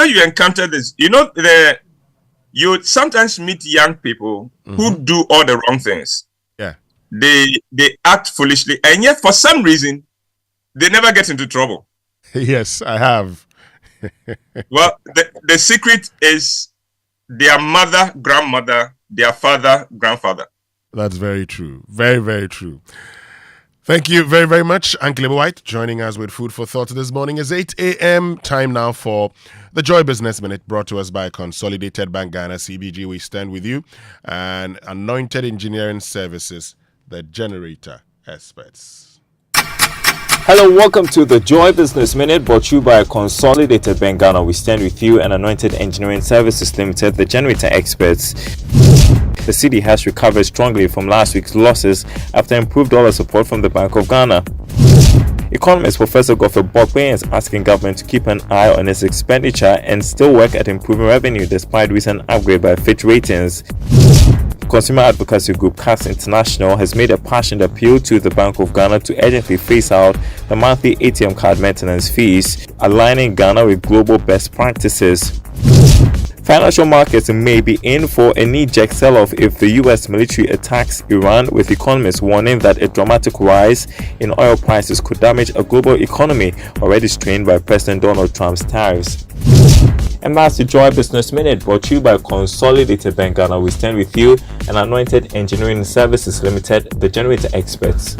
you encountered this. You know, you sometimes meet young people who do all the wrong things. Yeah. They act foolishly, and yet for some reason they never get into trouble. Yes, I have. Well, the secret is their mother, grandmother, their father, grandfather. That's very true. Very, very true. Thank you very, very much, Uncle Neequaye. Joining us with Food for Thought this morning is 8 a.m. Time now for the Joy Business Minute, brought to us by Consolidated Bank Ghana, CBG. We stand with you, and Anointed Engineering Services, the generator experts. Hello, welcome to the Joy Business Minute, brought to you by Consolidated Bank Ghana. We stand with you, and Anointed Engineering Services Limited, the generator experts. The city has recovered strongly from last week's losses after improved dollar support from the Bank of Ghana. Economist Professor Godfrey Bokwe is asking government to keep an eye on its expenditure and still work at improving revenue despite recent upgrade by Fitch Ratings. Consumer advocacy group CAS International has made a passionate appeal to the Bank of Ghana to urgently phase out the monthly ATM card maintenance fees, aligning Ghana with global best practices. Financial markets may be in for a knee-jerk sell-off if the U.S. military attacks Iran, with economists warning that a dramatic rise in oil prices could damage a global economy already strained by President Donald Trump's tariffs. And that's the Joy Business Minute, brought to you by Consolidated Bank Ghana. We stand with you, and Anointed Engineering Services Limited, the generator experts.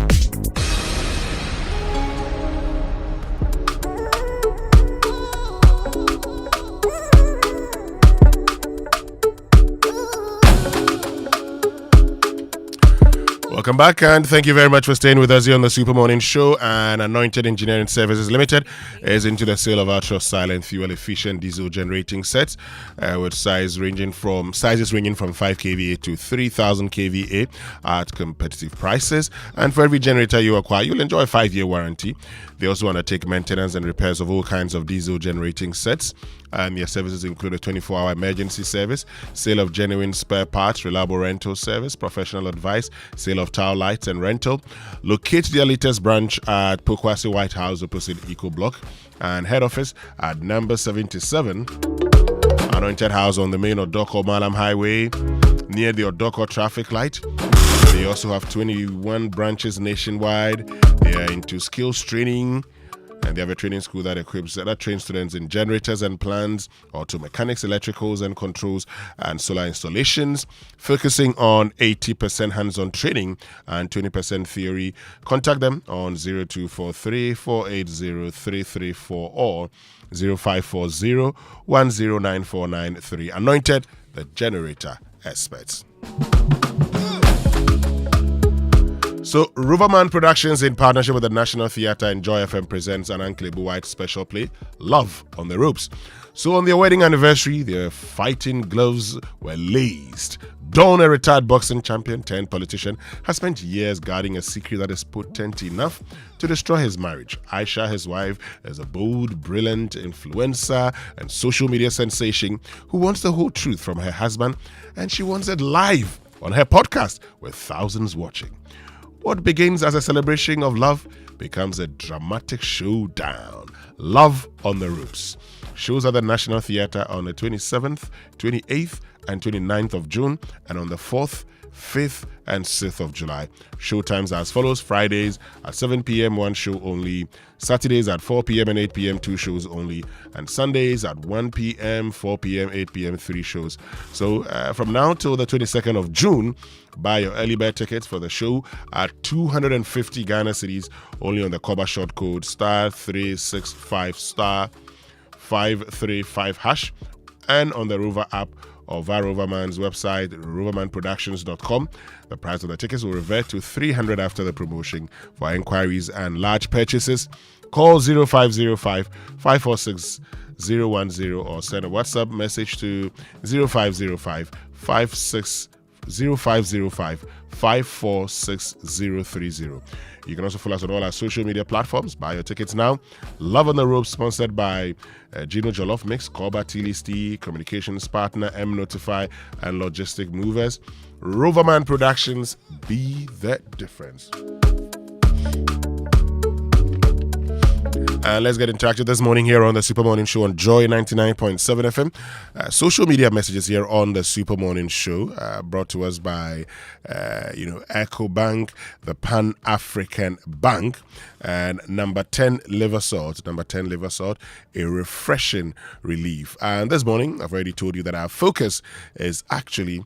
Welcome back, and thank you very much for staying with us here on the Super Morning Show. And Anointed Engineering Services Limited is into the sale of ultra silent fuel efficient diesel generating sets with sizes ranging from 5 kVA to 3000 kVA at competitive prices. And for every generator you acquire, you'll enjoy a 5-year warranty. They also undertake maintenance and repairs of all kinds of diesel generating sets. And their services include a 24-hour emergency service, sale of genuine spare parts, reliable rental service, professional advice, sale of tile lights and rental. Locate their latest branch at Pokwasi White House opposite Eco Block, and head office at number 77 Anointed House on the main Odoko Malam Highway near the Odoko traffic light. They also have 21 branches nationwide. They are into skills training, and they have a training school that trains students in generators and plants, auto mechanics, electricals and controls, and solar installations, focusing on 80% hands-on training and 20% theory. Contact them on 0243 480 334 or 0540 109493. Anointed, the generator experts. So, Riverman Productions, in partnership with the National Theatre and Joy FM, presents an Anklebu White special play, Love on the Ropes. So, on their wedding anniversary, their fighting gloves were laced. Dawn, a retired boxing champion turned politician, has spent years guarding a secret that is potent enough to destroy his marriage. Aisha, his wife, is a bold, brilliant influencer and social media sensation who wants the whole truth from her husband, and she wants it live on her podcast with thousands watching. What begins as a celebration of love becomes a dramatic showdown. Love on the Ropes. Shows at the National Theatre on the 27th, 28th, and 29th of June, and on the 4th, 5th, and 6th of July. Showtimes as follows: Fridays at 7 p.m., 1 show only. Saturdays at 4 p.m. and 8 p.m., 2 shows only. And Sundays at 1 p.m., 4 p.m., 8 p.m., 3 shows. So from now till the 22nd of June, buy your early bird tickets for the show at 250 Ghana cedis only on the Koba short code *365 *535# and on the Rover app or via Roverman's website, rovermanproductions.com. The price of the tickets will revert to 300 after the promotion. For inquiries and large purchases, call 0505 546 010 or send a WhatsApp message to 0505 546-030. You can also follow us on all our social media platforms. Buy your tickets now. Love on the Ropes, sponsored by Gino Jollof Mix, Koba Tilisi, Communications Partner, M Notify, and Logistic Movers. Roverman Productions, be the difference. And let's get interactive this morning here on the Super Morning Show on Joy 99.7 FM. Social media messages here on the Super Morning Show, brought to us by, Echo Bank, the Pan-African Bank, and number 10 liver salt, a refreshing relief. And this morning, I've already told you that our focus is actually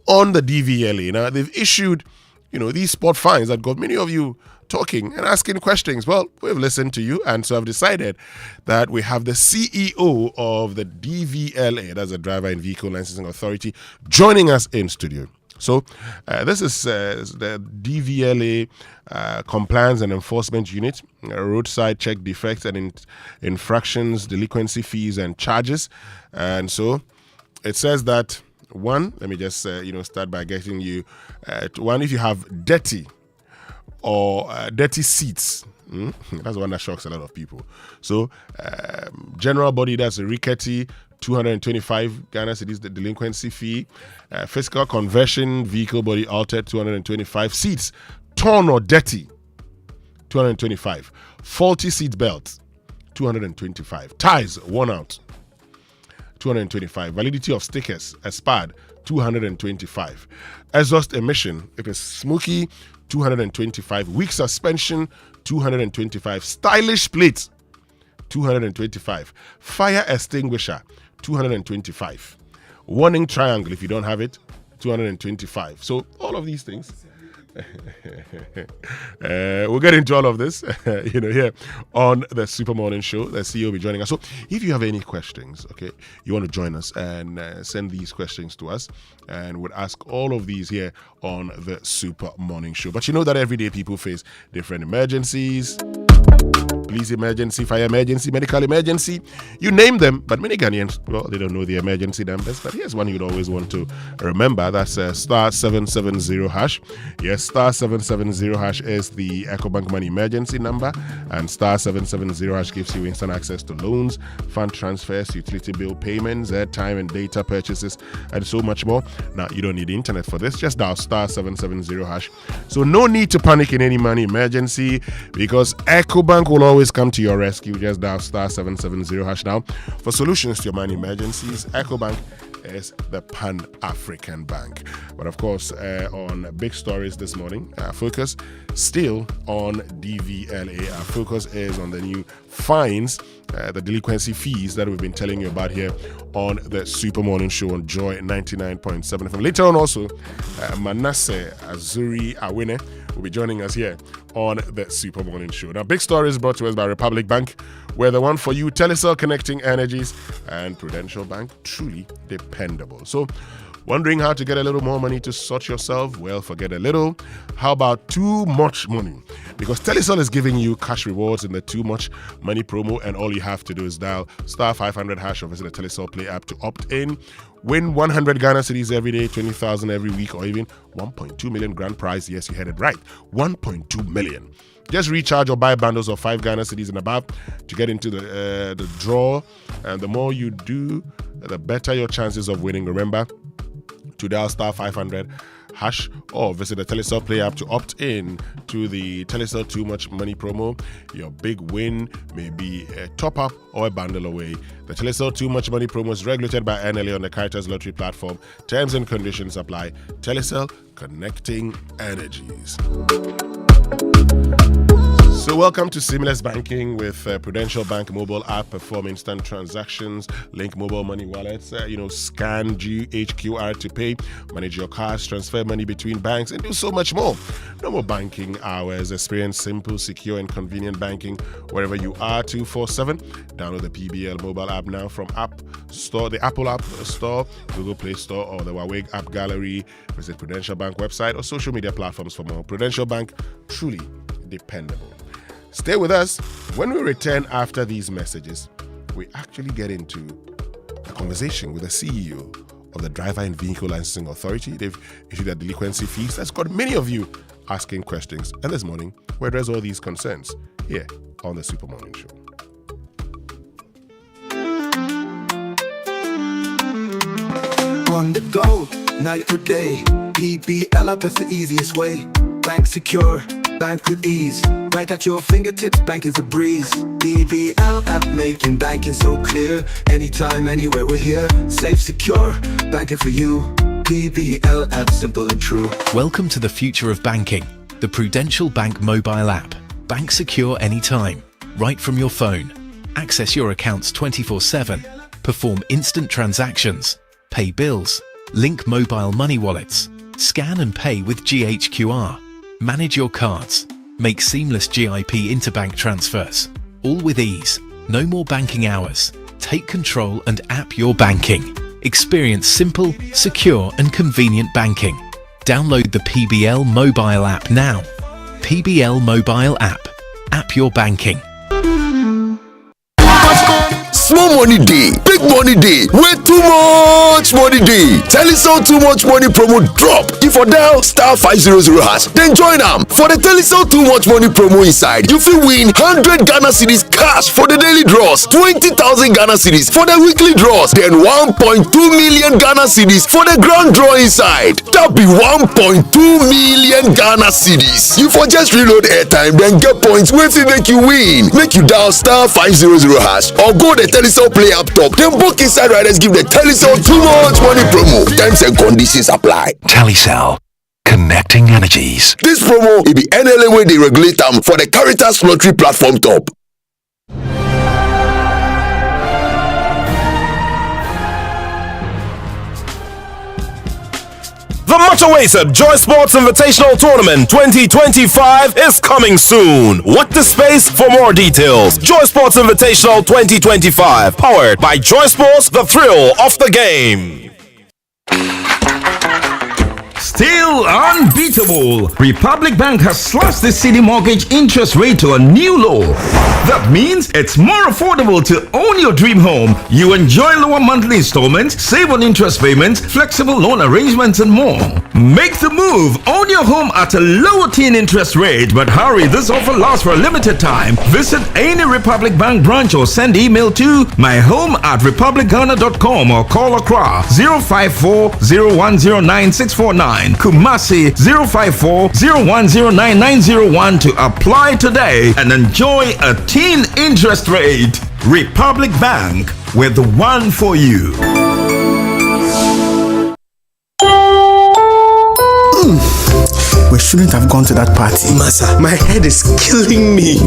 on the DVLA. Now, they've issued, these sport fines that got many of you talking and asking questions. Well, we've listened to you, and so I've decided that we have the CEO of the DVLA, that's the Driver and Vehicle Licensing Authority, joining us in studio. So this is the DVLA Compliance and Enforcement Unit, roadside check defects and infractions, delinquency fees and charges. And so it says that, one, let me just start by getting you, one, if you have dirty seats, that's one that shocks a lot of people. So general body, that's a rickety, 225 Ghana cedis, the delinquency fee. Fiscal conversion, vehicle body altered, 225. Seats torn or dirty, 225. Faulty seat belt, 225. Ties worn out, 225. Validity of stickers expired, 225. Exhaust emission, if it's smoky, 225. Weak suspension, 225. Stylish plates, 225. Fire extinguisher, 225. Warning triangle, if you don't have it, 225. So all of these things, We'll get into all of this, here on the Super Morning Show. The CEO will be joining us. So if you have any questions, okay, you want to join us and send these questions to us, and we'll ask all of these here on the Super Morning Show. But you know that everyday people face different emergencies. Police emergency, fire emergency, medical emergency, you name them. But many Ghanaians, well, they don't know the emergency numbers. But here's one you'd always want to remember. That's star 770 hash. Yes, star 770 hash is the EcoBank Money emergency number. And star 770 hash gives you instant access to loans, fund transfers, utility bill payments, airtime and data purchases, and so much more. Now, you don't need the internet for this. Just dial star 770 hash. So no need to panic in any money emergency, because EcoBank will always come to your rescue. Just dial star 770 hash now for solutions to your money emergencies. EcoBank is the Pan-African Bank. But of course, on big stories this morning, our focus still on DVLA. Our focus is on the new fines, the delinquency fees that we've been telling you about here on the Super Morning Show on Joy 99.7 FM. Later on also, Manasseh Azuri Awene will be joining us here on the Super Morning Show. Now, big story is brought to us by Republic Bank, where the one for you, Telecel Connecting Energies, and Prudential Bank, truly dependable. So, wondering how to get a little more money to sort yourself? Well, forget a little. How about too much money? Because Telecel is giving you cash rewards in the Too Much Money promo, and all you have to do is dial star 500 hash or visit the Telecel Play app to opt in. Win 100 Ghana cedis every day, 20,000 every week, or even 1.2 million grand prize. Yes, you heard it right. 1.2 million. Just recharge or buy bundles of 5 Ghana cedis and above to get into the draw. And the more you do, the better your chances of winning. Remember to dial star 500 hash or visit the Telecel Play app to opt in to the Telecel Too Much Money promo. Your big win may be a top up or a bundle away. The Telecel Too Much Money promo is regulated by NLA on the Caritas Lottery platform. Terms and conditions apply. Telecel, connecting energies. So welcome to Seamless Banking with Prudential Bank mobile app. Perform instant transactions, link mobile money wallets, scan GHQR to pay, manage your cards, transfer money between banks, and do so much more. No more banking hours. Experience simple, secure, and convenient banking wherever you are 24/7. Download the PBL mobile app now from App Store, the Apple App Store, Google Play Store, or the Huawei App Gallery. Visit Prudential Bank website or social media platforms for more. Prudential Bank, truly dependable. Stay with us. When we return after these messages, we actually get into a conversation with the CEO of the Driver and Vehicle Licensing Authority. They've issued their delinquency fees. That's got many of you asking questions. And this morning, we address all these concerns here on the Super Morning Show. On the go, night or day, PBL app is the easiest way. Bank secure, bank with ease. Right at your fingertips, bank is a breeze. DVL app making banking so clear. Anytime, anywhere, we're here. Safe, secure, banking for you. DVL app, simple and true. Welcome to the future of banking. The Prudential Bank mobile app. Bank secure anytime, right from your phone. Access your accounts 24/7. Perform instant transactions. Pay bills. Link mobile money wallets. Scan and pay with GHQR. Manage your cards. Make seamless GIP interbank transfers. All with ease. No more banking hours. Take control and app your banking. Experience simple, secure and convenient banking. Download the PBL mobile app now. PBL mobile app. App your banking. Small money day, big money day, way too much money day. Telecel Too Much Money promo drop. If you dial star 500 hash, then join them. For the Telecel Too Much Money promo inside, you will win 100 Ghana cedis cash for the daily draws, 20,000 Ghana cedis for the weekly draws, then 1.2 million Ghana cedis for the grand draw inside. That be 1.2 million Ghana cedis. You for just reload airtime, then get points wey fit make you win. Make you dial star 500 hash or go the Telecel Play app top. Then book inside riders give the Telecel Too Much Money promo. Terms and conditions apply. Telecel, connecting energies. This promo will be NLA way they regulate them for the Caritas Lottery platform top. The much much-awaited Joy Sports Invitational Tournament 2025 is coming soon. Watch the space for more details. Joy Sports Invitational 2025, powered by Joy Sports, the thrill of the game. Still unbeatable. Republic Bank has slashed the city mortgage interest rate to a new low. That means it's more affordable to own your dream home. You enjoy lower monthly installments, save on interest payments, flexible loan arrangements, and more. Make the move. Own your home at a lower teen interest rate. But hurry, this offer lasts for a limited time. Visit any Republic Bank branch or send email to myhome@republicghana.com or call Accra 054-0109-649. Kumasi 054-0109-901 to apply today and enjoy a teen interest rate. Republic Bank, we're the one for you. We shouldn't have gone to that party. Masa, my head is killing me.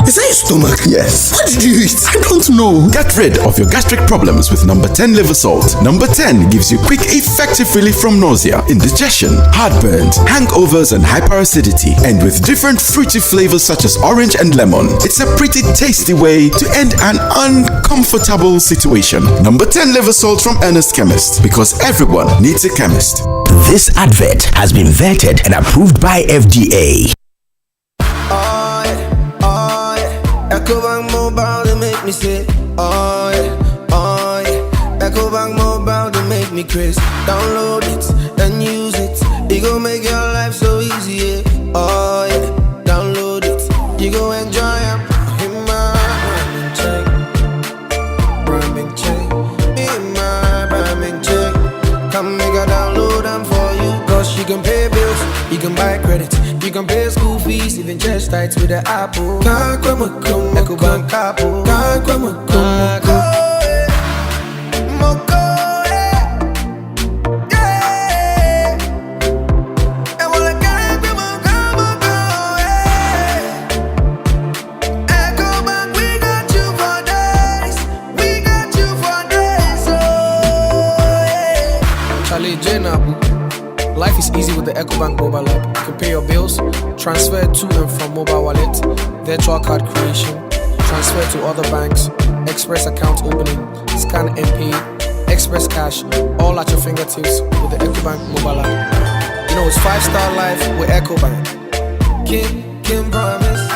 Is that your stomach? Yes. What did you eat? I don't know. Get rid of your gastric problems with number 10 liver salt. Number 10 gives you quick, effective relief from nausea, indigestion, heartburns, hangovers, and hyperacidity. And with different fruity flavors such as orange and lemon, it's a pretty tasty way to end an uncomfortable situation. Number 10 liver salt from Ernest Chemist, because everyone needs a chemist. This advert has been vetted and approved by FDA. EcoBank Mobile, they make me say, oh yeah. EcoBank Mobile, they make me crazy. Download it and use it. It gon' make your life so easy, yeah. Oh yeah. Download it, you gon' enjoy it. In my branding check, in my branding check. Come make a download them for you. Cause you can pay bills, you can buy credit, you can pay school fees, even chest tights with the Apple. EcoBank Apple. Life is easy with the EcoBank mobile app. You can pay your bills, transfer to and from mobile wallet, virtual card creation, transfer to other banks, express account opening, scan and pay, express cash, all at your fingertips with the EcoBank mobile app. You know, it's 5-star life with EcoBank. Kim promise.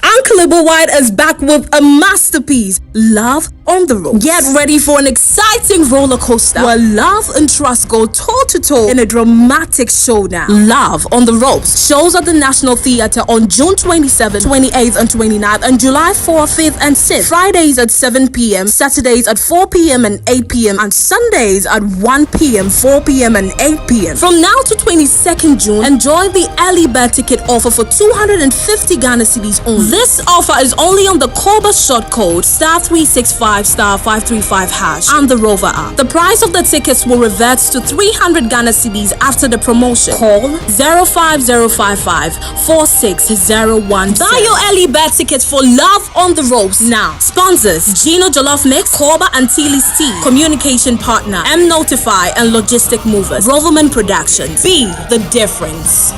Uncle Wide is back with a masterpiece, Love on the Ropes. Get ready for an exciting roller coaster where love and trust go toe-to-toe in a dramatic showdown. Love on the Ropes shows at the National Theatre on June 27th, 28th and 29th and July 4th, 5th and 6th. Fridays at 7 p.m, Saturdays at 4 p.m. and 8 p.m. and Sundays at 1 p.m, 4 p.m. and 8 p.m. From now to 22nd June, enjoy the early bird ticket offer for 250 Ghana cedis only. This offer is only on the Koba short code *365*535# and the Rover app. The price of the tickets will revert to 300 Ghana cedis after the promotion. Call 05055 4601. Buy your early bird tickets for Love on the Ropes now. Sponsors: Gino Jollof Mix, Koba and Tilly's Tea. Communication partner: M Notify and Logistic Movers. Roverman Productions. Be the difference.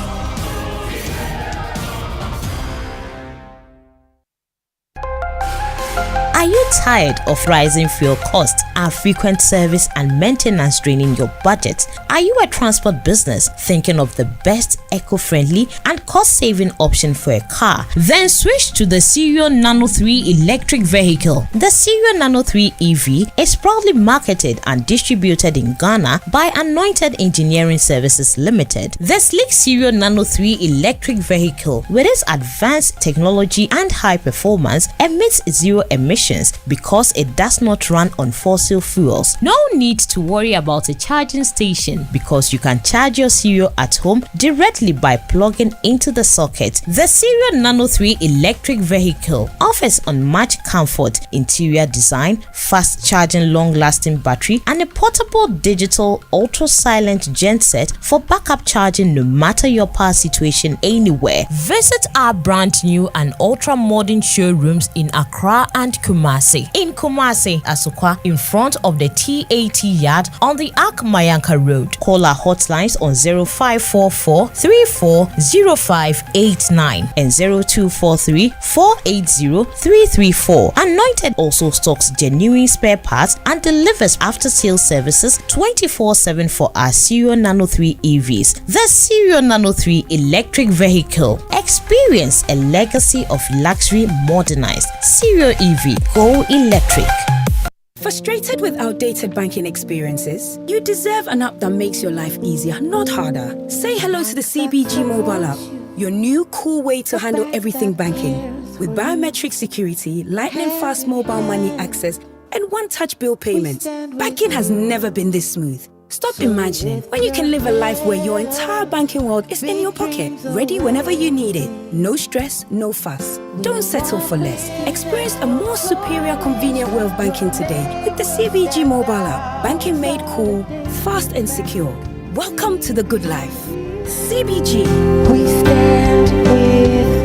Are you tired of rising fuel costs and frequent service and maintenance draining your budget? Are you a transport business thinking of the best eco-friendly and cost-saving option for a car? Then switch to the Cerio Nano 3 electric vehicle. The Cerio Nano 3 EV is proudly marketed and distributed in Ghana by Anointed Engineering Services Limited. The sleek Cerio Nano 3 electric vehicle, with its advanced technology and high performance, emits zero emissions because it does not run on fossil fuels. No need to worry about a charging station because you can charge your Cerio at home directly by plugging into the socket. The Cerio Nano 3 electric vehicle offers unmatched comfort, interior design, fast charging, long-lasting battery, and a portable digital ultra-silent genset for backup charging no matter your power situation anywhere. Visit our brand new and ultra-modern showrooms in Accra and Kumasi. Kumasi. In Kumasi, Asukwa, in front of the TAT yard on the Ak Mayanka Road. Call our hotlines on 0544 340589 and 0243 480 334. Anointed also stocks genuine spare parts and delivers after-sales services 24/7 for our Serial Nano 3 EVs. The Serial Nano 3 electric vehicle. Experience a legacy of luxury modernized. Serial EV. Go electric. Frustrated with outdated banking experiences? You deserve an app that makes your life easier, not harder. Say hello to the CBG mobile app, your new cool way to handle everything banking. With biometric security, lightning fast mobile money access, and one-touch bill payments, banking has never been this smooth. Stop imagining when you can live a life where your entire banking world is in your pocket, ready whenever you need it. No stress, no fuss. Don't settle for less. Experience a more superior, convenient way of banking today with the CBG mobile app. Banking made cool, fast and secure. Welcome to the good life. CBG. We stand with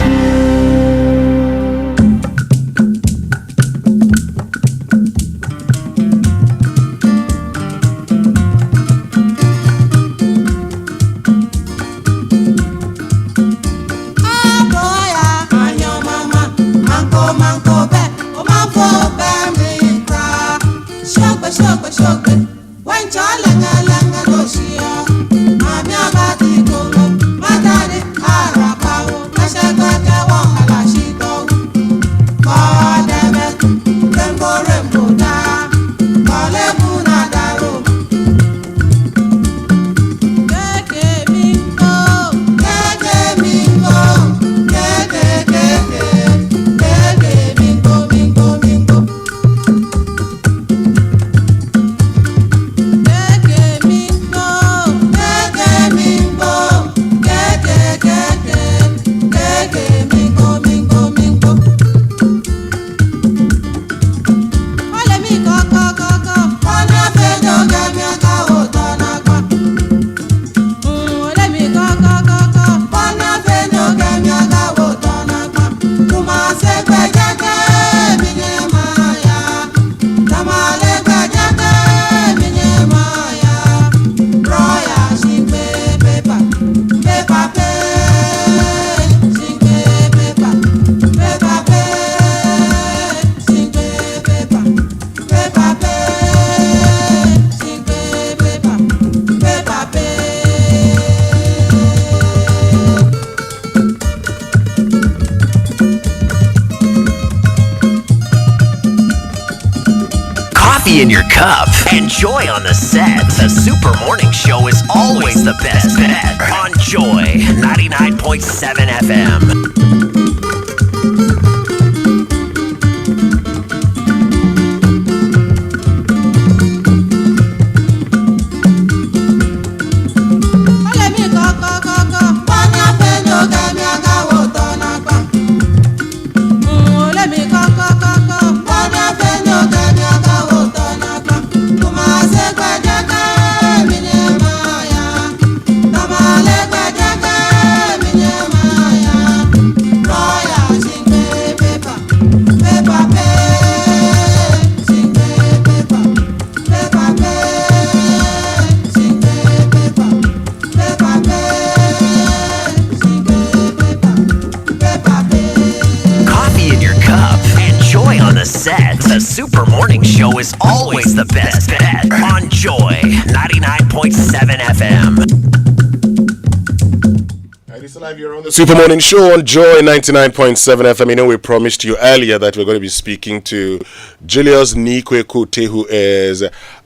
in your cup. Enjoy on the set. The Super Morning Show is always the best bet on Joy 99.7 FM. The Super Morning Show is always the best bet on Joy 99.7 FM. It's live here on the Super Morning Show on Joy 99.7 FM. You know, we promised you earlier that we're going to be speaking to Julius Neequaye Kotey, who is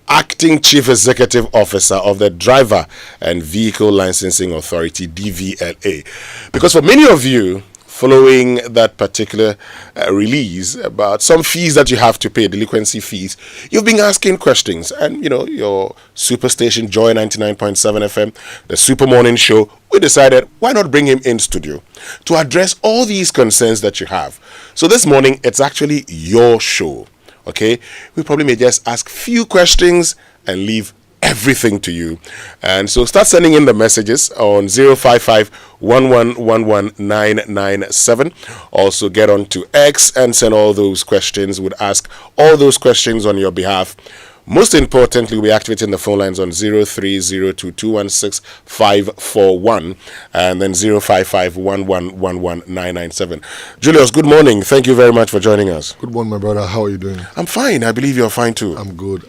Acting Chief Executive Officer of the Driver and Vehicle Licensing Authority, DVLA. Because for many of you, following that particular release about some fees that you have to pay, delinquency fees, you've been asking questions. And, you know, your superstation, Joy 99.7 FM, the Super Morning Show, we decided, why not bring him in studio to address all these concerns that you have. So this morning, it's actually your show, okay? We probably may just ask few questions and leave everything to you. And so start sending in the messages on 055-1111-997. Also get on to X and send all those questions. Would ask all those questions on your behalf. Most importantly, we'll be activating the phone lines on 0302216541 and then 055-1111-997. Julius, good morning. Thank you very much for joining us. Good morning, my brother. How are you doing? I'm fine. I believe you're fine too. I'm good.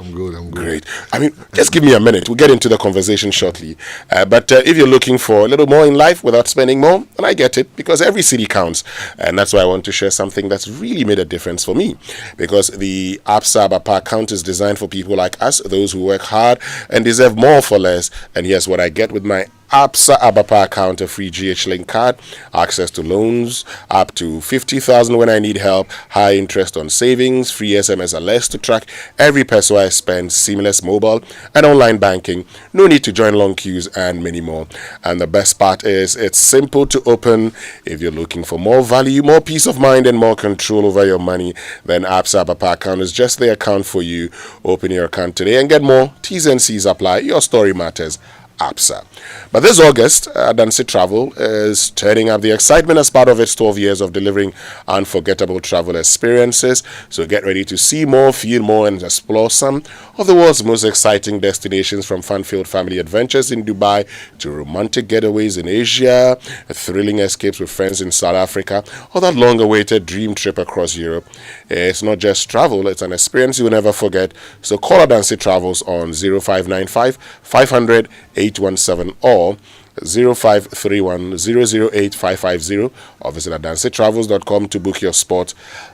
Great. I mean, just give me a minute. We'll get into the conversation shortly. But if you're looking for a little more in life without spending more, and I get it, because every city counts. And that's why I want to share something that's really made a difference for me. Because the ABSA Abapa account is designed for people like us, those who work hard and deserve more for less. And here's what I get with my ABSA Abapa account: a free GH Link card, access to loans up to 50,000 when I need help, high interest on savings, free SMS alerts to track every peso I spend, seamless mobile and online banking, no need to join long queues, and many more. And the best part is it's simple to open. If you're looking for more value, more peace of mind and more control over your money, then ABSA Abapa account is just the account for you. Open your account today and get more. T's and C's apply. Your story matters. ABSA. But this August, Adansi Travel is turning up the excitement as part of its 12 years of delivering unforgettable travel experiences. So get ready to see more, feel more, and explore some of the world's most exciting destinations, from fun-filled family adventures in Dubai to romantic getaways in Asia, thrilling escapes with friends in South Africa, or that long-awaited dream trip across Europe. It's not just travel, it's an experience you'll never forget. So call Adansi Travels on 0595 500 817 or 0531 008 550, or visit adansitravels.com to book your spot.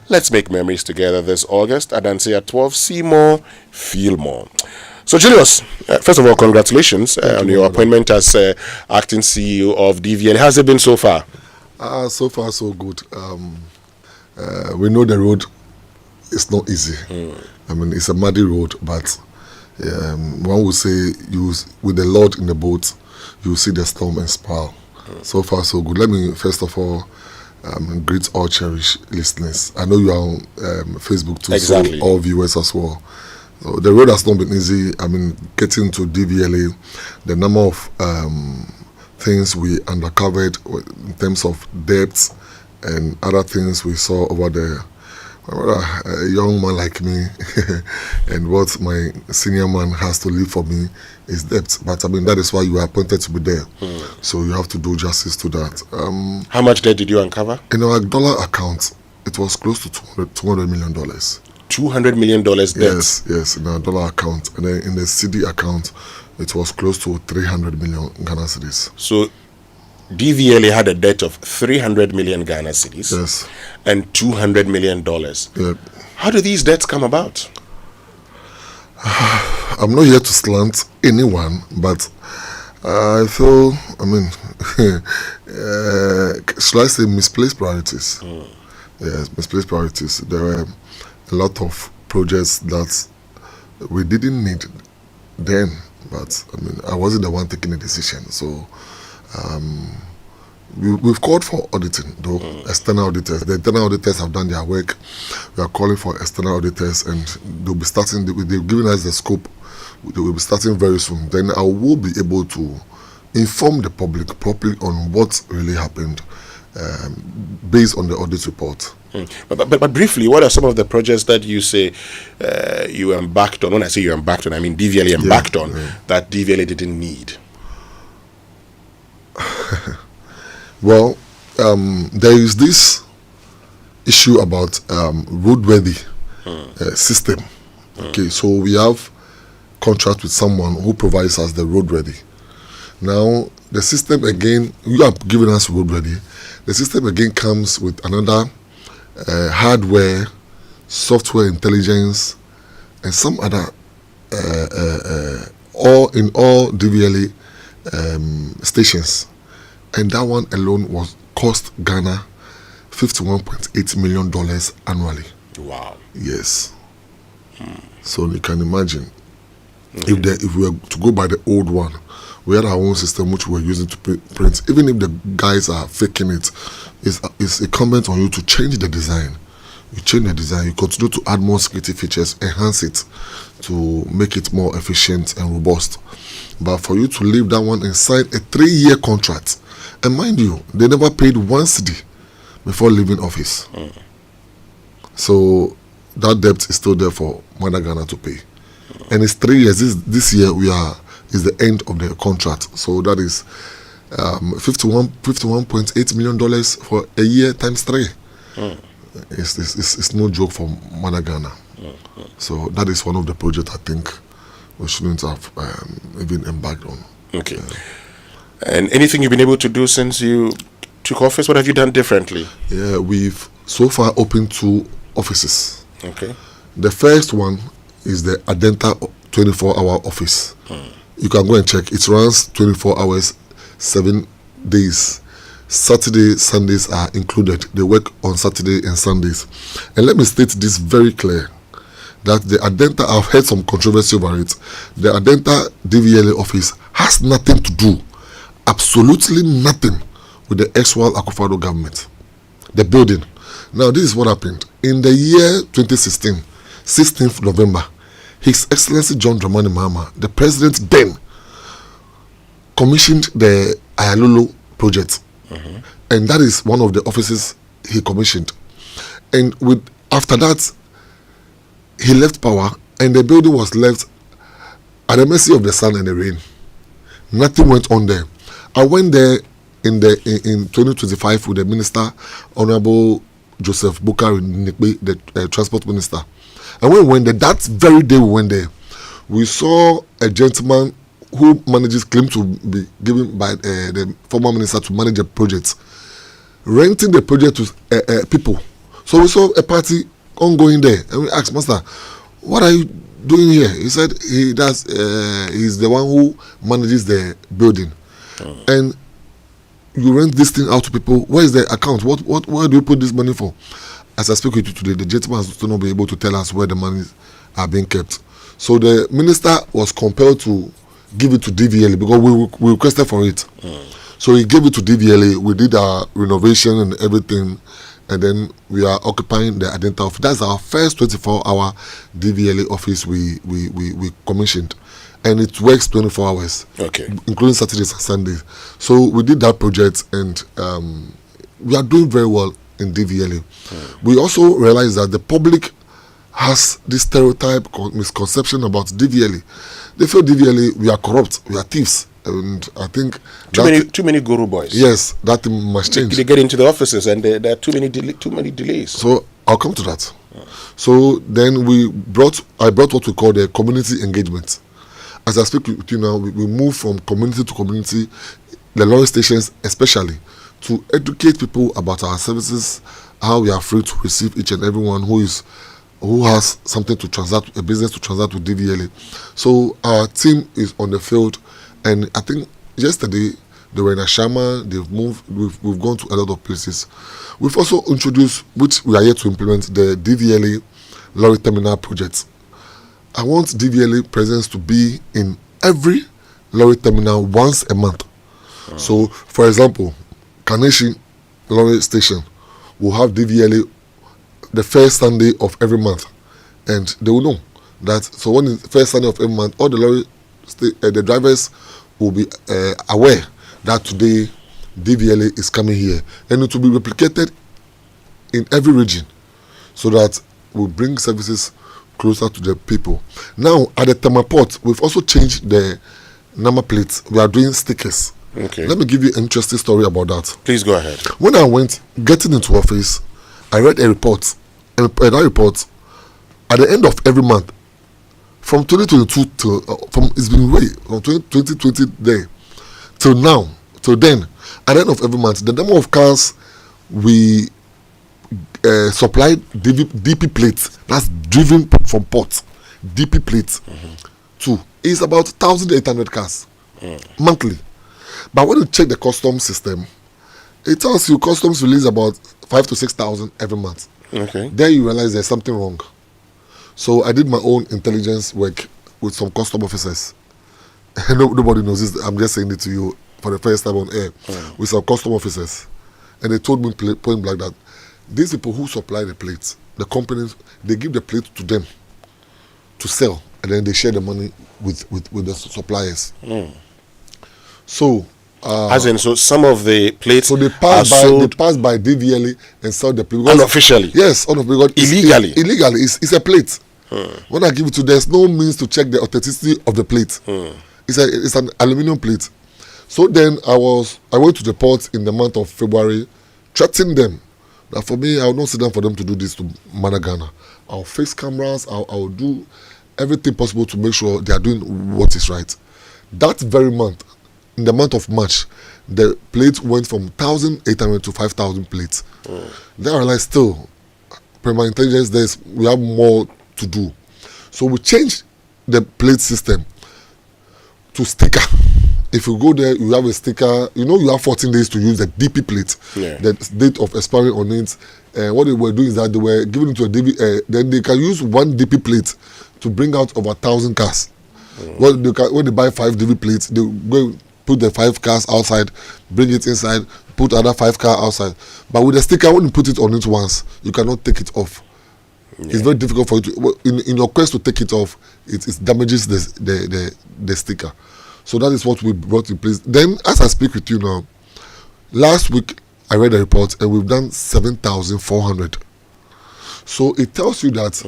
Let's make memories together this August. Adansi at 12. See more, feel more. So Julius, first of all, congratulations on your appointment as Acting CEO of DVLA. How's it been so far? So far, so good. We know the road is not easy. I mean, it's a muddy road, but one would say, with the Lord in the boat, you see the storm and spiral. So far, so good. Let me first of all greet all cherished listeners. I know you are on Facebook too, exactly. So all viewers as well. So the road has not been easy. I mean, getting to DVLA, the number of things we uncovered in terms of debts and other things we saw over there. A young man like me and what my senior man has to leave for me is debt. But I mean, that is why you are appointed to be there. So you have to do justice to that. How much debt did you uncover? In our dollar account, it was close to $200 million. $200 million debt? Yes, in our dollar account. And then in the CD account, it was close to 300 million Ghana cedis. So DVLA had a debt of 300 million Ghana cedis, yes, and $200 million. Yep. How do these debts come about? I'm not here to slant anyone, but I feel, I mean, should I say misplaced priorities? Yes, misplaced priorities. There were a lot of projects that we didn't need then, but I mean, I wasn't the one taking the decision, so we've called for auditing, though, external auditors. The internal auditors have done their work. We are calling for external auditors, and they'll be starting, they've given us the scope. They will be starting very soon. Then I will be able to inform the public properly on what really happened based on the audit report. But briefly, what are some of the projects that you say you embarked on? When I say you embarked on, I mean DVLA embarked on that DVLA didn't need. Well, there is this issue about roadworthy system. Okay, so we have contract with someone who provides us the roadworthy. Now, the system again, you are giving us roadworthy. The system again comes with another hardware, software intelligence, and some other all DVLA stations, and that one alone was cost Ghana $51.8 million annually. Wow. Yes. So you can imagine if we were to go by the old one, we had our own system which we were using to print. Even if the guys are faking it, it's incumbent on you to change the design You change the design, you continue to add more security features, enhance it to make it more efficient and robust. But for you to leave that one and sign a 3-year contract, and mind you, they never paid 1 cedi before leaving office. So that debt is still there for Mother Ghana to pay. And it's 3 years. This year is the end of the contract. So that is $51.8 million for a year times 3. It's no joke for Mother Ghana. So that is one of the projects I think we shouldn't have even embarked on. Okay. And anything you've been able to do since you took office? What have you done differently? Yeah, we've so far opened 2 offices. Okay. The first one is the Adenta 24-hour office. You can go and check. It runs 24 hours, 7 days. Saturday, Sundays are included. They work on Saturday and Sundays. And let me state this very clear, that the Adenta, I've heard some controversy over it, the Adenta DVLA office has nothing to do, absolutely nothing, with the ex-Wal Akufo-Addo government. The building. Now, this is what happened. In the year 2016, 16th November, His Excellency John Dramani Mahama, the president then, commissioned the Ayalulu project. And that is one of the offices he commissioned. And after that, he left power, and the building was left at the mercy of the sun and the rain. Nothing went on there. I went there in 2025 with the minister, Honorable Joseph Bukari Neequaye, the transport minister. And when we went there, that very day we went there, we saw a gentleman who claimed to be given by the former minister to manage a project, renting the project to people. So we saw a party ongoing there, and we asked, Master, what are you doing here? He said he's the one who manages the building. And you rent this thing out to people. Where is the account? Where do you put this money for? As I speak with you today, the gentleman has still not been able to tell us where the money are being kept. So the minister was compelled to give it to DVLA because we requested for it. So he gave it to DVLA. We did our renovation and everything, and then we are occupying the Adenta office. That's our first 24-hour DVLA office we commissioned, and it works 24 hours, including Saturdays and Sundays. So we did that project, and we are doing very well in DVLA. We also realize that the public has this stereotype, misconception about DVLA. They feel DVLA, we are corrupt, we are thieves, and I think too many guru boys. Yes, that must change. They get into the offices, and there are too many delays. So I'll come to that. So then I brought what we call the community engagement. As I speak with you now, we move from community to community, the lorry stations especially, to educate people about our services, how we are free to receive each and everyone who has something to transact, a business to transact with DVLA. So our team is on the field, and I think yesterday they were in Ashama. They've moved. We've gone to a lot of places. We've also introduced, which we are yet to implement, the DVLA lorry terminal project. I want DVLA presence to be in every lorry terminal once a month. So, for example, Kaneshi lorry station will have DVLA the first Sunday of every month, and they will know that. So when it's the first Sunday of every month, all the lorry the drivers will be aware that today DVLA is coming here, and it will be replicated in every region, so that we bring services closer to the people. Now at the Tamaport, we've also changed the number plates. We are doing stickers. Let me give you an interesting story about that. Please go ahead. When I went getting into office, I read a report, and that report, at the end of every month, from 2022 to it's been way from 2020 there till now, till then, at the end of every month, the number of cars we supplied DP plates, that's driven from ports, DP plates, to is about 1,800 cars monthly. But when you check the customs system, it tells you customs release about 5,000 to 6,000 every month. There you realize there's something wrong. So I did my own intelligence work with some custom officers. Nobody knows this. I'm just saying it to you for the first time on air. With some custom officers, and they told me point blank that these people who supply the plates, the companies, they give the plate to them to sell, and then they share the money with the suppliers. So, as in, so some of the plates so they pass by DVLA and sell the plate unofficially. Yes, unofficially. Illegally. Illegally, it's a plate. When I give it to, there's no means to check the authenticity of the plate. It's an aluminum plate. So then I went to the port in the month of February, threatening them that for me, I will not sit down for them to do this to Ghana. I'll fix cameras. I'll do everything possible to make sure they are doing what is right. That very month, in the month of March, the plate went from 1,800 to 5,000 plates. Then I realized still, per my intelligence, we have more to do. So we changed the plate system to sticker. If you go there, you have a sticker. You have 14 days to use the DP plate. The date of expiry on it. What they were doing is that they were giving it to a DP. Then they can use one DP plate to bring out over 1,000 cars. When they buy 5 DP plates, they go put the 5 cars outside, bring it inside, put other 5 cars outside. But with the sticker, when you put it on it once, you cannot take it off. It's very difficult for you to, in your quest to take it off, it damages the sticker. So that is what we brought in place. Then, as I speak with you now, last week I read a report and we've done 7,400. So it tells you that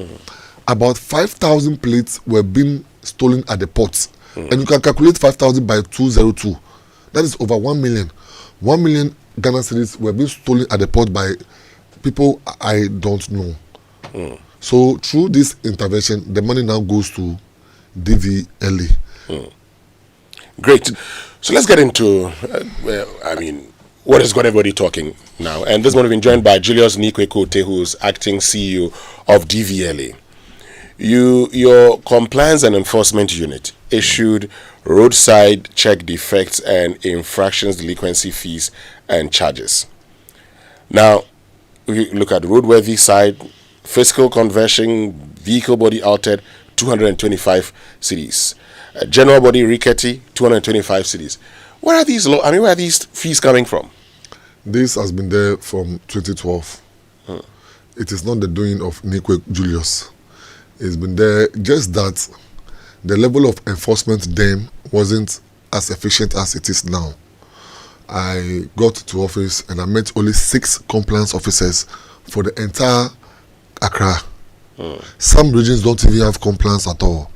about 5,000 plates were being stolen at the ports. And you can calculate 5,000 by 202. That is over 1 million. 1 million Ghana cedis were being stolen at the port by people I don't know. So through this intervention, the money now goes to DVLA. Great. So let's get into, what has got everybody talking now. And this one we've been joined by Julius Neequaye Kotey, who's acting CEO of DVLA. Your compliance and enforcement unit issued roadside check defects and infractions delinquency fees and charges. Now, we look at the roadworthy side, fiscal conversion, vehicle body altered, 225 cedis. General body rickety, 225 cedis. Where are these where are these fees coming from? This has been there from 2012. It is not the doing of Neequaye Julius. It's been there, just that the level of enforcement then wasn't as efficient as it is now. I got to office and I met only 6 compliance officers for the entire Accra. Some regions don't even have compliance at all.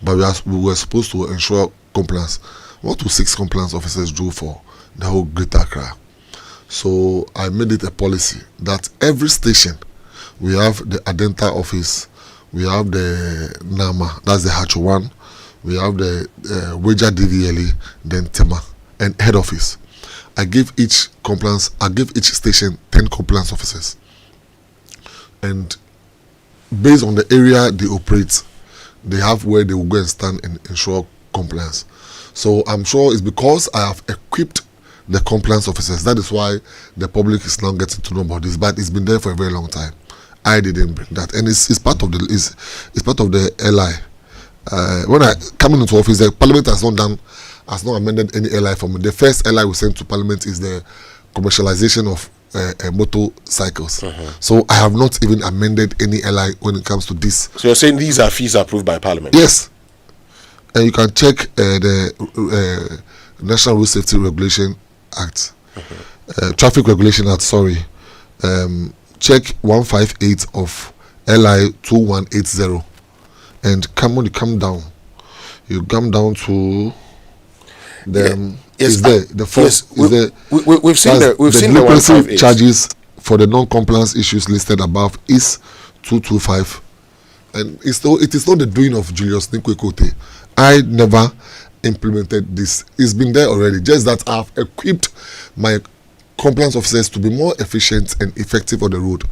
But we were supposed to ensure compliance. What will 6 compliance officers do for the whole Greater Accra? So I made it a policy that every station, we have the Adenta office, we have the NAMA, that's the Hacho one, we have the Wager DVLA, then Tema, and head office. I give each station 10 compliance officers. And based on the area they operate, they have where they will go and stand and ensure compliance. So I'm sure it's because I have equipped the compliance officers. That is why the public is now getting to know about this. But it's been there for a very long time. I didn't bring that, and it's part of the LI. When I come into office, the Parliament has not amended any LI for me. The first LI we sent to Parliament is the commercialization of motorcycles. So I have not even amended any LI when it comes to this. So you're saying these are fees approved by Parliament? Yes. And you can check the National Road Safety Regulation Act, Traffic Regulation Act, sorry. Check 158 of LI 2180. And when you come down to the we've seen the 158 charges for the non-compliance issues listed above is 225, and it is not the doing of Julius Neequaye Kotey. I never implemented this. It's been there already. Just that I've equipped my compliance officers to be more efficient and effective on the road.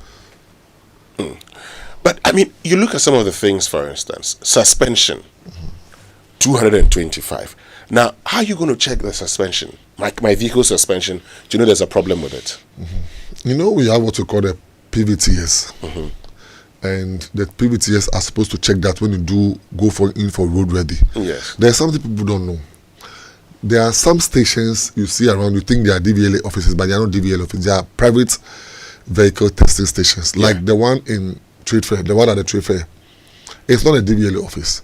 But you look at some of the things, for instance, suspension, 225. Now, how are you going to check the suspension? My vehicle suspension, do you know there's a problem with it? We have what we call the PVTS. And the PVTS are supposed to check that when you do go in for roadworthy. Yes. There are something people don't know. There are some stations you see around, you think they are DVLA offices, but they are not DVLA offices. They are private vehicle testing stations, like the one in Trade Fair, the one at the Trade Fair. It's not a DVLA office,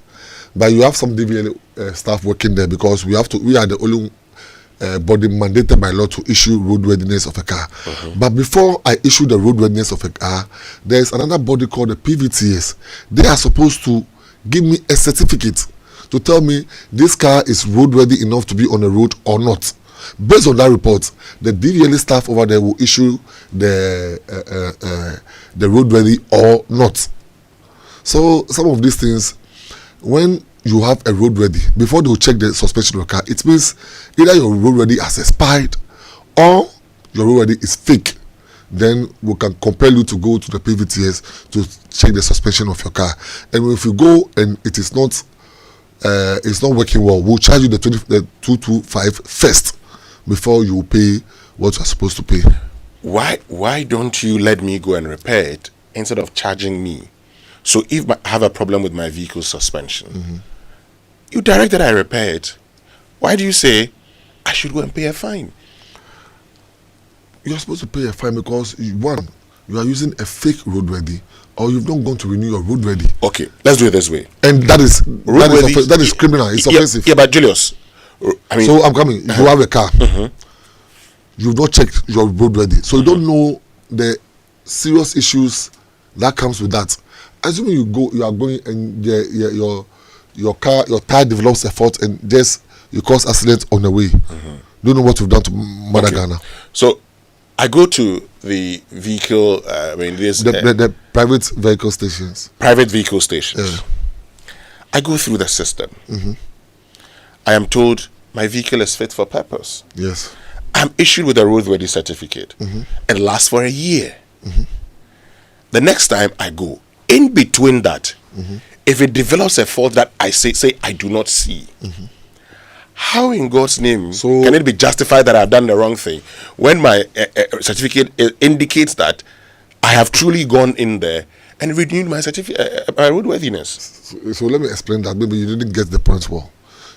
but you have some DVLA staff working there because we are the only body mandated by law to issue roadworthiness of a car. But before I issue the roadworthiness of a car, there is another body called the PVTS. They are supposed to give me a certificate to tell me this car is roadworthy enough to be on the road or not. Based on that report, the DVLA staff over there will issue the roadworthy or not. So some of these things, when you have a roadworthy, before they will check the suspension of the car, it means either your roadworthy has expired or your roadworthy is fake. Then we can compel you to go to the PVTS to check the suspension of your car. And if you go and it is not working well, we'll charge you the 225 first before you pay what you're supposed to pay. Why don't you let me go and repair it instead of charging me? So if I have a problem with my vehicle suspension, you direct that I repair it. Why do you say I should go and pay a fine? You're supposed to pay a fine because you are using a fake roadworthy, or you've not gone to renew your roadworthy. Okay, let's do it this way. And that is criminal. It's offensive. Yeah, but Julius, I mean, so I'm coming. You have a car. You've not checked your roadworthy, so you don't know the serious issues that comes with that. Assuming you are going and your tire develops a fault and just you cause accident on the way. Don't know what you've done to Mother Ghana. So I go to the vehicle. The private vehicle stations. Private vehicle stations. I go through the system. I am told my vehicle is fit for purpose. Yes. I'm issued with a roadworthy certificate. It lasts for a year. The next time I go, in between that, if it develops a fault that I say I do not see, how in God's name can it be justified that I've done the wrong thing when my certificate indicates that I have truly gone in there and renewed my certificate, my roadworthiness? So let me explain that. Maybe you didn't get the point well.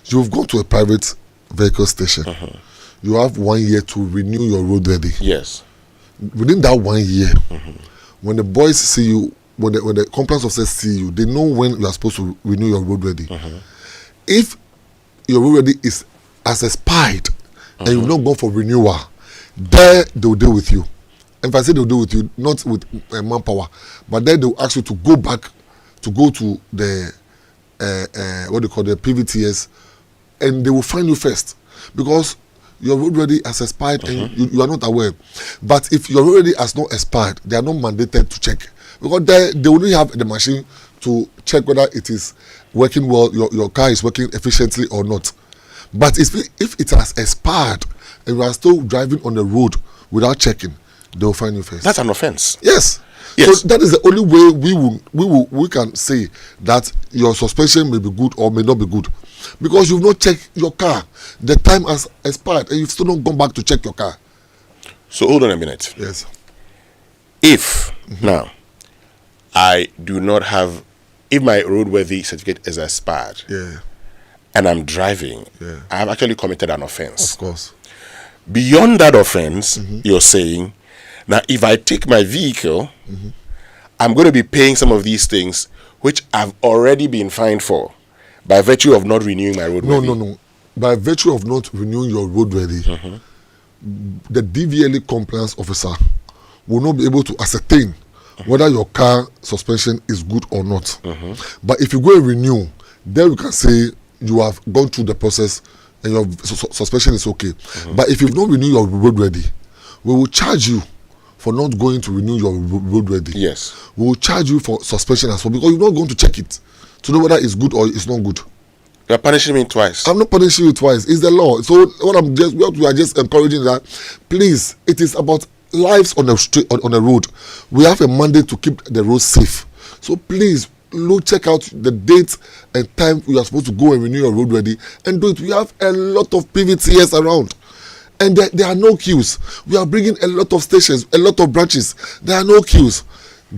You've gone to a private vehicle station. You have 1 year to renew your roadworthy. Yes. Within that 1 year, when the boys see you, when the compliance officers see you, they know when you are supposed to renew your roadworthy. If your roadworthy has expired and you've not gone for renewal, there they will deal with you. And if I say they will deal with you, not with manpower, but then they will ask you to go back, to go to the what they call the PVTS, and they will find you first because your roadworthy has expired and you are not aware. But if your roadworthy has not expired, they are not mandated to check because they only have the machine to check whether it is working well, your car is working efficiently or not. But if it has expired and you are still driving on the road without checking, they will find you first. That's an offense. Yes. So that is the only way we can say that your suspension may be good or may not be good, because you've not checked your car. The time has expired and you've still not gone back to check your car. So hold on a minute. Yes. If now I do not have, if my roadworthy certificate is expired, and I'm driving, I have actually committed an offense. Of course. Beyond that offense, you're saying, now if I take my vehicle, I'm going to be paying some of these things which I've already been fined for by virtue of not renewing my roadworthy. No. By virtue of not renewing your roadworthy, the DVLA compliance officer will not be able to ascertain whether your car suspension is good or not. But if you go and renew, then we can say you have gone through the process and your suspension is okay. But if you've not renewed your roadworthy, we will charge you for not going to renew your roadworthy. Yes. We will charge you for suspension as well because you're not going to check it to know whether it's good or it's not good. You're punishing me twice. I'm not punishing you twice. It's the law. So what we are just encouraging that, please, it is about lives on the street, on the road. We have a mandate to keep the road safe. So please, check out the date and time you are supposed to go and renew your roadworthy and do it. We have a lot of PVTS around. And there are no queues. We are bringing a lot of stations, a lot of branches. There are no queues.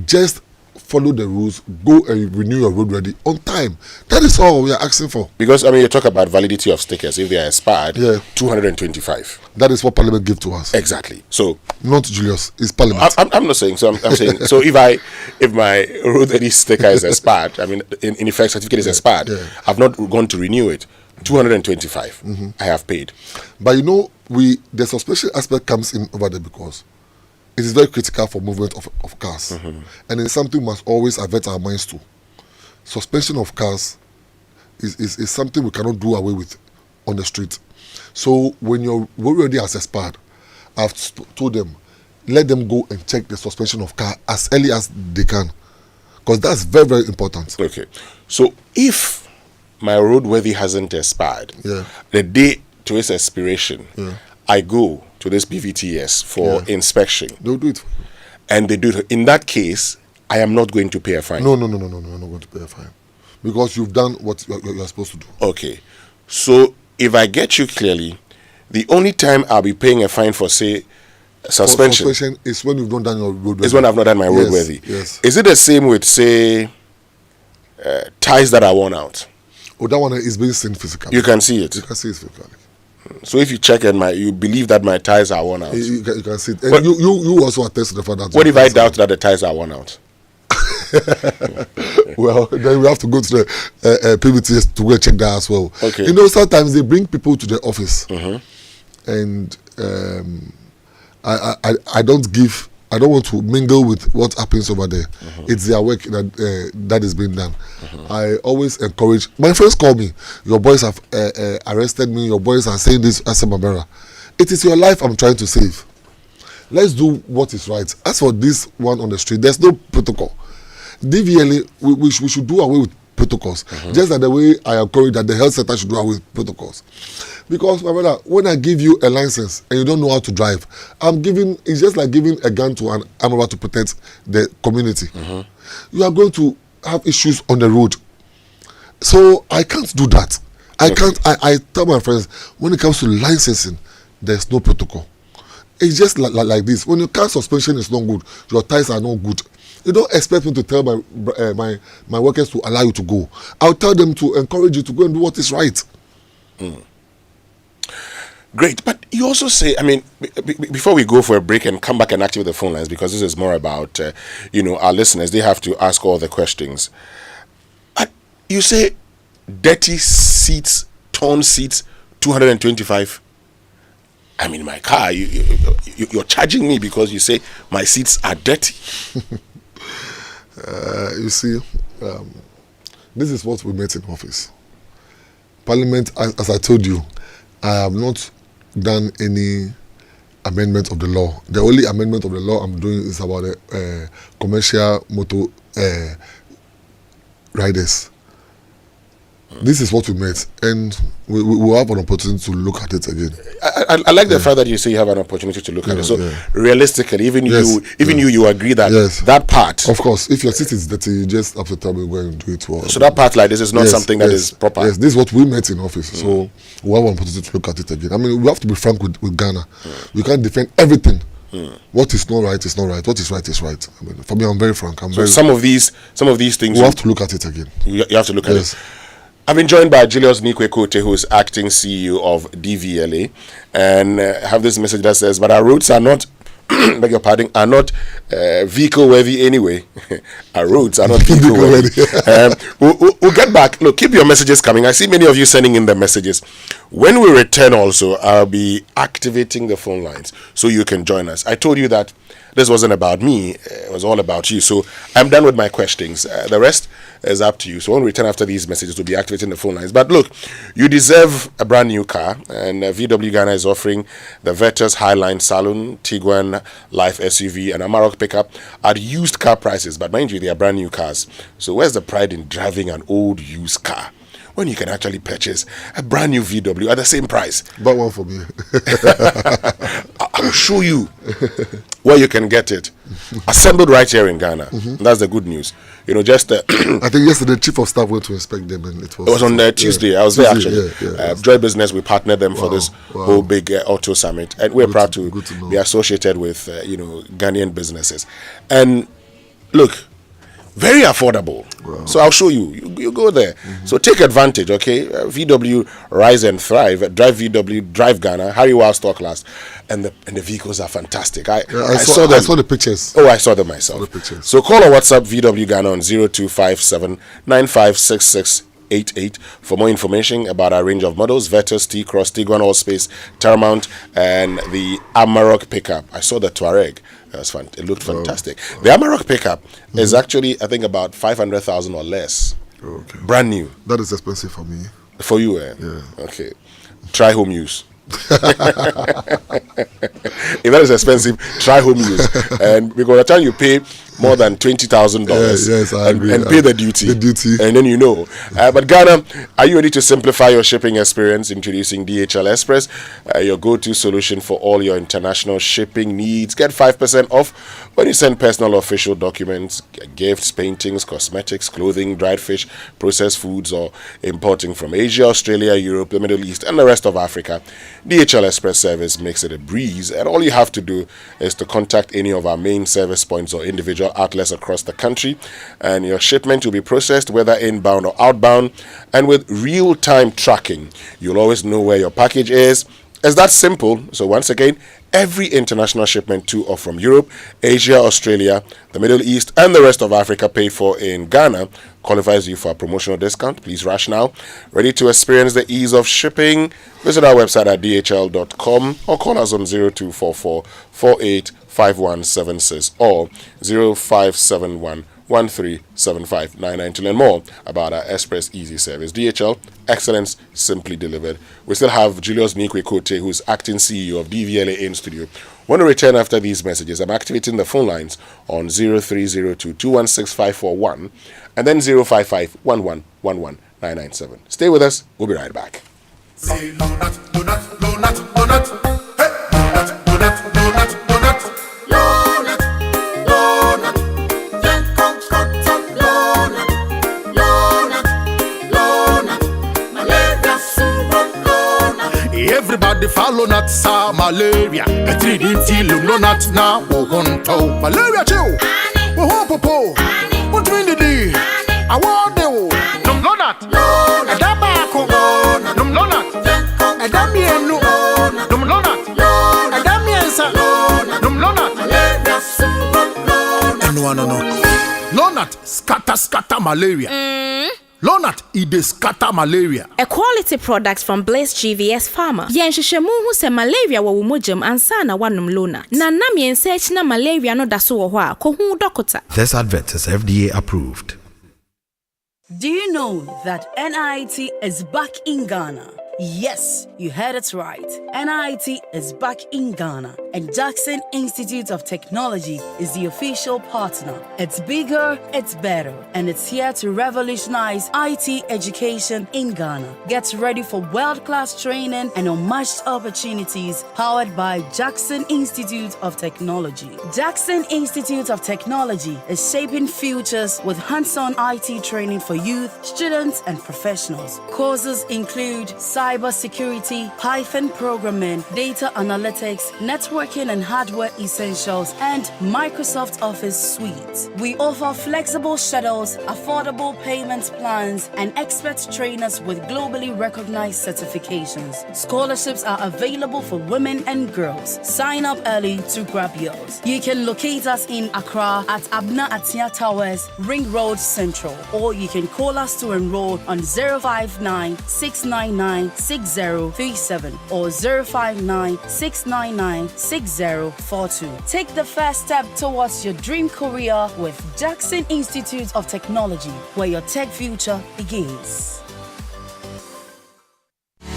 Just follow the rules, go and renew your road ready on time. That is all we are asking for. Because, I mean, you talk about validity of stickers. If they are expired, 225. That is what Parliament give to us. Exactly. So, not Julius, it's Parliament. I'm not saying, so I'm saying, so if my road ready sticker is expired, I mean, in effect, certificate is expired, I've not gone to renew it, 225, I have paid. But you know, the suspension aspect comes in over there because it is very critical for movement of cars. And it's something we must always avert our minds to. Suspension of cars is something we cannot do away with on the street. So when your road ready has expired, I've told them, let them go and check the suspension of car as early as they can. Because that's very, very important. Okay. So if my roadworthy hasn't expired, the day to its expiration, I go to this PVTS for inspection. They'll do it. And they do it. In that case, I am not going to pay a fine. No, you're not going to pay a fine. Because you've done what you're supposed to do. Okay. So if I get you clearly, the only time I'll be paying a fine for, say, suspension. Suspension is when you've not done your roadworthy. Is when I've not done my roadworthy. Yes. Is it the same with, say, ties that are worn out? Oh, that one is being seen physically. You can see it. You can see it physically. So if you check and you believe that my tires are worn out, you can see it. And you also attest to the fact that. What if I doubt that the tires are worn out? Well, then we have to go to the PVTS to go and check that as well. Okay. You know, sometimes they bring people to the office, and I don't want to mingle with what happens over there. It's their work that is being done. I always encourage. My friends call me. Your boys have arrested me. Your boys are saying this as a Mabera. It is your life I'm trying to save. Let's do what is right. As for this one on the street, there's no protocol. DVLA, we should do away with protocols. Just like the way I encourage that the health center should do away with protocols. Because, my brother, when I give you a license and you don't know how to drive, it's just like giving a gun to an Amoah to protect the community. You are going to have issues on the road. So I can't do that. I tell my friends, when it comes to licensing, there's no protocol. It's just like this. When your car suspension is not good, your tires are not good, you don't expect me to tell my workers to allow you to go. I'll tell them to encourage you to go and do what is right. Great, but you also say, I mean, before we go for a break and come back and activate the phone lines, because this is more about, our listeners, they have to ask all the questions. You say dirty seats, torn seats, 225. I'm in my car. You're charging me because you say my seats are dirty. You see, this is what we met in office. Parliament, as I told you, I have not done any amendment of the law. The only amendment of the law I'm doing is about commercial motor riders. This is what we met, and we will have an opportunity to look at it again. I like the fact that you say you have an opportunity to look at it. So realistically, even you agree that that part. Of course, if your seat is dirty, you just have to tell me where and do it. So that part like this is not something that is proper. Yes, this is what we met in office. So we have an opportunity to look at it again. I mean, we have to be frank with Ghana. We can't defend everything. What is not right is not right. What is right is right. I mean, for me, I'm very frank. Some of these things we have to look at it again. You have to look at it. I've been joined by Julius Neequaye Kotey, who is acting CEO of DVLA, and have this message that says, but our roads are not, beg your pardon, are not vehicle worthy anyway. Our roads are not vehicle worthy. We'll get back. Look, keep your messages coming. I see many of you sending in the messages. When we return also, I'll be activating the phone lines so you can join us. I told you that this wasn't about me. It was all about you. So I'm done with my questions. The rest is up to you. So when we return after these messages, we'll be activating the phone lines. But look, you deserve a brand new car. And VW Ghana is offering the Vetus Highline Saloon, Tiguan Life SUV, and Amarok pickup at used car prices. But mind you, they are brand new cars. So where's the pride in driving an old used car when you can actually purchase a brand new VW at the same price? But one for me. I'll show you where you can get it. Assembled right here in Ghana. That's the good news. Just I think yesterday the chief of staff went to inspect them, and it was on Tuesday. I was there actually. Joy Business, we partnered them for this whole big auto summit, and we're proud to be associated with Ghanaian businesses. And look, very affordable. Wow. So I'll show you. You go there. So take advantage, okay? VW Rise and Thrive. Drive VW, drive Ghana. Harry Wild Stock Last. And the vehicles are fantastic. I saw them. I saw the pictures. Oh, I saw them myself. So call or WhatsApp VW Ghana on 0257 956688 for more information about our range of models: Vetus, T-Cross, Tiguan Allspace, Paramount, and the Amarok pickup. I saw the Touareg. That's fun. It looked fantastic. The Amarok pickup is actually, I think, about 500,000 or less. Okay. Brand new. That is expensive for me. For you, eh? Yeah. Okay. Try home use. If that is expensive, try home use. And because by the time you pay more than $20,000 yes, I agree. and pay the duty, and then you know. But Ghana, are you ready to simplify your shipping experience? Introducing DHL Express, your go-to solution for all your international shipping needs. Get 5% off when you send personal or official documents, gifts, paintings, cosmetics, clothing, dried fish, processed foods, or importing from Asia, Australia, Europe, the Middle East, and the rest of Africa. DHL Express service makes it a breeze, and all you have to do is to contact any of our main service points or individual outlets across the country, and your shipment will be processed whether inbound or outbound. And with real-time tracking, you'll always know where your package is. It's that simple. So once again, every international shipment to or from Europe, Asia, Australia, the Middle East, and the rest of Africa paid for in Ghana qualifies you for a promotional discount. Please rush now. Ready to experience the ease of shipping? Visit our website at dhl.com or call us on 0244 485176 or 0571 137599 to learn more about our Express Easy service. DHL, excellence simply delivered. We still have Julius Neequaye Kotey, who's acting CEO of DVLA, in studio. Want to return after these messages? I'm activating the phone lines on 0302 216 541 and then 055 997. Stay with us. We'll be right back. Say donut, donut, donut, donut. Hey, donut, donut, donut, donut. Donut, donut. Yankson cotton donut. Donut, donut. Malaria syrup donut. Everybody follow nut sa malaria. A 3D till no nut now. Won't malaria chill. Won't popo. Won't win the day. I want the num donut. Donut. Dabako. Num donut. Adamienu. Num donut. Adamiensa. Num donut. No. Lonat scatter malaria. Lonat ide scatter malaria. A quality product from Blaze GVS Pharma. Yenshishemu hu se malaria wa wumujam ansana wanum Lonat. Na nam yensearch na malaria no daso wo hwa ko hu dokota. This advert is FDA approved. Do you know that NIT is back in Ghana? Yes, you heard it right. NIT is back in Ghana, and Jackson Institute of Technology is the official partner. It's bigger, it's better, and it's here to revolutionize IT education in Ghana. Get ready for world-class training and unmatched opportunities powered by Jackson Institute of Technology. Jackson Institute of Technology is shaping futures with hands-on IT training for youth, students, and professionals. Courses include cybersecurity, Python programming, data analytics, networking and hardware essentials, and Microsoft Office Suite. We offer flexible schedules, affordable payment plans, and expert trainers with globally recognized certifications. Scholarships are available for women and girls. Sign up early to grab yours. You can locate us in Accra at Abna Atia Towers, Ring Road Central, or you can call us to enroll on 059 699 6037 or 059 699 6042. Take the first step towards your dream career with Jackson Institute of Technology, where your tech future begins.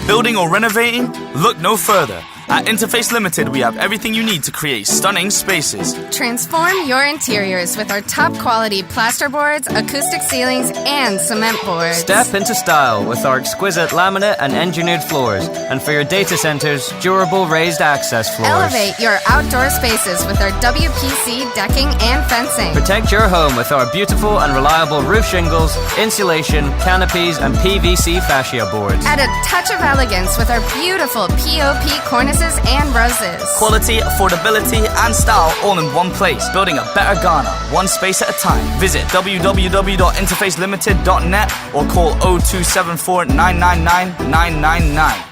Building or renovating? Look no further. At Interface Limited, we have everything you need to create stunning spaces. Transform your interiors with our top quality plasterboards, acoustic ceilings, and cement boards. Step into style with our exquisite laminate and engineered floors. And for your data centers, durable raised access floors. Elevate your outdoor spaces with our WPC decking and fencing. Protect your home with our beautiful and reliable roof shingles, insulation, canopies, and PVC fascia boards. Add a touch of elegance with our beautiful POP cornice spices, and roses. Quality, affordability, and style all in one place. Building a better Ghana, one space at a time. Visit www.interfacelimited.net or call 0274 999 999.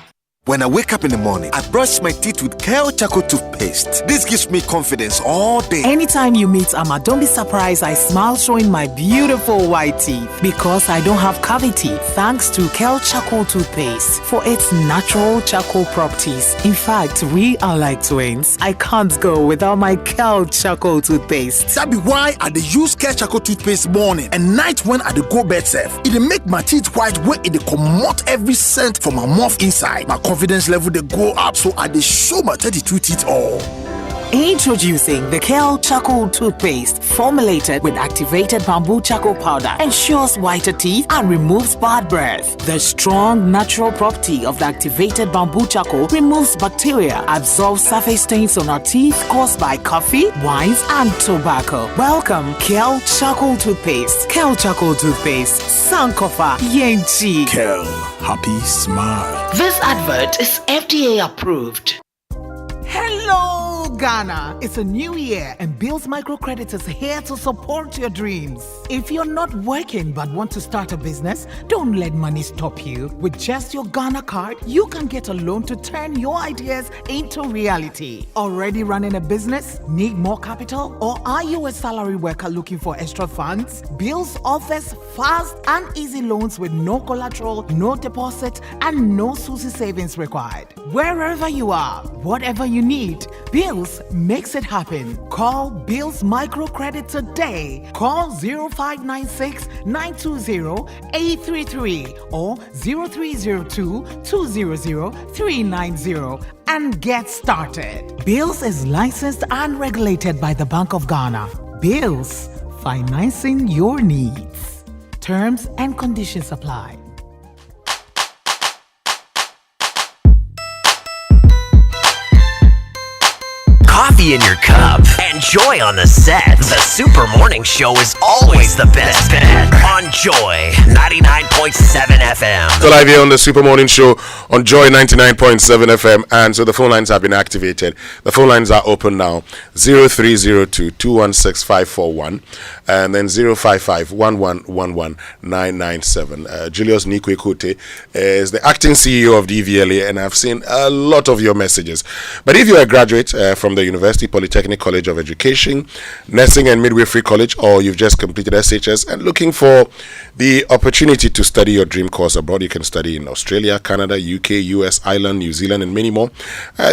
When I wake up in the morning, I brush my teeth with Kale Charcoal toothpaste. This gives me confidence all day. Anytime you meet Amma, don't be surprised I smile showing my beautiful white teeth because I don't have cavity thanks to Kale Charcoal toothpaste for its natural charcoal properties. In fact, we are like twins. I can't go without my Kale Charcoal toothpaste. That be why I dey use Kale Charcoal toothpaste morning and night when I dey go bed safe. It dey make my teeth white when it dey comot every scent from my mouth inside. My confidence level they go up, so I dey show my 32 teeth all. Introducing the Kale Charcoal toothpaste, formulated with activated bamboo charcoal powder, ensures whiter teeth and removes bad breath. The strong natural property of the activated bamboo charcoal removes bacteria, absorbs surface stains on our teeth caused by coffee, wines, and tobacco. Welcome, Kale Charcoal toothpaste. Kale Charcoal toothpaste, Sankofa Yenchi. Kale, happy smile. This advert is FDA approved. Hello, Ghana. It's a new year and Bill's Microcredit is here to support your dreams. If you're not working but want to start a business, don't let money stop you. With just your Ghana card, you can get a loan to turn your ideas into reality. Already running a business? Need more capital? Or are you a salary worker looking for extra funds? Bill's offers fast and easy loans with no collateral, no deposit, and no SUSI savings required. Wherever you are, whatever you need, Bills makes it happen. Call Bills Microcredit today. Call 0596 920 833 or 0302 200 390 and get started. Bills is licensed and regulated by the Bank of Ghana. Bills, financing your needs. Terms and conditions apply. Coffee in your cup and joy on the set. The Super Morning Show is always the best bet on Joy 99.7 FM. So live here on the Super Morning Show on Joy 99.7 FM, and so the phone lines have been activated. The phone lines are open now. 0302 216 541 and then 055 1111 997. Julius Neequaye Kotey is the acting CEO of DVLA, and I've seen a lot of your messages. But if you're a graduate from the University Polytechnic College of Education, Nursing and Midwifery College, or you've just completed SHS and looking for the opportunity to study your dream course abroad, you can study in Australia, Canada, UK, US, Ireland, New Zealand, and many more.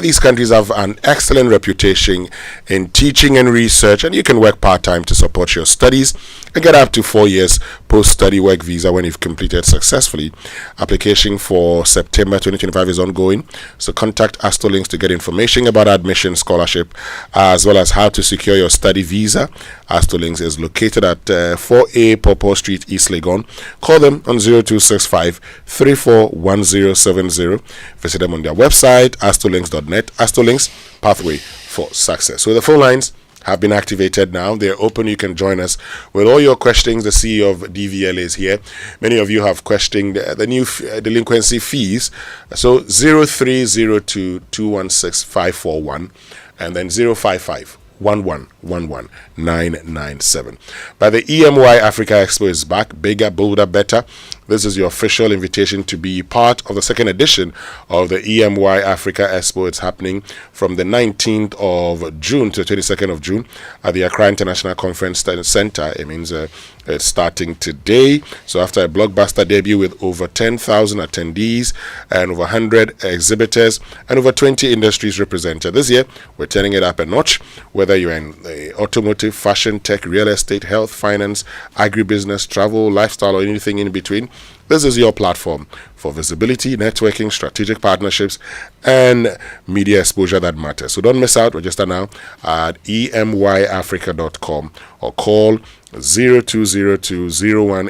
These countries have an excellent reputation in teaching and research, and you can work part-time to support your studies and get up to 4 years post-study work visa when you've completed successfully. Application for September 2025 is ongoing, so contact Astolinks to get information about admission, scholarship, as well as how to secure your study visa. Astolinks is located at 4A Popo Street, East Legon. Call them on 0265 341070. Visit them on their website, astolinks.net. Astolinks, pathway for success. So the phone lines have been activated now. They're open. You can join us with all your questions. The CEO of DVLA is here. Many of you have questioned the new delinquency fees. So 0302 216 541 and then 055 1111 997. But the EMY Africa Expo is back, bigger, bolder, better. This is your official invitation to be part of the second edition of the EMY Africa Expo. It's happening from the 19th of June to the 22nd of June at the Accra International Conference Center. It means it's starting today. So after a blockbuster debut with over 10,000 attendees and over 100 exhibitors and over 20 industries represented, this year we're turning it up a notch. Whether you're in the automotive, fashion, tech, real estate, health, finance, agribusiness, travel, lifestyle, or anything in between, this is your platform for visibility, networking, strategic partnerships, and media exposure that matters. So don't miss out. Register now at emyafrica.com or call 0202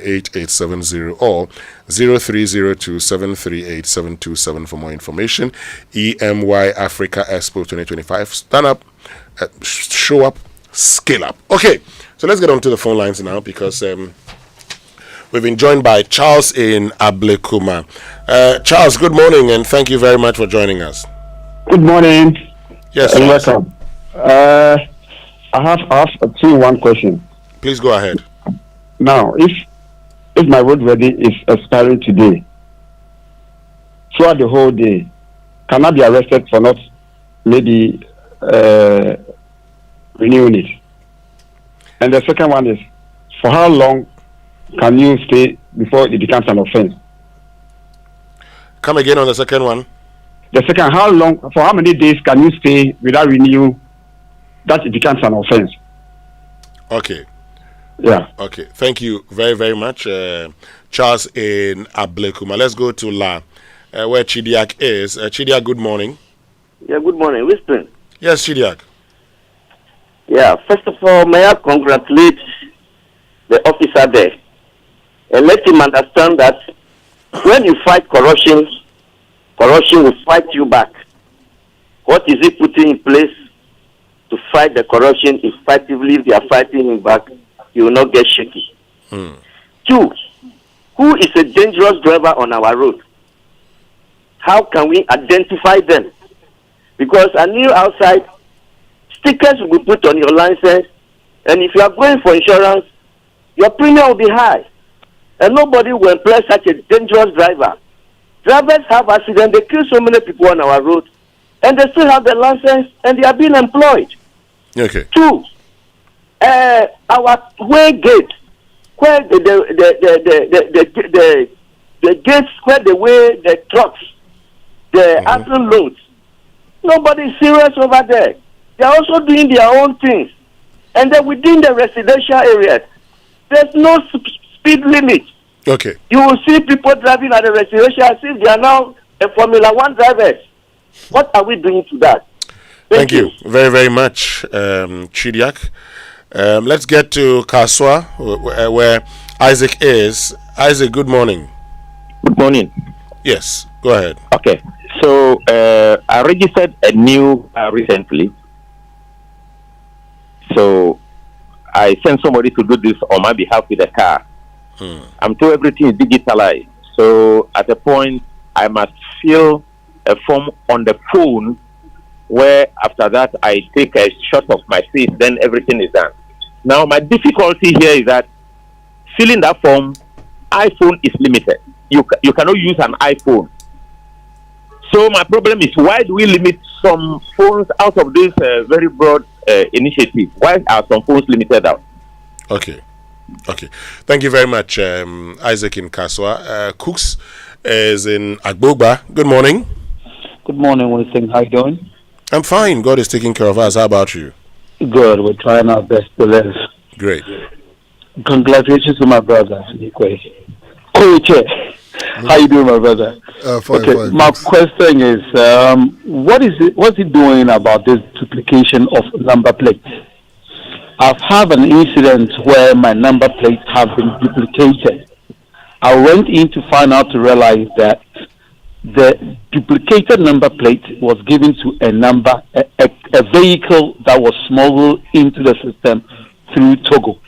018 or 0302 738 727 for more information. EMY Africa Expo 2025. Stand up, show up, scale up. Okay, so let's get on to the phone lines now because we've been joined by Charles in Ablekuma. Charles, good morning and thank you very much for joining us. Good morning. Yes, and Charles. welcome. I have one question. Please go ahead. Now, if my roadworthy is expiring today, throughout the whole day, can I be arrested for not maybe renewing it? And the second one is, for how long can you stay before it becomes an offense? Come again on the second one. The second, for how many days can you stay without renew that it becomes an offense? Okay. Yeah. Okay. Thank you very, very much, Charles in Ablekuma. Let's go to La, where Chidiak is. Chidiak, good morning. Yeah, good morning. Winston. Yes, Chidiak. Yeah, first of all, may I congratulate the officer there and let him understand that when you fight corruption, corruption will fight you back. What is he putting in place to fight the corruption? Effectively, if they are fighting him back, he will not get shaky. 2, who is a dangerous driver on our road? How can we identify them? Because I knew outside, stickers will be put on your license, and if you are going for insurance, your premium will be high. And nobody will employ such a dangerous driver. Drivers have accidents, they kill so many people on our road, and they still have the license, and they are being employed. Okay. 2, our way gate, where the gates where they weigh the trucks, the axle loads, nobody is serious over there. They are also doing their own things. And then within the residential areas, there's no speed limit. Okay. You will see people driving at the residential as if they are now a Formula 1 drivers. What are we doing to that? Thank you very, very much, Chidiak. Let's get to Kaswa, where Isaac is. Isaac, good morning. Good morning. Yes, go ahead. Okay. So I registered a new recently. So I sent somebody to do this on my behalf with a car. I'm told everything is digitalized. So at a point, I must fill a form on the phone where after that I take a shot of my face, then everything is done. Now my difficulty here is that filling that form, iPhone is limited. You cannot use an iPhone. So my problem is, why do we limit some phones out of this very broad initiative? Why are some phones limited out? Okay. Thank you very much, Isaac in Kaswa. Cooks is in Agbogba. Good morning. Good morning, Winston. How you doing? I'm fine. God is taking care of us. How about you? Good. We're trying our best to live. Great. Congratulations to my brother, Neequaye Kotey. How you doing, my brother? Fine. My question is, what's he doing about this duplication of number plates? I've had an incident where my number plates have been duplicated. I went in to find out to realize that the duplicated number plate was given to a vehicle that was smuggled into the system through Togo.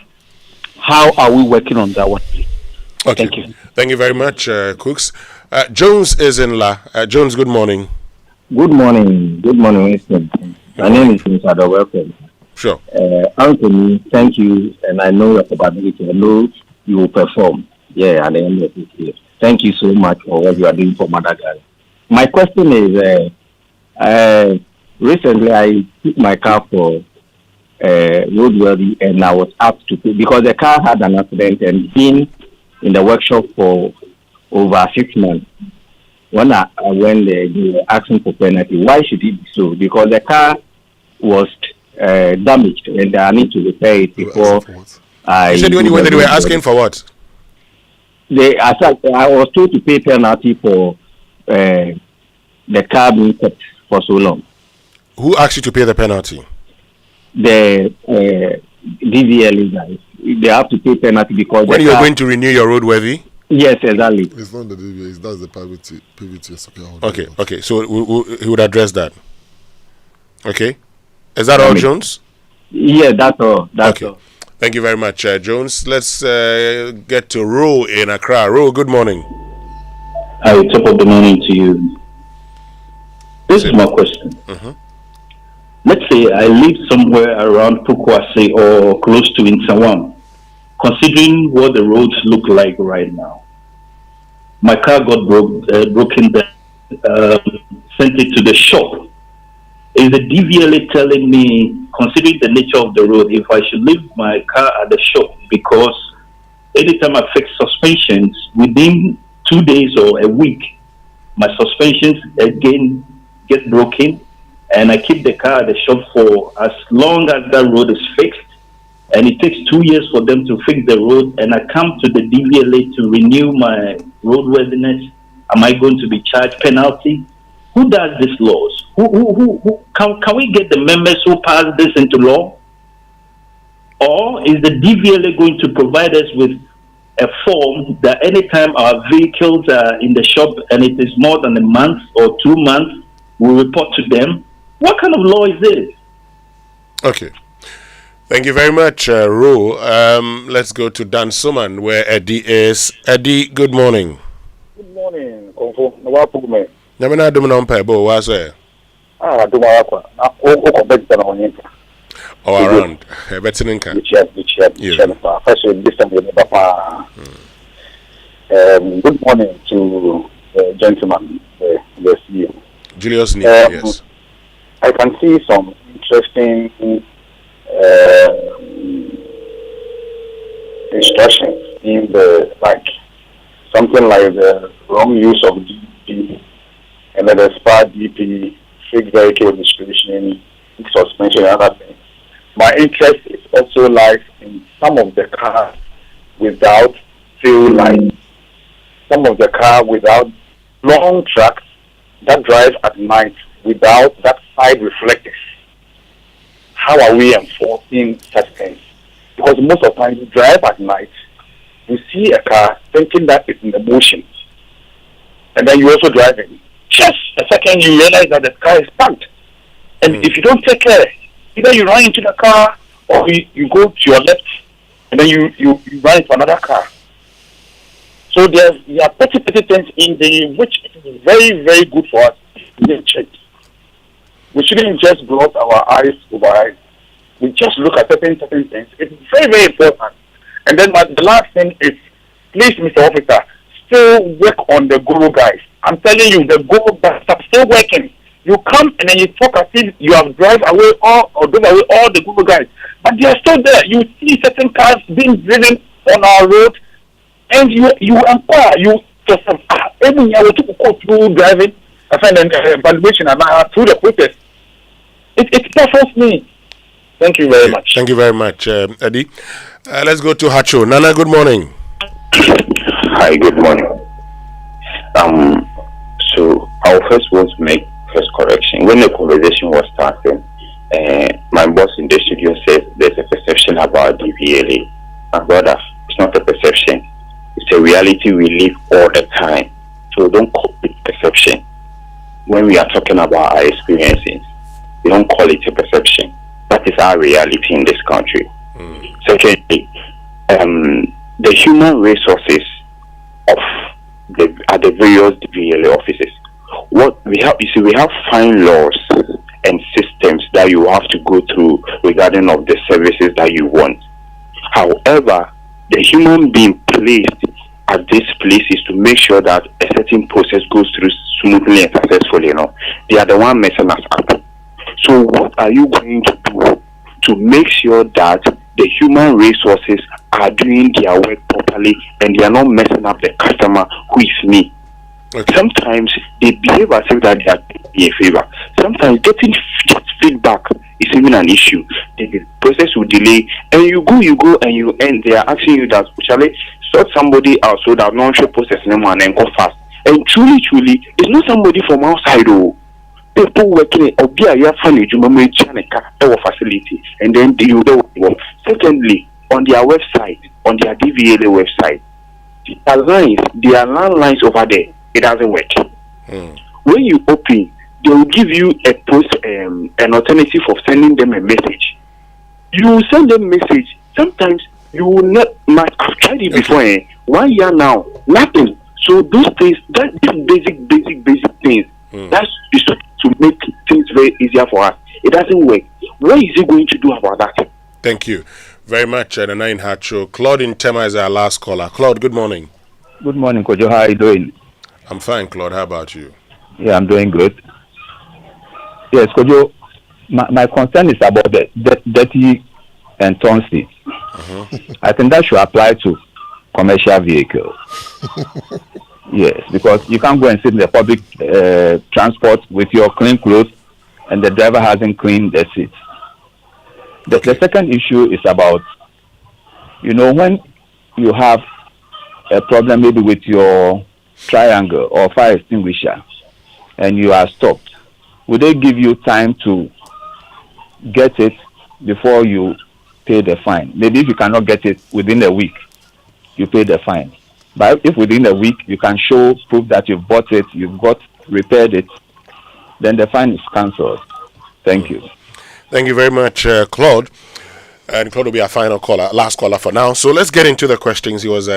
How are we working on that one, please? Okay. Thank you. Thank you very much, Cooks. Jones is in La. Jones, good morning. Good morning. Good morning, Winston. My name is Mr. Welcome. Sure. Anthony, thank you, and I know your capability. I know you will perform. Yeah, at the end of this year. Thank you so much for what you are doing for Madagascar. My question is, recently I took my car for roadworthy, and I was asked to pay because the car had an accident and been in the workshop for over 6 months. When I went there, they were asking for penalty. Why should it be so? Because the car was damaged, and I need to repair it before I... You said when you went there, they were asking for what? I was told to pay penalty for the car being kept for so long. Who asked you to pay the penalty? The DVLA guys. They have to pay penalty because when you are going to renew your roadworthy? Yes, exactly. It's not the DVLA, that's the PVT. Okay. So he would address that. Okay. Is that all, Jones? Yeah, that's all. That's all. Thank you very much, Jones. Let's get to Ro in Accra. Ro, good morning. Hi, top of the morning to you. This is my question. Let's say I live somewhere around Pukwase or close to Insawam. Considering what the roads look like right now, my car got broken down, sent it to the shop. Is the DVLA telling me, considering the nature of the road, if I should leave my car at the shop? Because anytime I fix suspensions, within 2 days or a week, my suspensions again get broken, and I keep the car at the shop for as long as that road is fixed. And it takes 2 years for them to fix the road, and I come to the DVLA to renew my roadworthiness. Am I going to be charged penalty? Who does these laws? Who can we get the members who pass this into law? Or is the DVLA going to provide us with a form that anytime our vehicles are in the shop and it is more than a month or 2 months, we report to them? What kind of law is this? Okay. Thank you very much, Ro. Let's go to Dan Suman, where Eddie is. Eddie, good morning. Good morning, Konfo. Nawapume. Namina Dumana Pebo, what's there? Dumarakwa. All around. Bettinka. First, good morning to the gentleman, the CEO. Julius Neequaye, yes. I can see some interesting instructions in the something like the wrong use of DP, and then the SPA DP, fixed vehicle registration, suspension, and other things. My interest is also lies in some of the cars without tail lights, some of the cars without long tracks that drive at night without that side reflectors. How are we enforcing such things? Because most of the time you drive at night, you see a car thinking that it's in the motion, and then you also drive it. Just a second, you realize that the car is parked, and if you don't take care, either you run into the car or you go to your left, and then you run into another car. So there are petty things in the which is very, very good for us to check. We shouldn't just close our eyes over it. We just look at certain things. It's very, very important. And then the last thing is, please, Mr. Officer, still work on the Guru guys. I'm telling you, the Guru guys are still working. You come and then you talk as if you have driven away all the Guru guys. But they are still there. You see certain cars being driven on our road, and you inquire, you just every year we took go through driving, I find an evaluation and through the process. It baffles me. Thank you very much. Thank you very much, Eddie. Let's go to Hacho. Nana, good morning. Hi, good morning. So I first want to make first correction. When the conversation was starting, my boss in the studio said there's a perception about DVLA. My brother, it's not a perception. It's a reality we live all the time. So don't call it perception. When we are talking about our experiences, we don't call it a perception. That is our reality in this country. Secondly, the human resources at the various DVLA offices. What we have, we have fine laws and systems that you have to go through regarding of the services that you want. However, the human being placed at these places to make sure that a certain process goes through smoothly and successfully, they are the one messing us up. So what are you going to do to make sure that the human resources are doing their work properly and they are not messing up the customer, who is me? Okay. Sometimes they behave as if that they are doing a favor. Sometimes getting feedback is even an issue. The process will delay, and you go and you end. They are asking you that, shall I sort somebody out so that non-show process and then go fast. And truly, it's not somebody from outside. People working or be a funny facility, and then they will work. Secondly, on their website, on their DVLA website, their landlines over there, it doesn't work. When you open, they will give you an alternative of sending them a message. You send them a message. Sometimes you will not. I've tried it before. 1 year now, nothing. So those things, that basic things, that's to to make things very easier for us. It doesn't work. What is he going to do about that? Thank you very much, the 9 Heart Show. Claude in Tema is our last caller. Claude, good morning. Good morning, Kojo. How are you doing? I'm fine, Claude. How about you? Yeah, I'm doing good. Yes, Kojo, my concern is about the dirty and torn seats. I think that should apply to commercial vehicles. Yes, because you can't go and sit in the public transport with your clean clothes and the driver hasn't cleaned the seats. The second issue is about, when you have a problem maybe with your triangle or fire extinguisher and you are stopped, would they give you time to get it before you pay the fine? Maybe if you cannot get it within a week, you pay the fine. But if within a week you can show proof that you've bought it, repaired it, then the fine is cancelled. Thank you. Thank you very much, Claude. And Claude will be our final caller, last caller for now. So let's get into the questions he was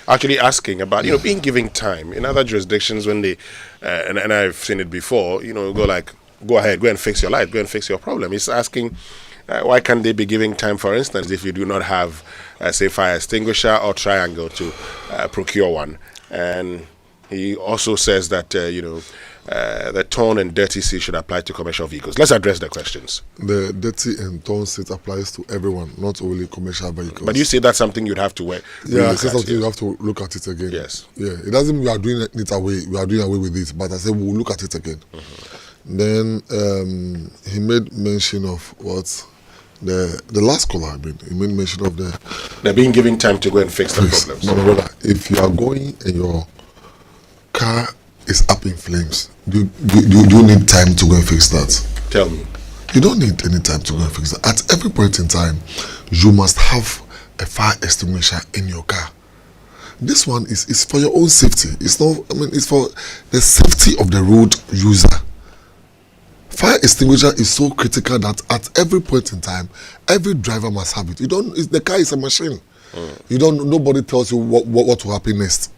actually asking about, being given time. In other jurisdictions, when they, and I've seen it before, go ahead, go and fix your light, go and fix your problem. He's asking, why can't they be giving time, for instance, if you do not have, say, fire extinguisher or triangle to procure one? And he also says that, the torn and dirty seat should apply to commercial vehicles. Let's address the questions. The dirty and torn seat applies to everyone, not only commercial vehicles. But you say that's something you'd have to wear. Yeah, it's something you have to look at it again. Yes. Yeah, it doesn't mean we are doing it away. We are doing away with it. But I said we'll look at it again. Then he made mention of what the last caller. He made mention of they're being given time to go and fix the problems. No, brother. If you are going and your car is up in flames, do you need time to go and fix that? Tell me. You don't need any time to go and fix that. At every point in time, you must have a fire extinguisher in your car. This one is for your own safety. It's not. It's for the safety of the road user. Fire extinguisher is so critical that at every point in time, every driver must have it. The car is a machine. Nobody tells you what will happen next.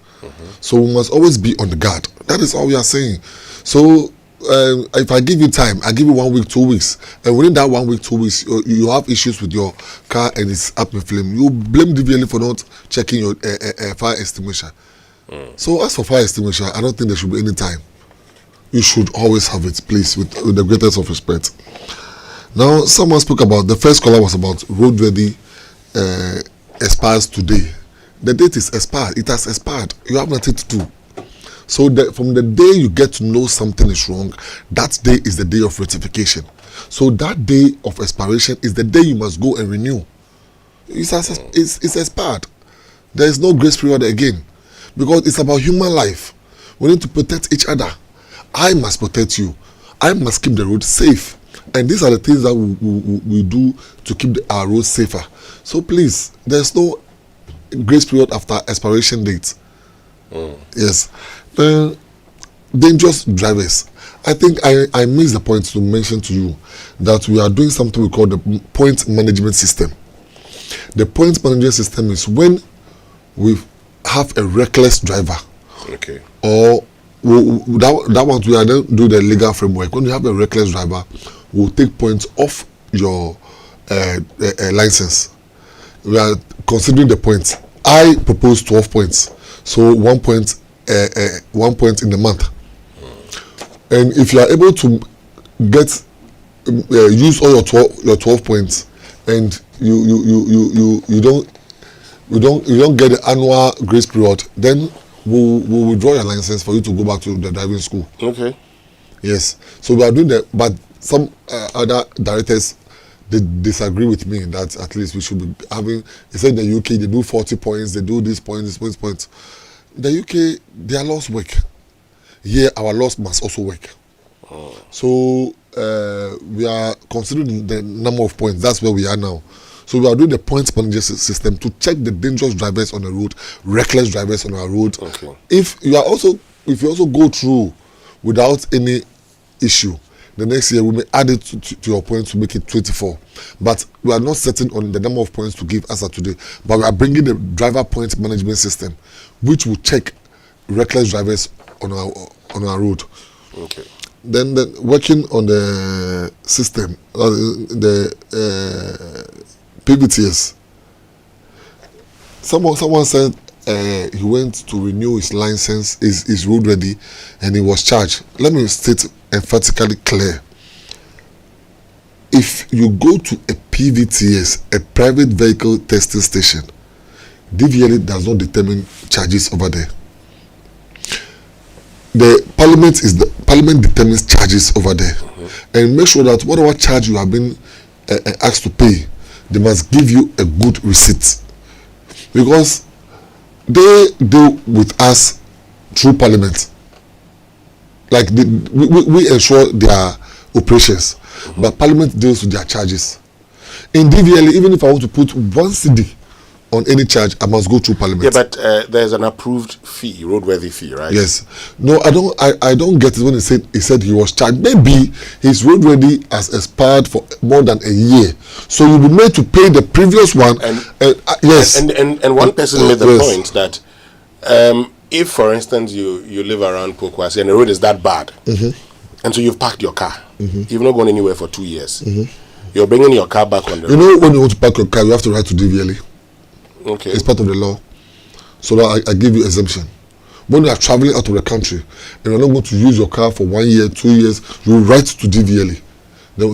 So we must always be on the guard. That is all we are saying. So if I give you time, I give you 1 week, 2 weeks, and within that 1 week, 2 weeks, you have issues with your car and it's up in flame, you blame DVLA for not checking your fire extinguisher. So as for fire extinguisher, I don't think there should be any time. You should always have it, please, with the greatest of respect. Now, someone spoke about, the first caller was about roadworthy expires today. The date is expired. It has expired. You have nothing to do. So from the day you get to know something is wrong, that day is the day of rectification. So that day of expiration is the day you must go and renew. It's expired. There is no grace period again, because it's about human life. We need to protect each other. I must protect you. I must keep the road safe. And these are the things that we do to keep our roads safer. So please, there's no grace period after expiration date. Yes. Dangerous drivers. I think I missed the point to mention to you that we are doing something we call the point management system. The point management system is when we have a reckless driver. Okay. Or that one we are then do the legal framework. When you have a reckless driver, we'll take points off your license. We are considering the points. I propose 12 points, so 1 point, 1 point in the month. And if you are able to get use all your 12 points, and you don't get the annual grace period, then we'll withdraw your license for you to go back to the driving school. Okay. Yes. So we are doing that, but some other directors, they disagree with me that at least we should be having. They said in the UK they do 40 points, they do this points. The UK, their laws work. Here our laws must also work. So we are considering the number of points. That's where we are now. So we are doing the points management system to check the dangerous drivers on the road, reckless drivers on our road. Okay. If you also go through without any issue, the next year we may add it to your points to make it 24. But we are not setting on the number of points to give as of today. But we are bringing the driver points management system, which will check reckless drivers on our road. Okay. Then working on the system, the PVTS. Someone said he went to renew his license, his road ready, and he was charged. Let me state emphatically clear. If you go to a PVTS, a private vehicle testing station, DVLA does not determine charges over there. The parliament determines charges over there, and make sure that whatever charge you have been asked to pay, they must give you a good receipt, because they deal with us through parliament. Like we ensure their operations, but parliament deals with their charges. In DVLA, even if I want to put 1 CD on any charge, I must go through parliament. Yeah, but there's an approved fee, roadworthy fee, right? Yes. No, I don't get it when he said he was charged. Maybe his roadworthy has expired for more than a year, so you'll be made to pay the previous one. Yes. And one person made the point that if, for instance, you live around Pokwasi and the road is that bad, and so you've parked your car, you've not gone anywhere for 2 years, you're bringing your car back on the road. You know, when you want to park your car, you have to write to DVLA. Okay. It's part of the law. So that I give you exemption. When you are traveling out of the country and you're not going to use your car for 1 year, 2 years, you write to DVLA.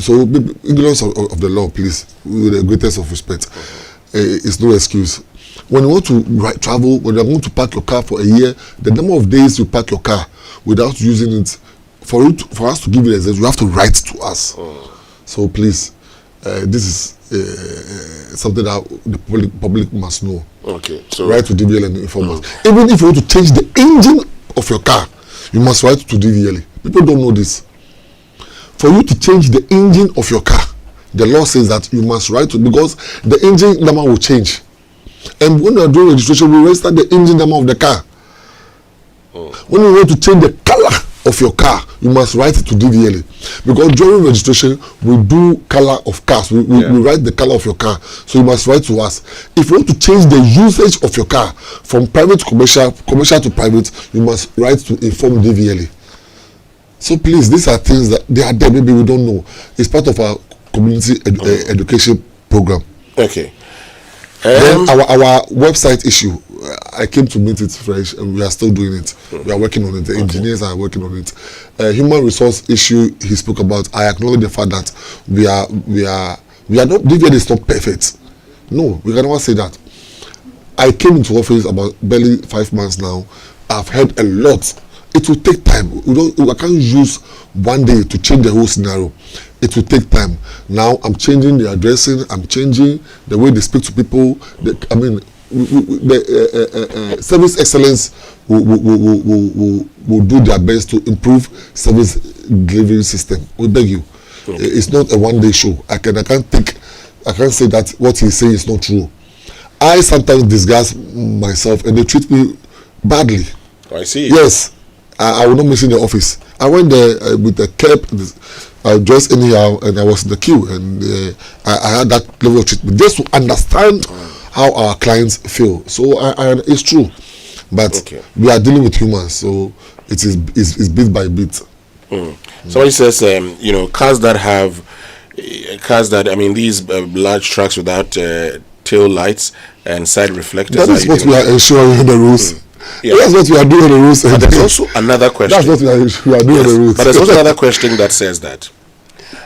So ignorance of the law, please, with the greatest of respect. It's no excuse. When you want to travel, when you're going to park your car for a year, the number of days you park your car without using it, for us to give you the exemption, you have to write to us. So please, this is something that the public must know. Okay. So write to DVLA and inform us. Even if you want to change the engine of your car, you must write to DVLA. People don't know this. For you to change the engine of your car, the law says that you must write to, because the engine number will change. And when you are doing registration, we register the engine number of the car. When you want to change the color of your car, you must write it to DVLA, because during registration we do color of cars. We write the color of your car, so you must write to us. If you want to change the usage of your car from private to commercial to private, you must write to inform DVLA. So please, these are things that they are there, maybe we don't know. It's part of our community education program. Okay. Then our website issue, I came to meet it fresh, and we are still doing it. We are working on it. The engineers are working on it. Human resource issue he spoke about. I acknowledge the fact that we are not. DVLA is not perfect. No, we can never say that. I came into office about barely 5 months now. I've heard a lot. It will take time. I can't use 1 day to change the whole scenario. It will take time. Now I'm changing the addressing. I'm changing the way they speak to people. The service excellence will do their best to improve service delivery system. We beg you. It's not a 1 day show. I can't say that what he's saying is not true. I sometimes discuss myself and they treat me badly. I see. Yes. I will not miss in the office. I went there with the cap, I dressed anyhow, and I was in the queue, and I had that level of treatment just to understand how our clients feel. So it's true, but we are dealing with humans, so it is bit by bit. Somebody says, cars that these large trucks without tail lights and side reflectors. That is what we are ensuring in the rules. Yeah. That's what we are doing on the rules. But there's also another question. That's what we are doing on the rules. But there's also another question that says that.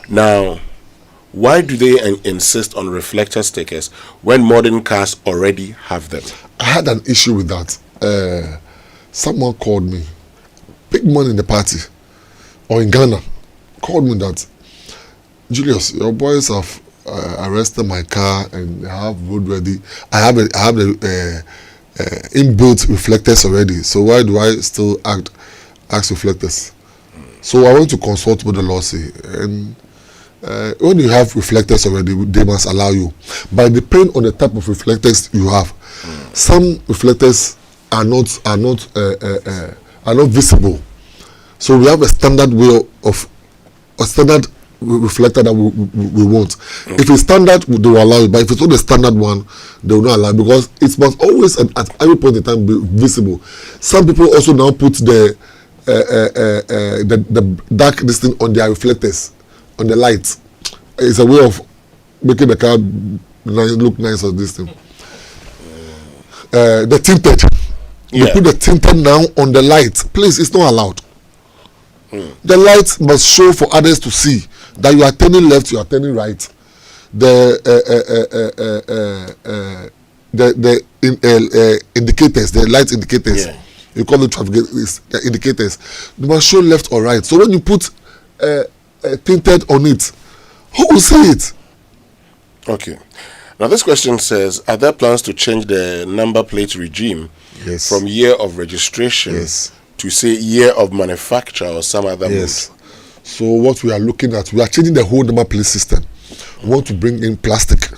Now, why do they insist on reflector stickers when modern cars already have them? I had an issue with that. Someone called me, big man in the party, or in Ghana, called me that, Julius, your boys have arrested my car and they have road ready. I have the inbuilt reflectors already, so why do I still ask reflectors? So I went to consult with the law say, and when you have reflectors already, they must allow you, but depend on the type of reflectors you have. Some reflectors are not visible, so we have a standard way of a standard reflector that we want. If it's standard, they will allow it, but if it's not the standard one, they will not allow it, because it must always at every point in time be visible. Some people also now put the the dark this thing on their reflectors, on the lights. It's a way of making the car look nice or this thing. The tinted. You put the tinted now on the light. Please, it's not allowed. The light must show for others to see that you are turning left, you are turning right. The indicators, the light indicators, you call them traffic indicators. They must show left or right. So when you put tinted on it, who will see it? Okay. Now this question says, are there plans to change the number plate regime from year of registration to say year of manufacture or some other mode? So what we are looking at, we are changing the whole number plate system. We want to bring in plastic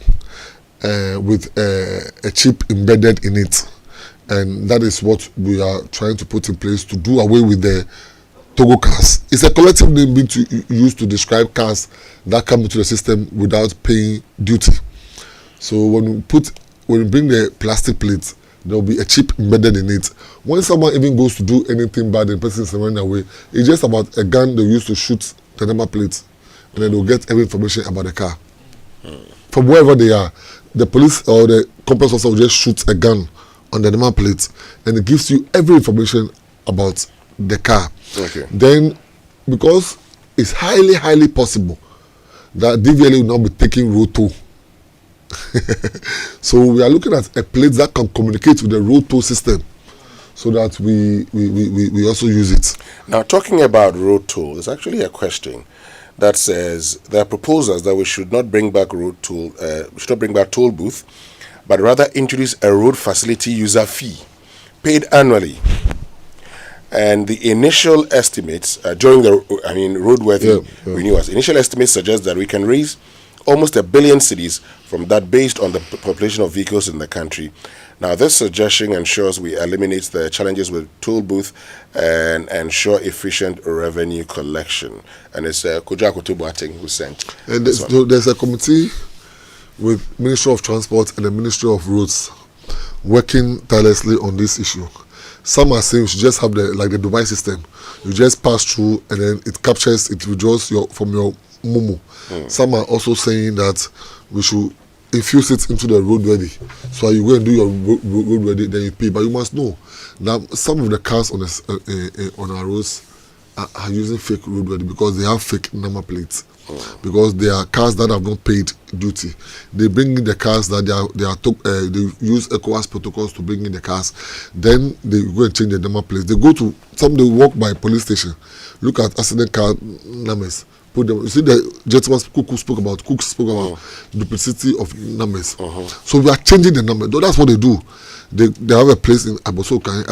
with a chip embedded in it. And that is what we are trying to put in place to do away with the Togo cars. It's a collective name being used to describe cars that come into the system without paying duty. So when we bring the plastic plate, there will be a chip embedded in it. When someone even goes to do anything bad and the person is running away, it's just about a gun they use to shoot the number plate, and then they'll get every information about the car. From wherever they are, the police or the company officer will just shoot a gun on the number plate, and it gives you every information about the car. Then, because it's highly possible that DVLA will now be taking road toll. So we are looking at a plate that can communicate with the road toll system, so that we also use it. Now, talking about road toll, there's actually a question that says there are proposals that we should not bring back road toll, we should not bring back toll booth, but rather introduce a road facility user fee paid annually. And the initial estimates during the roadworthy renewals, initial estimates suggest that we can raise almost 1 billion cedis from that based on the population of vehicles in the country. Now, this suggestion ensures we eliminate the challenges with toll booth and ensure efficient revenue collection. And it's Kojo who sent. And there's a committee with Ministry of Transport and the Ministry of Roads working tirelessly on this issue. Some are saying we should just have the Dubai system. You just pass through and then it captures, it withdraws from your Momo. Some are also saying that we should infuse it into the roadworthy. So you go and do your roadworthy, then you pay. But you must know now some of the cars on our roads are using fake roadworthy because they have fake number plates. Because they are cars that have not paid duty. They bring in the cars that they use ECOWAS protocols to bring in the cars. Then they go and change the number plates. They walk by police station, look at accident car numbers. Put them. You see the gentleman spoke about duplicity of numbers. So we are changing the number. That's what they do. They have a place in Abosoka.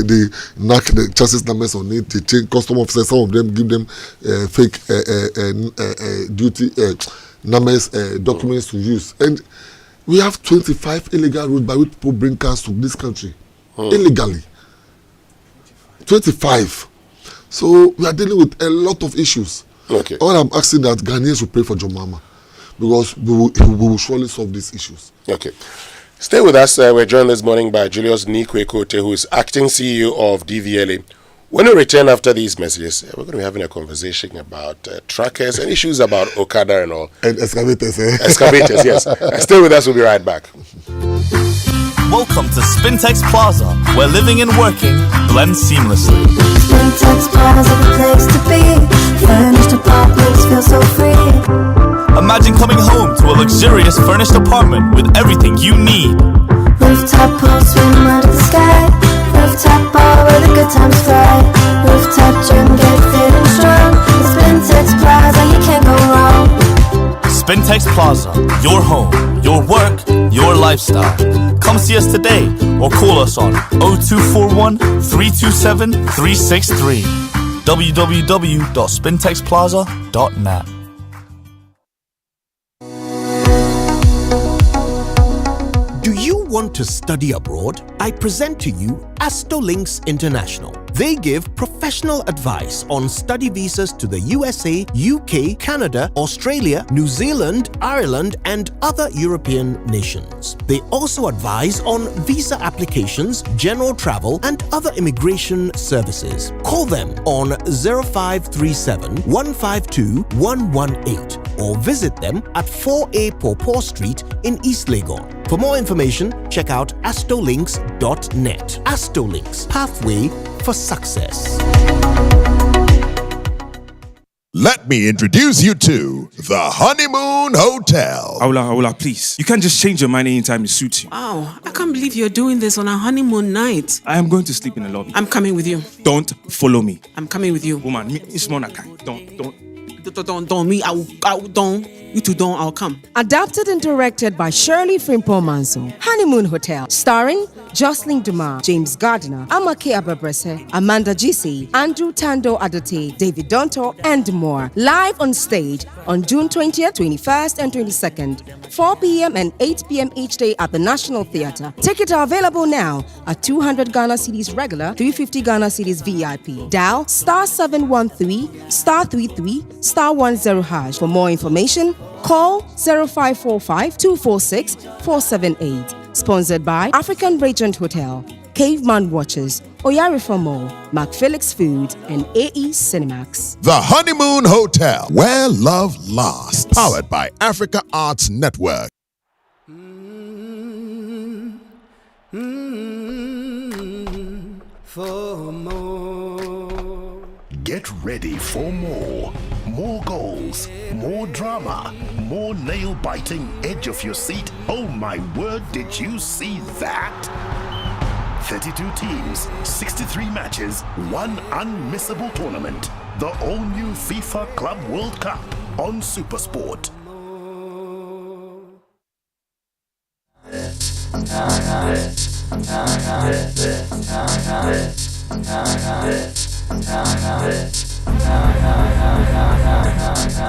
They knock the chassis numbers on it. They change custom officers. Some of them give them fake duty numbers, documents to use. And we have 25 illegal routes by which people bring cars to this country illegally. 25. So we are dealing with a lot of issues. All I'm asking that Ghanaians will pray for John Mahama, because we will surely solve these issues. Stay with us. We're joined this morning by Julius Neequaye Kotey, who is Acting CEO of DVLA. When we return after these messages, we're going to be having a conversation about truckers and issues about Okada and all. And excavators. Excavators, yes. Stay with us. We'll be right back. Welcome to Spintex Plaza, where living and working blend seamlessly. Spintex Plaza, the place to be. Furnished apartments feel so free. Imagine coming home to a luxurious furnished apartment with everything you need. Rooftop pool, swim under the sky. Rooftop bar where the good times fly. Rooftop gym, get fit and strong. Spintex Plaza, you can't go wrong. Spintex Plaza, your home, your work, your lifestyle. Come see us today or call us on 0241 327 363. www.spintexplaza.net. Do you want to study abroad? I present to you Astolinks International. They give professional advice on study visas to the USA, UK, Canada, Australia, New Zealand, Ireland, and other European nations. They also advise on visa applications, general travel, and other immigration services. Call them on 0537 152 118 or visit them at 4A Pawpaw Street in East Legon. For more information, check out astolinks.net. Astolinks, pathway for success. Let me introduce you to the Honeymoon Hotel. Aula, please. You can't just change your mind anytime it suits you. Wow, I can't believe you're doing this on our honeymoon night. I am going to sleep in the lobby. I'm coming with you. Don't follow me. I'm coming with you. Woman, it's Monaca. Don't. Me, I will, don't. You two don't, I'll come. Adapted and directed by Shirley Frimpong Manso. Honeymoon Hotel. Starring Jocelyn Dumas, James Gardner, Amake Ababrese, Amanda Gisi, Andrew Tando Adote, David Donto, and more. Live on stage on June 20th, 21st, and 22nd, 4 p.m. and 8 p.m. each day at the National Theatre. Tickets are available now at 200 Ghana cedis regular, 350 Ghana cedis VIP. Dial *713 *33 *10#. For more information, call 0545 246 478. Sponsored by African Regent Hotel, Caveman Watches, Oyarifa Mall, McPhillips Food, and AE Cinemax. The Honeymoon Hotel, where love lasts. Powered by Africa Arts Network. For more. Get ready for more. More goals, more drama, more nail-biting edge of your seat. Oh my word, did you see that? 32 teams, 63 matches, one unmissable tournament. The all-new FIFA Club World Cup on SuperSport.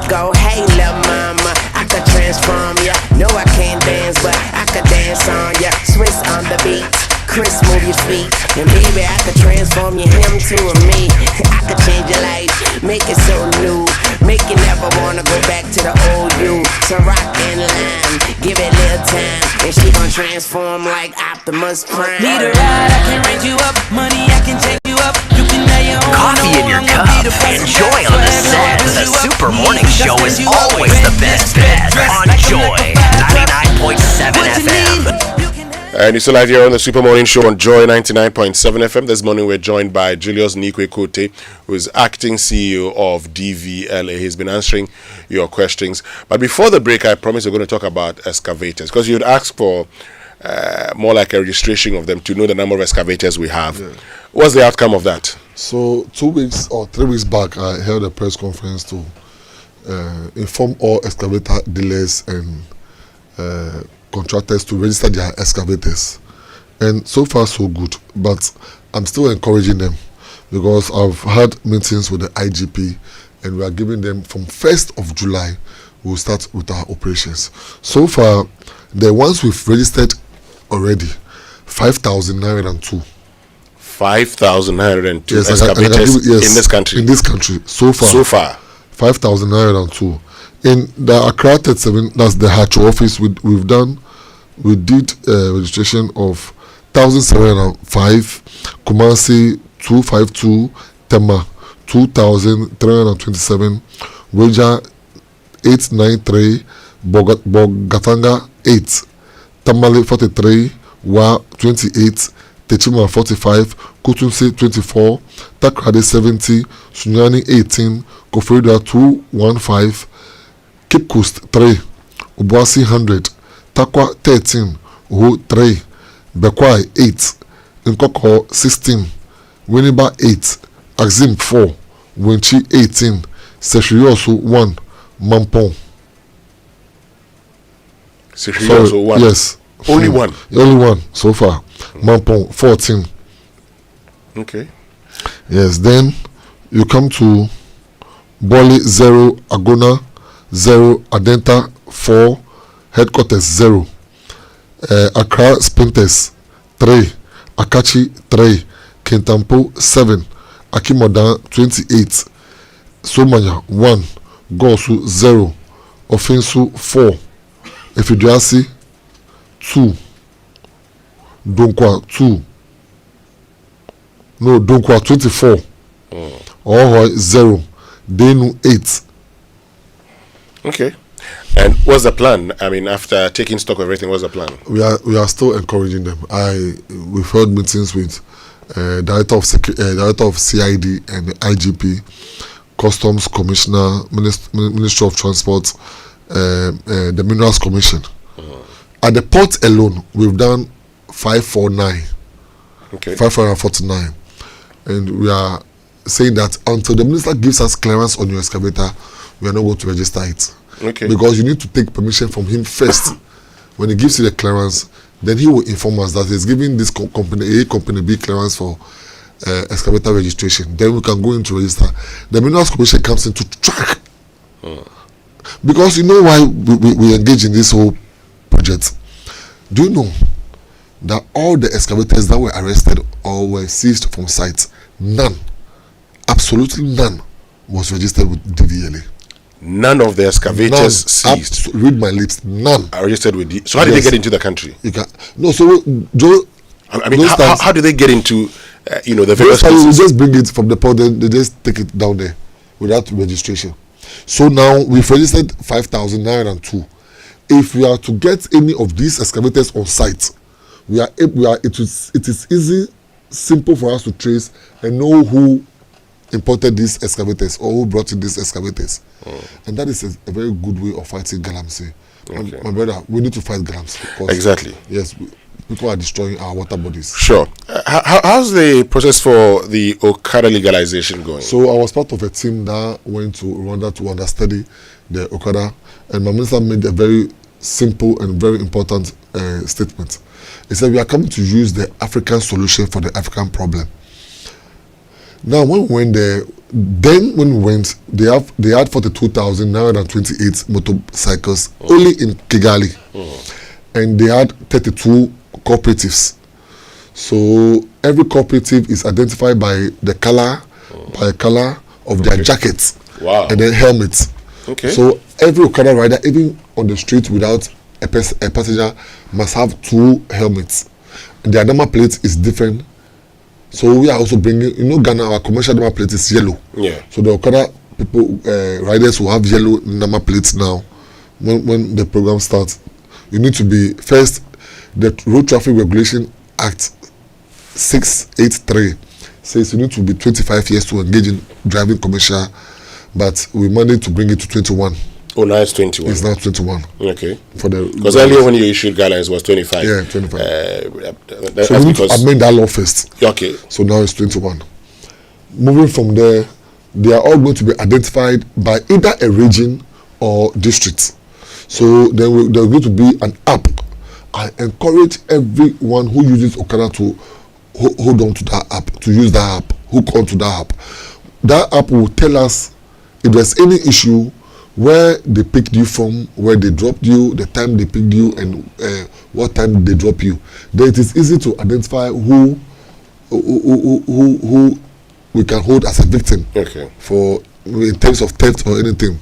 Go, hey, lil' mama, I could transform ya. No, I can't dance, but I could dance on ya. Swiss on the beat, Chris, move your feet. And baby, I could transform you, him to a me. I could change your life, make it so new. Make you never wanna go back to the old you. So rock and line, give it a little time. And she gon' transform like Optimus Prime. Need a ride, I can raise you up. Money, I can take you up. You can have your own. Coffee in your cup. Enjoy on the set. The Super Morning Show is always the best bet on Joy 99.7 FM. And you're still live here on the Super Morning Show on Joy 99.7 FM. This morning we're joined by Julius Neequaye Kotey, who is Acting CEO of DVLA. He's been answering your questions. But before the break, I promised we're going to talk about excavators, because you'd ask for more like a registration of them to know the number of excavators we have. Yeah. What's the outcome of that? So 2 weeks or 3 weeks back, I held a press conference to inform all excavator dealers and contractors to register their excavators, and so far so good, but I'm still encouraging them, because I've had meetings with the IGP and we are giving them from 1st of July we'll start with our operations. So far the ones we've registered already, 5,902. 5,902 yes, excavators in this country. In this country, so far 5,902. In the Accra 37, that's the Hacho office, we did registration of 1,705, Kumasi 252, Tema 2,327, Weja 893, Bogatanga 8, Tamale 43, Wa 28, Techima 45, Kutunsi 24, Takrade 70, Sunyani 18, Kofrida 215, Cape Coast 3, Obuasi 100, Takwa 13, Uhu 3, Bekwai 8, Nkoko 16, Winneba 8, Axim 4, Winchi 18, Seshiosu 1, Mampong. Seshiosu 1? Yes. Only one? Only one so far. Mampong 14. Okay. Yes, then you come to Boli 0, Agona 0, Adenta 4, Headquarters 0, Accra Sprinters 3, Akachi 3, Kintampo 7, Akimodan 28, Somanya 1, Gosu 0, Offensu 4, Efiduasi 2, Donkwa 2, no, Donkwa 24, Ohoy 0, Denu 8. Okay. And what's the plan? I mean, after taking stock of everything, what's the plan? We are still encouraging them. We've held meetings with director of CID and the IGP, Customs Commissioner, Ministry of Transport, the Minerals Commission. At the port alone, we've done 549. Okay. 549, and we are saying that until the minister gives us clearance on your excavator, we are not going to register it. Okay. Because you need to take permission from him first. When he gives you the clearance, then he will inform us that he's giving this company A, company B clearance for excavator registration. Then we can go into register. The Minerals Commission comes in to track. Because you know why we engage in this whole project. Do you know that all the excavators that were arrested or were seized from sites, none, absolutely none, was registered with DVLA? None of the excavators seized. Read my lips. None are registered with the. So how did they get into the country? You can no. So Joe, I mean, how do they get into the various places? We places? just bring it from the port. Then they just take it down there without registration. So now we've registered 5,902. If we are to get any of these excavators on site, it is easy, simple for us to trace and know who imported these excavators or who brought in these excavators. And that is a very good way of fighting galamsey. Okay. My brother, we need to fight galamsey. Exactly. Yes, people are destroying our water bodies. Sure. How's the process for the Okada legalization going? So I was part of a team that went to Rwanda to understudy the Okada, and my minister made a very simple and very important statement. He said, we are coming to use the African solution for the African problem. Now, when we went there, they had 42,928 motorcycles only in Kigali, and they had 32 cooperatives. So every cooperative is identified by the color, of their jackets, and then helmets. Okay. So every Okada rider, even on the street without a passenger, must have 2 helmets. And their number plate is different. So we are also bringing, Ghana, our commercial number plate is yellow. Yeah. So the Okada people, riders will have yellow number plates now. When the program starts, you need to be first. The Road Traffic Regulation Act 683 says you need to be 25 years to engage in driving commercial, but we managed to bring it to 21. Oh, now it's 21. It's now 21. Okay. Because earlier when you issued guidelines was 25. Yeah, 25. That's so we need because to amend that law first. Okay. So now it's 21. Moving from there, they are all going to be identified by either a region or district. So then there's going to be an app. I encourage everyone who uses Okada to hold on to that app, to use that app, hook onto that app. That app will tell us if there's any issue, where they picked you from, where they dropped you, the time they picked you, and what time they drop you. Then it is easy to identify who we can hold as a victim. Okay. For in terms of theft or anything.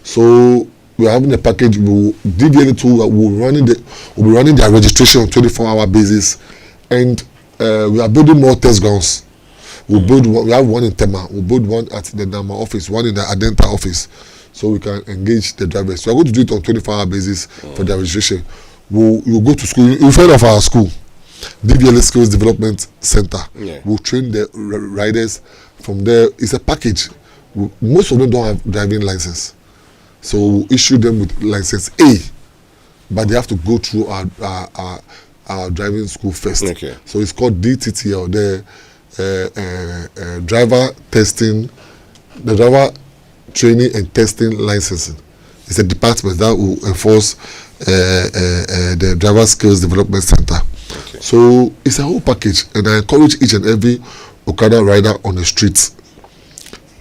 So we are having a package. DVLA 2 will be running their registration on 24-hour basis, and we are building more test grounds. We have one in Tema. We'll build one at the Nama office, one in the Adenta office, so we can engage the drivers. So we're going to do it on 24-hour basis for their registration. We'll go to school. You've heard of our school, DVLA Skills Development Center. Yeah. We'll train the riders from there. It's a package. Most of them don't have driving license, so we'll issue them with license A, but they have to go through our driving school first. Okay. So it's called DTTL, the driver training and testing licensing. It's a department that will enforce the driver skills development center. Okay. So it's a whole package, and I encourage each and every Okada rider on the streets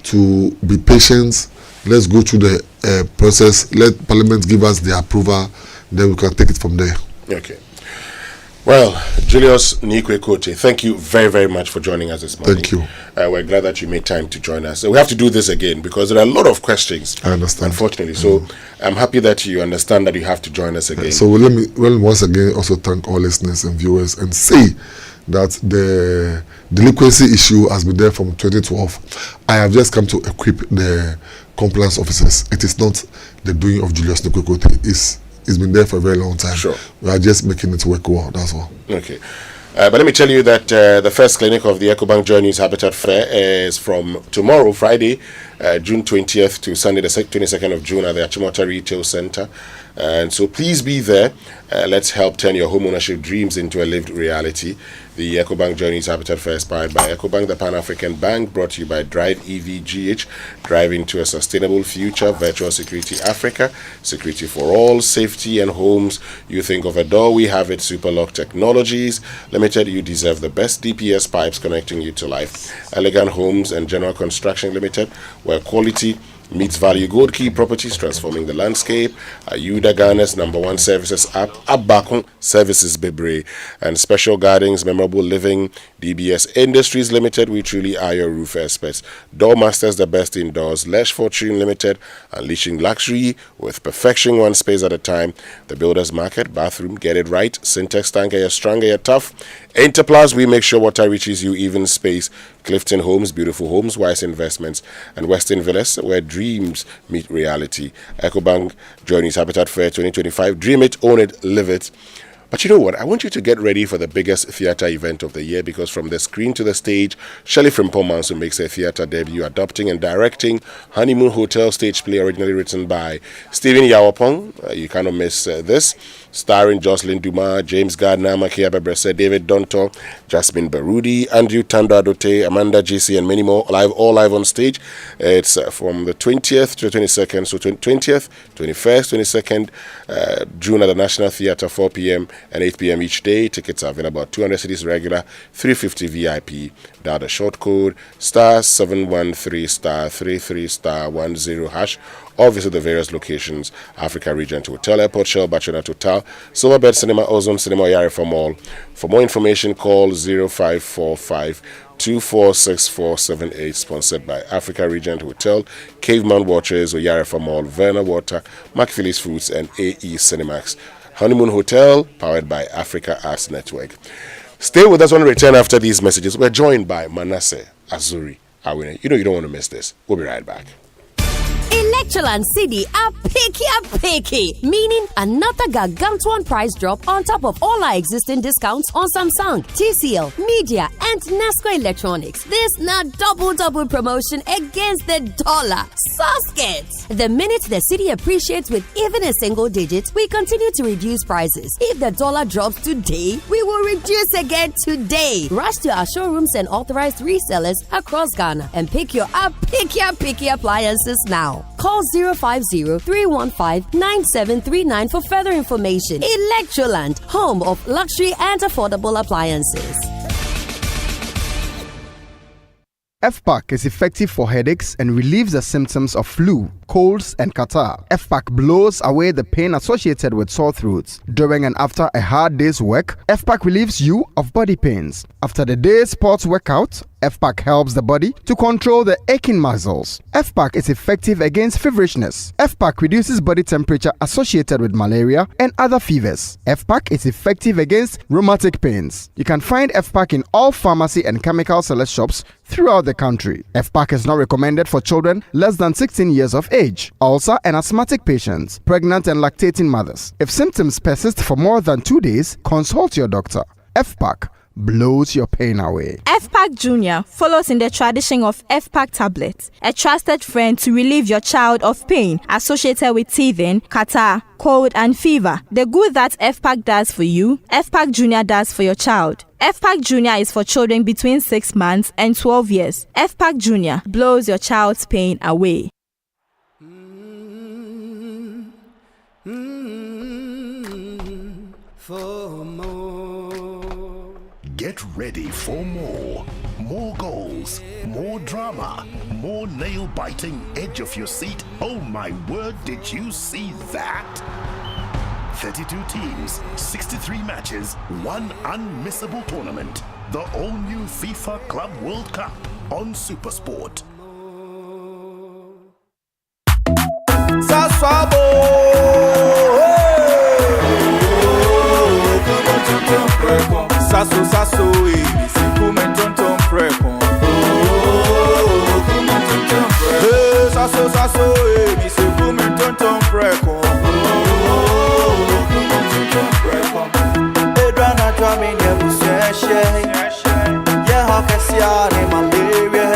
to be patient. Let's go through the process. Let Parliament give us the approval, then we can take it from there. Okay. Well, Julius Neequaye Kotey, thank you very, very much for joining us this morning. Thank you. We're glad that you made time to join us. We have to do this again because there are a lot of questions. I understand. Unfortunately. So I'm happy that you understand that you have to join us again. So let me once again also thank all listeners and viewers and say that the delinquency issue has been there from 2012. I have just come to equip the compliance officers. It is not the doing of Julius Neequaye Kotey. It's been there for a very long time. Sure. We are just making it work well, that's all. Okay. But let me tell you that the first clinic of the EcoBank Joy News Habitat Fair is from tomorrow, Friday, June 20th to Sunday, the 22nd of June at the Amoah Retail Center. And so please be there. Let's help turn your home ownership dreams into a lived reality. The EcoBank Joy News Habitat Fair is powered by EcoBank, the Pan-African Bank, brought to you by Drive EVGH, driving to a sustainable future, Virtual Security Africa, security for all, safety and homes. You think of a door, we have it. Superlock Technologies Limited, you deserve the best. DPS pipes connecting you to life. Elegant Homes and General Construction Limited, where quality meets value. Gold Key Properties, transforming the landscape. Ayuda Ghana's #1 services app, Abakon Services Bebre, and Special Gardens, Memorable Living. DBS Industries Limited, we truly are your roof experts. Doormasters, the best indoors. Lesh Fortune Limited, unleashing luxury with perfection, one space at a time. The Builders Market, bathroom, get it right. Syntex tanker, you're stronger, you're tough. Enterprise, we make sure water reaches you, even space. Clifton Homes, beautiful homes, wise investments, and Western Villas, where dreams meet reality. EcoBank Joy News Habitat Fair 2025. Dream it, own it, live it. But you know what? I want you to get ready for the biggest theatre event of the year, because from the screen to the stage, Shirley Frimpong makes her theatre debut, adapting and directing Honeymoon Hotel stage play originally written by Stephen Yawapong. You cannot miss this. Starring Jocelyn Dumas, James Gardner, Amakia Bebrese, David Donto, Jasmine Barudi, Andrew Tando Adote, Amanda JC, and many more, all live on stage. It's from the 20th to the 22nd, so 20th, 21st, 22nd June at the National Theatre, 4 p.m. and 8 p.m. each day. Tickets are available at 200 cedis regular, 350 VIP. Dial the short code *713*33*10#, or visit the various locations: Africa Regent Hotel, Airport Shell, Bachelor Total, Silverbed Cinema, Ozone Cinema, Yarefa Mall. For more information, call 0545 246478, sponsored by Africa Regent Hotel, Caveman Watches, Yarefa Mall, Verna Water, Macphillies Foods, and AE Cinemax. Honeymoon Hotel, powered by Africa Arts Network. Stay with us when we return after these messages. We're joined by Manasseh Azuri Awine. You don't want to miss this. We'll be right back. Electroland City are picky, meaning another gargantuan price drop on top of all our existing discounts on Samsung, TCL, Media, and Nasco Electronics. This not double promotion against the dollar. Soskets! The minute the city appreciates with even a single digit, we continue to reduce prices. If the dollar drops today, we will reduce again today. Rush to our showrooms and authorized resellers across Ghana and pick your picky appliances now. Call 050-315-9739 for further information. Electroland, home of luxury and affordable appliances. FPAC is effective for headaches and relieves the symptoms of flu, colds, and catarrh. FPAC blows away the pain associated with sore throats. During and after a hard day's work, FPAC relieves you of body pains. After the day's sports workout, FPAC helps the body to control the aching muscles. FPAC is effective against feverishness. FPAC reduces body temperature associated with malaria and other fevers. FPAC is effective against rheumatic pains. You can find FPAC in all pharmacy and chemical select shops throughout the country. FPAC is not recommended for children less than 16 years of age, ulcer and asthmatic patients, pregnant and lactating mothers. If symptoms persist for more than 2 days, consult your doctor. FPAC blows your pain away. FPAC Junior follows in the tradition of FPAC tablets, a trusted friend to relieve your child of pain associated with teething, catarrh, cold, and fever. The good that FPAC does for you, FPAC Junior does for your child. FPAC Junior is for children between 6 months and 12 years. FPAC Junior blows your child's pain away. Get ready for more. More goals, more drama, more nail-biting edge of your seat. Oh my word, did you see that? 32 teams, 63 matches, one unmissable tournament. The all-new FIFA Club World Cup on SuperSport. Saswabo, Sasso, Sasso, Tonton Precon. Sasso, Sasso, Tonton Precon. Edrana Jamin, Yahasia, malaria.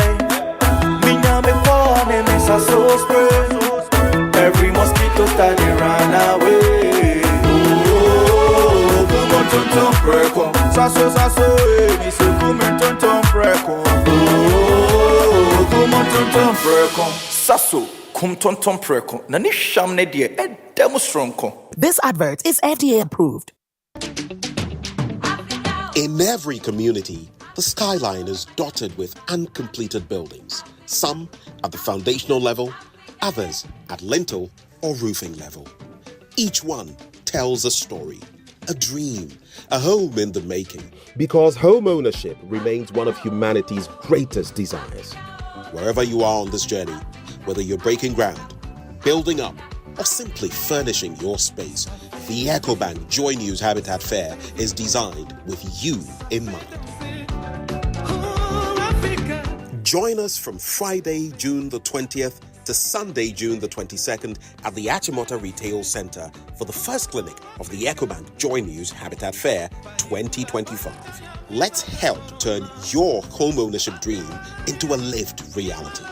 Minya me corn, Miss Sasso spray. Every mosquito starting run away. Oh, come on, tonton precon. Sasso, sasso, mi se come tonton precon. Oh, come on, tonton precon. Sasso, come tonton precon. Nani sham ne die e demonstronko. This advert is FDA approved. In every community, the skyline is dotted with uncompleted buildings. Some at the foundational level, others at lintel or roofing level. Each one tells a story, a dream, a home in the making. Because home ownership remains one of humanity's greatest desires. Wherever you are on this journey, whether you're breaking ground, building up, or simply furnishing your space, the EcoBank Joy News Habitat Fair is designed with you in mind. Join us from Friday, June the 20th to Sunday, June the 22nd at the Achimota Retail Center for the first clinic of the EcoBank Joy News Habitat Fair 2025. Let's help turn your homeownership dream into a lived reality.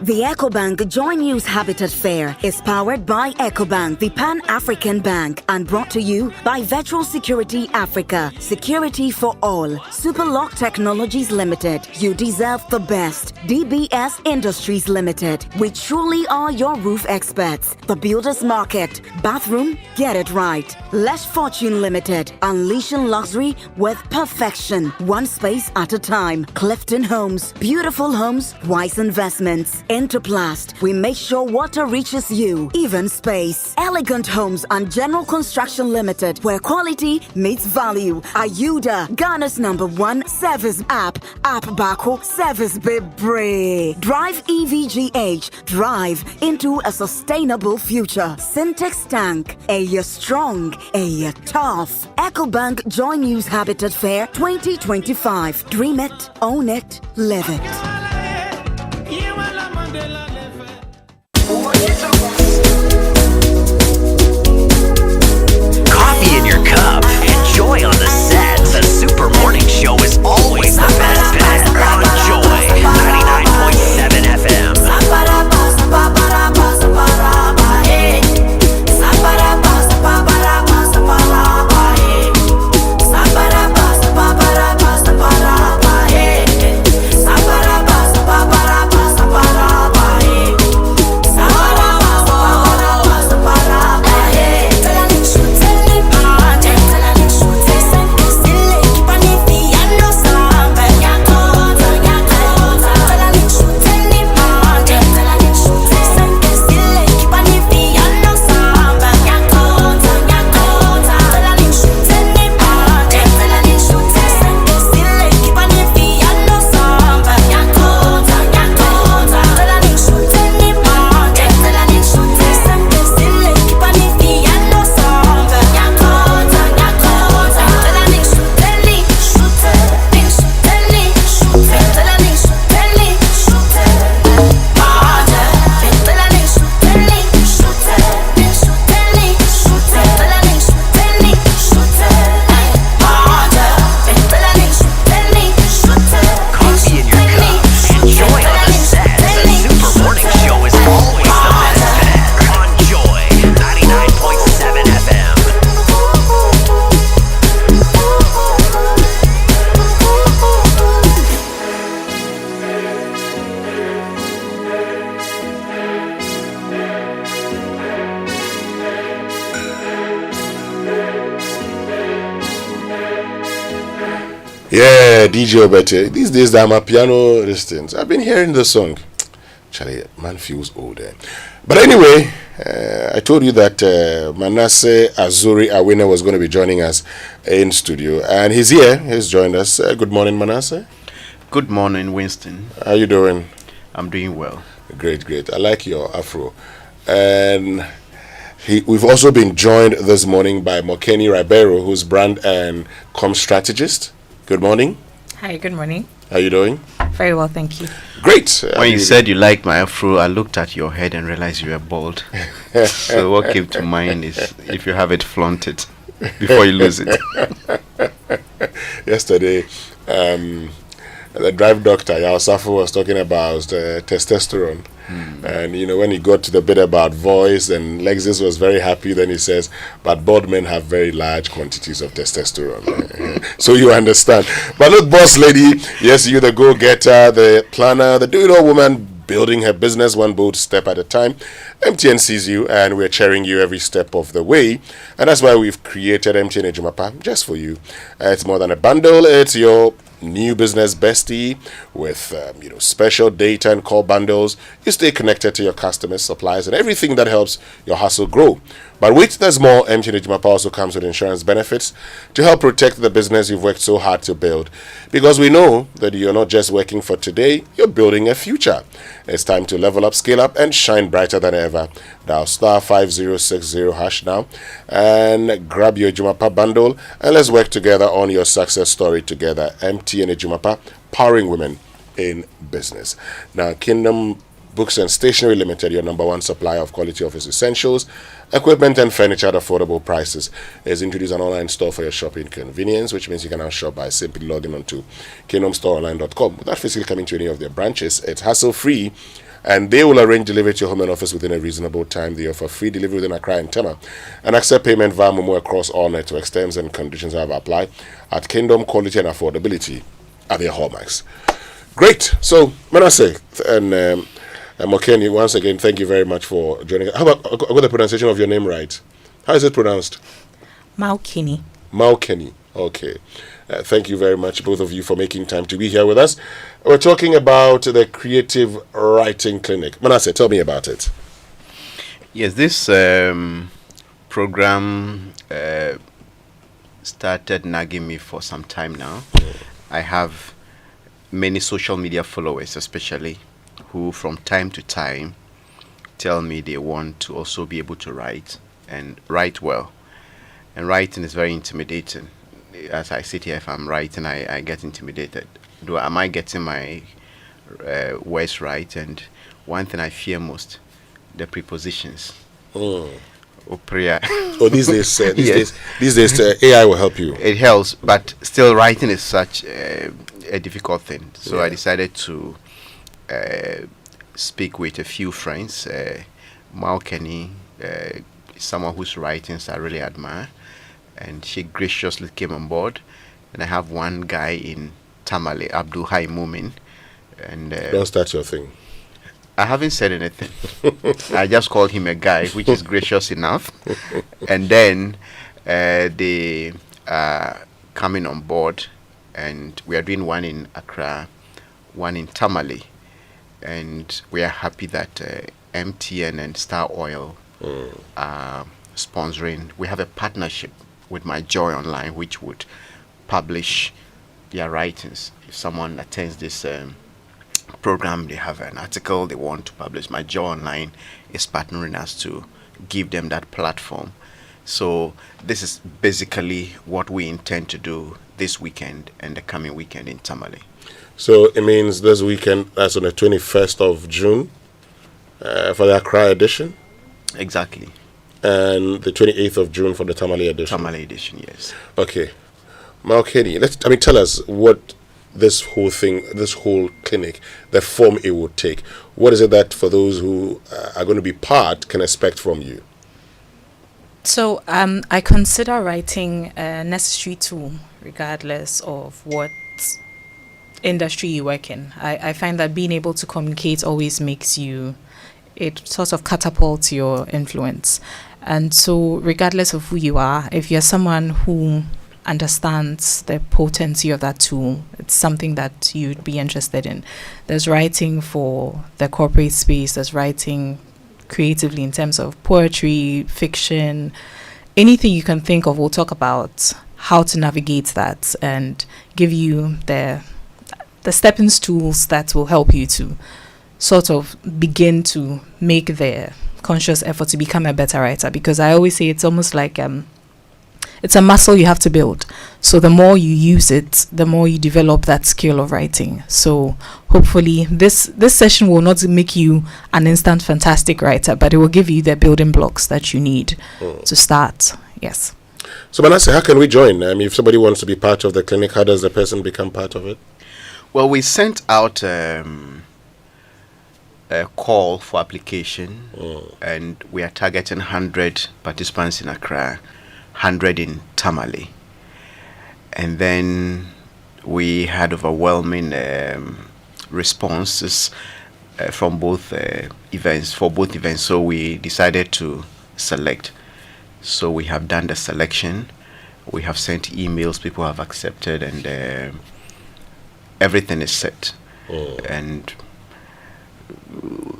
The EcoBank Joy News Habitat Fair is powered by EcoBank, the Pan-African Bank, and brought to you by Virtual Security Africa. Security for all. Superlock Technologies Limited. You deserve the best. DBS Industries Limited. We truly are your roof experts. The Builders Market. Bathroom, get it right. Lesh Fortune Limited. Unleashing luxury with perfection. One space at a time. Clifton Homes. Beautiful homes, wise investments. Interplast. We make sure water reaches you. Even space. Elegant Homes and General Construction Limited, where quality meets value. Ayuda, Ghana's #1 service app. App Bako service Bebre. Drive EVGH. Drive into a sustainable future. Syntex Tank. A year strong. A year tough. EcoBank Joy News Habitat Fair 2025. Dream it, own it, live it. Coffee in your cup and joy on the set. The Super Morning Show is always the best bet on Joy 99.7 FM. Yeah, DJ Obete. These days I'm a piano distance. I've been hearing the song. Charlie, man feels older. But anyway, I told you that Manasseh Azuri Awina was going to be joining us in studio, and he's here. He's joined us. Good morning, Manasseh. Good morning, Winston. How you doing? I'm doing well. Great. I like your afro. And we've also been joined this morning by Mokeni Ribeiro, who's brand and comm strategist. Good morning. Hi, good morning. How you doing? Very well, thank you. Great. When you said you liked my afro, I looked at your head and realized you were bald. So what came to mind is if you have it, flaunt it before you lose it. Yesterday, the drive doctor, Yaosafo, was talking about testosterone. And, when he got to the bit about voice, and Lexus was very happy, then he says, but bald men have very large quantities of testosterone. So you understand. But look, boss lady, yes, you the go-getter, the planner, the do-it-all woman, building her business one bold step at a time. MTN sees you, and we're cheering you every step of the way. And that's why we've created MTN Ejumapa just for you. It's more than a bundle. It's your new business bestie with special data and call bundles. You stay connected to your customers, suppliers, and everything that helps your hustle grow. But wait, there's more. MTN Ejumapa also comes with insurance benefits to help protect the business you've worked so hard to build. Because we know that you're not just working for today, you're building a future. It's time to level up, scale up, and shine brighter than ever. Dial *5060# now and grab your Ejumapa bundle, and let's work together on your success story together. MTN Ejumapa, powering women in business. Now, Kingdom Books and Stationery Limited, your number one supplier of quality office essentials, equipment and furniture at affordable prices, has introduced an online store for your shopping convenience, which means you can now shop by simply logging on to kingdomstoreonline.com. Without physically coming to any of their branches, it's hassle-free, and they will arrange delivery to your home and office within a reasonable time. They offer free delivery within Accra and Tema, and accept payment via Momo across all networks. Terms and conditions have applied. At Kingdom, quality and affordability are their hallmarks. Great. So, Manasseh and Mokeni, once again, thank you very much for joining us. How about, I got the pronunciation of your name right? How is it pronounced? Maukeni. Maukeni. Okay. Thank you very much, both of you, for making time to be here with us. We're talking about the Creative Writing Clinic. Manasseh, tell me about it. Yes, this program started nagging me for some time now. I have many social media followers, especially, who from time to time tell me they want to also be able to write and write well. And writing is very intimidating. As I sit here, if I'm writing, I get intimidated. Am I getting my words right? And one thing I fear most, the prepositions. These days, AI will help you. It helps, but still writing is such a difficult thing. So I decided to speak with a few friends. Maukeni, someone whose writings I really admire, and she graciously came on board. And I have one guy in Tamale, Abdul Hai Mumin. And don't start your thing. I haven't said anything. I just called him a guy, which is gracious enough. And then they are coming on board, and we are doing one in Accra, one in Tamale. And we are happy that MTN and Star Oil are sponsoring. We have a partnership with My Joy Online, which would publish their writings. If someone attends this program, they have an article they want to publish. My Joy Online is partnering us to give them that platform. So this is basically what we intend to do this weekend and the coming weekend in Tamale. So it means this weekend, that's on the 21st of June, for the Accra edition? Exactly. And the 28th of June for the Tamale edition? Tamale edition, yes. Okay. Maukeni, tell us what this whole thing, this whole clinic, the form it would take. What is it that for those who are going to be part can expect from you? So I consider writing a necessary tool regardless of what industry you work in. I find that being able to communicate always makes you, it sort of catapults your influence. And so regardless of who you are, if you're someone who understands the potency of that tool, it's something that you'd be interested in. There's writing for the corporate space, there's writing creatively in terms of poetry, fiction, anything you can think of. We'll talk about how to navigate that and give you the stepping stools that will help you to sort of begin to make the conscious effort to become a better writer. Because I always say it's almost like it's a muscle you have to build. So the more you use it, the more you develop that skill of writing. So hopefully this session will not make you an instant fantastic writer, but it will give you the building blocks that you need to start. Yes. So Manasseh, how can we join? I mean, if somebody wants to be part of the clinic, how does the person become part of it? Well, we sent out a call for application, and we are targeting 100 participants in Accra, 100 in Tamale. And then we had overwhelming responses from both events, so we decided to select. So we have done the selection, we have sent emails, people have accepted, and everything is set. And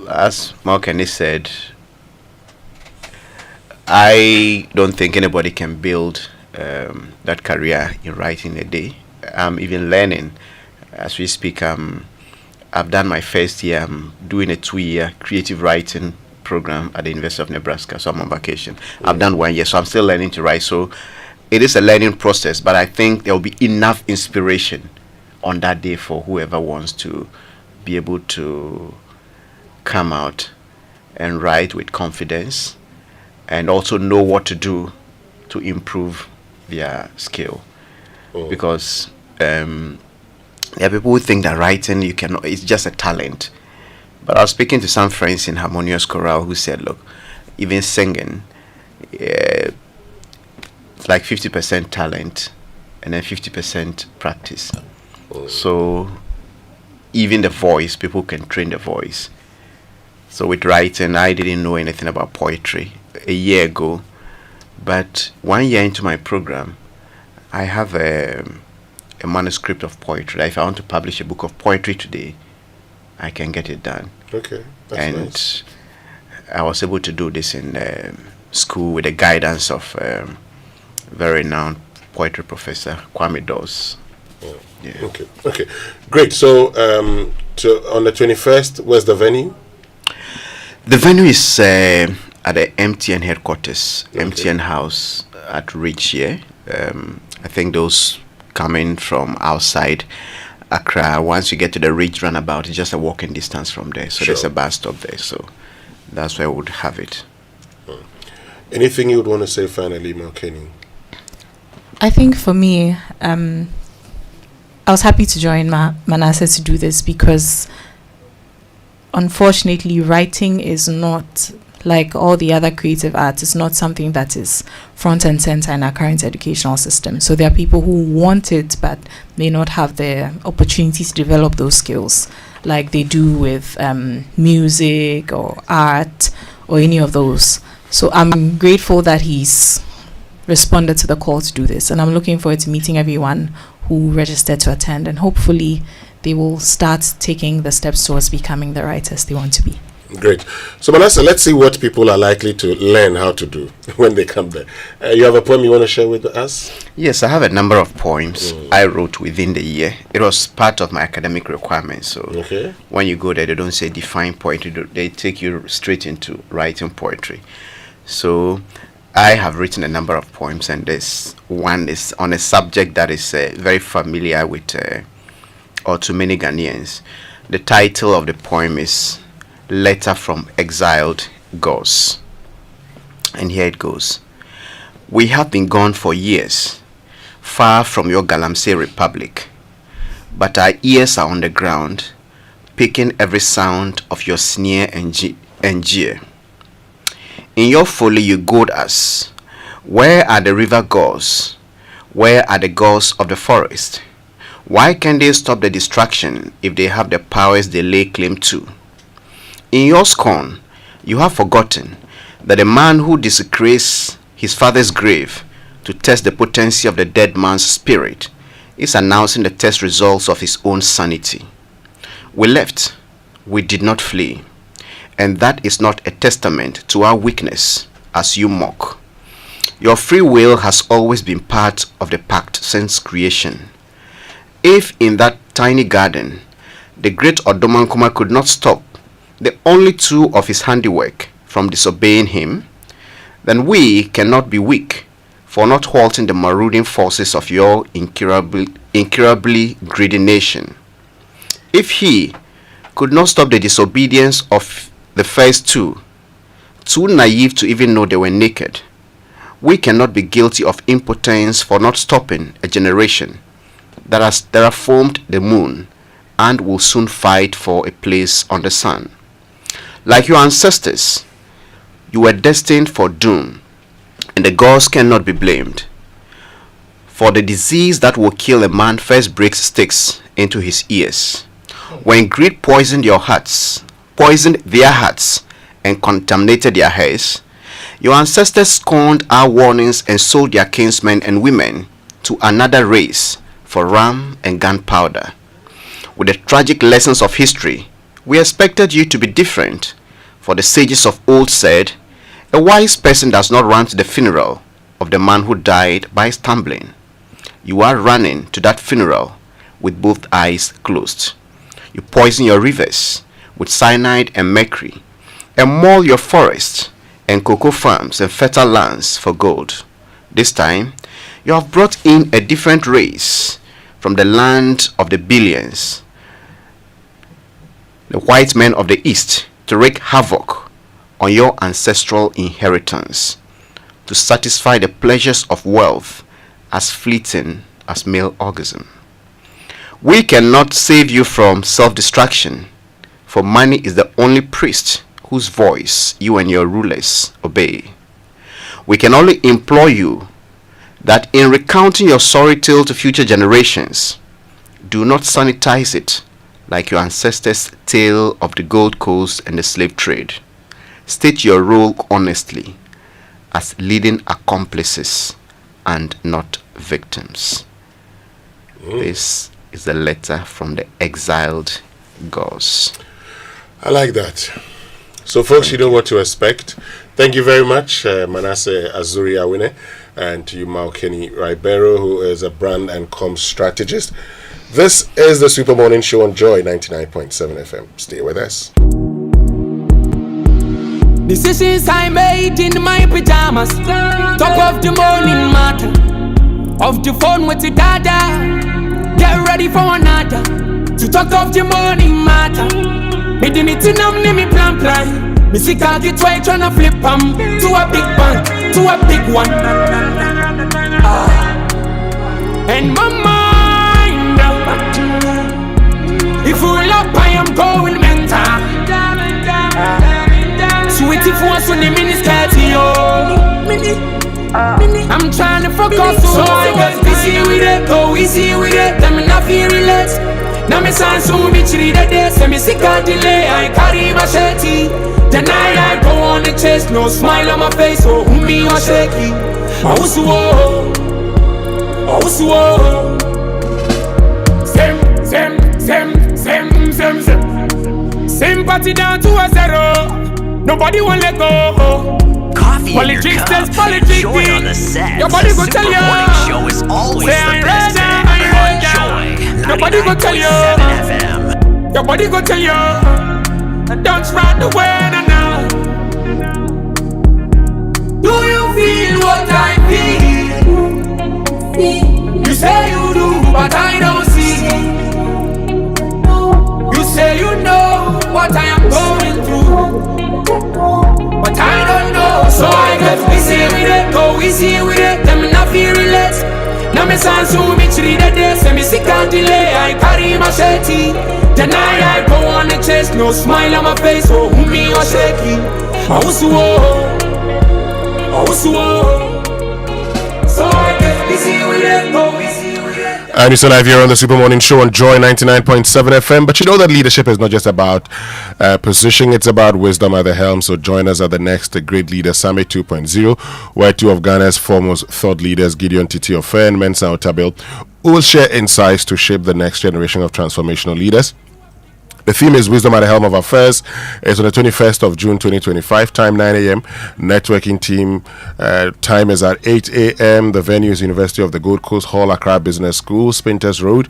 as Malkani said, I don't think anybody can build that career in writing a day. I'm even learning as we speak. I've done my first year. I'm doing a 2-year creative writing program at the University of Nebraska, so I'm on vacation. I've done 1 year, so I'm still learning to write. So it is a learning process, but I think there will be enough inspiration on that day for whoever wants to be able to come out and write with confidence and also know what to do to improve their skill. Because there are people who think that writing it's just a talent. But I was speaking to some friends in Harmonious Chorale who said, look, even singing, it's like 50% talent and then 50% practice. So even the voice, people can train the voice. So with writing, I didn't know anything about poetry a year ago. But 1 year into my program, I have a manuscript of poetry. If I want to publish a book of poetry today, I can get it done. Okay, that's and nice. I was able to do this in school with the guidance of very renowned poetry professor Kwame Dawes. Yeah. Okay, great. So on the 21st, where's the venue? The venue is at the MTN headquarters, MTN House at Ridge here. I think those coming from outside Accra, once you get to the Ridge roundabout, it's just a walking distance from there. So there's a bus stop there. So that's where I would have it. Anything you would want to say finally, Malkani? I think for me, I was happy to join Manasseh to do this because unfortunately writing is not like all the other creative arts. It's not something that is front and center in our current educational system. So there are people who want it but may not have the opportunity to develop those skills like they do with music or art or any of those. So I'm grateful that he's responded to the call to do this, and I'm looking forward to meeting everyone who registered to attend, and hopefully they will start taking the steps towards becoming the writers they want to be. Great. So Manasseh, let's see what people are likely to learn how to do when they come there. You have a poem you want to share with us? Yes, I have a number of poems I wrote within the year. It was part of my academic requirements. So when you go there, they don't say define poetry. They take you straight into writing poetry. So I have written a number of poems, and this one is on a subject that is very familiar with or to many Ghanaians. The title of the poem is Letter from Exiled Gods. And here it goes. We have been gone for years, far from your Galamsey Republic, but our ears are on the ground, picking every sound of your sneer and jeer. In your folly you goad us. Where are the river gods? Where are the gods of the forest? Why can't they stop the destruction if they have the powers they lay claim to? In your scorn, you have forgotten that a man who desecrates his father's grave to test the potency of the dead man's spirit is announcing the test results of his own sanity. We left, we did not flee, and that is not a testament to our weakness, as you mock. Your free will has always been part of the pact since creation. If in that tiny garden, the great Odomankoma could not stop the only two of his handiwork from disobeying him, then we cannot be weak for not halting the marauding forces of your incurably greedy nation. If he could not stop the disobedience of the first two, too naive to even know they were naked, we cannot be guilty of impotence for not stopping a generation that has terraformed the moon and will soon fight for a place on the sun. Like your ancestors, you were destined for doom, and the gods cannot be blamed. For the disease that will kill a man first breaks sticks into his ears. When greed poisoned their hearts, and contaminated their hairs, your ancestors scorned our warnings and sold their kinsmen and women to another race for ram and gunpowder. With the tragic lessons of history, we expected you to be different, for the sages of old said, a wise person does not run to the funeral of the man who died by stumbling. You are running to that funeral with both eyes closed. You poison your rivers with cyanide and mercury, and maul your forests and cocoa farms and fertile lands for gold. This time, you have brought in a different race from the land of the billions, the white men of the East, to wreak havoc on your ancestral inheritance, to satisfy the pleasures of wealth as fleeting as male orgasm. We cannot save you from self-destruction, for money is the only priest whose voice you and your rulers obey. We can only implore you that in recounting your sorry tale to future generations, do not sanitize it like your ancestors' tale of the Gold Coast and the slave trade. State your role honestly as leading accomplices and not victims. This is the letter from the exiled gods. I like that. So, folks, you know what to expect. Thank you very much, Manasseh Azuri Awine, and to you, Maokeni Ribeiro, who is a brand and comms strategist. This is the Super Morning Show on Joy 99.7 FM. Stay with us. Decisions I made in my pajamas. Top of the morning matter. Off the phone with the dada. Get ready for another. To talk of the morning matter. Me di me tinam ni me plan. Me see car get way tryna flip to a big bank, to a big one. And my mind, if you up I am going mental. Sweetie force when the minister to you. I'm trying to focus, so I get busy with it, go easy with it. I'm not feel relaxed. Now me sound so much reader there, so me sick and delay. I carry my machete. Then I go on the chase, no smile on my face, so me or shaky. Sympathy down to a zero. Nobody won't let go. Coffee politics, in your cup. Politics, Joy on the set. Your body go tell you. Morning show is always the best. Joy. Nobody go tell you. FM. Your body go tell you. Don't run away now. Do you feel what I feel? You say you do, but I don't see. You say you know what I am going through, but I don't know. So I get busy with it, go easy with it. Them not feel relaxed. Now me sound so much reader there, say me sick and delay. I carry my machete. Then I go on the chase, no smile on my face, oh me or shaky. So I get busy with it, go busy with it. And you're still live here on the Super Morning Show on Joy 99.7 FM. But you know that leadership is not just about positioning, it's about wisdom at the helm. So join us at the next Great Leader Summit 2.0, where two of Ghana's foremost thought leaders, Gideon Titi Ofe and Mensa Otabil, will share insights to shape the next generation of transformational leaders. The theme is Wisdom at the Helm of Affairs. It's on the 21st of June 2025, time 9 a.m. Networking team time is at 8 a.m. The venue is University of the Gold Coast Hall, Accra Business School, Spinters Road.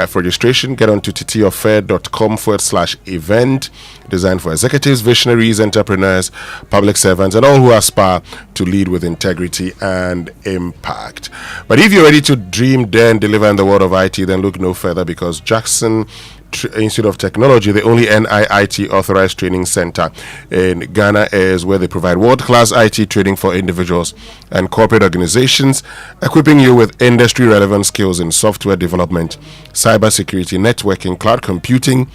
For registration, get on to ttoffair.com/event, designed for executives, visionaries, entrepreneurs, public servants, and all who aspire to lead with integrity and impact. But if you're ready to dream, dare, and deliver in the world of IT, then look no further, because Jackson Institute of Technology, the only NIIT authorized training center in Ghana, is where they provide world-class IT training for individuals and corporate organizations, equipping you with industry-relevant skills in software development, cybersecurity, networking, cloud computing,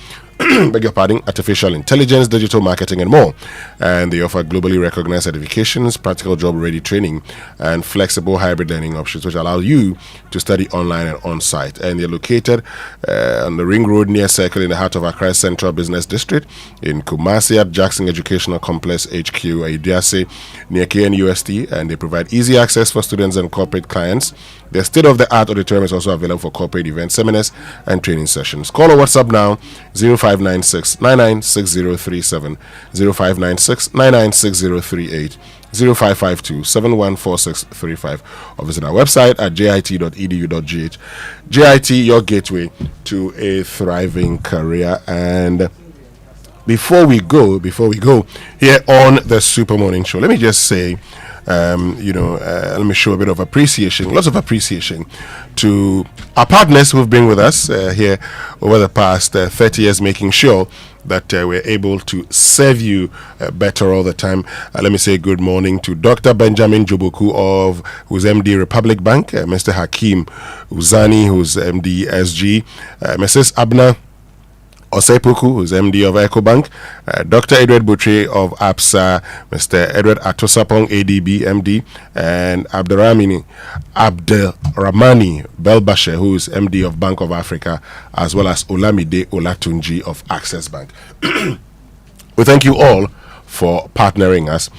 artificial intelligence, digital marketing, and more. And they offer globally recognized certifications, practical job-ready training, and flexible hybrid learning options, which allow you to study online and on-site. And they're located on the Ring Road near Circle in the heart of Accra Central Business District, in Kumasi at Jackson Educational Complex HQ, Idiase, near KNUST, and they provide easy access for students and corporate clients. Their state-of-the-art auditorium is also available for corporate events, seminars, and training sessions. Call or WhatsApp now, 0596 996037, 0596 996038, 0552 714635, or visit our website at jit.edu.gh. JIT, your gateway to a thriving career. And before we go here on the Super Morning Show, let me just say, let me show a bit of appreciation, lots of appreciation to our partners who've been with us here over the past 30 years, making sure that we're able to serve you better all the time. Let me say good morning to Dr. Benjamin Joboku, who's MD Republic Bank, Mr. Hakeem Uzani, who's MD SG, Mrs. Abna Osepuku, who's MD of EcoBank, Dr. Edward Butche of APSA, Mr. Edward Atosapong, ADB, MD, and Abdurrahmani Belbashe, who's MD of Bank of Africa, as well as Olamide Olatunji of Access Bank. We thank you all for partnering us.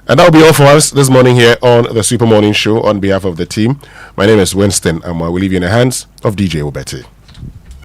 And that'll be all for us this morning here on the Super Morning Show. On behalf of the team, my name is Winston, and we'll leave you in the hands of DJ Obete.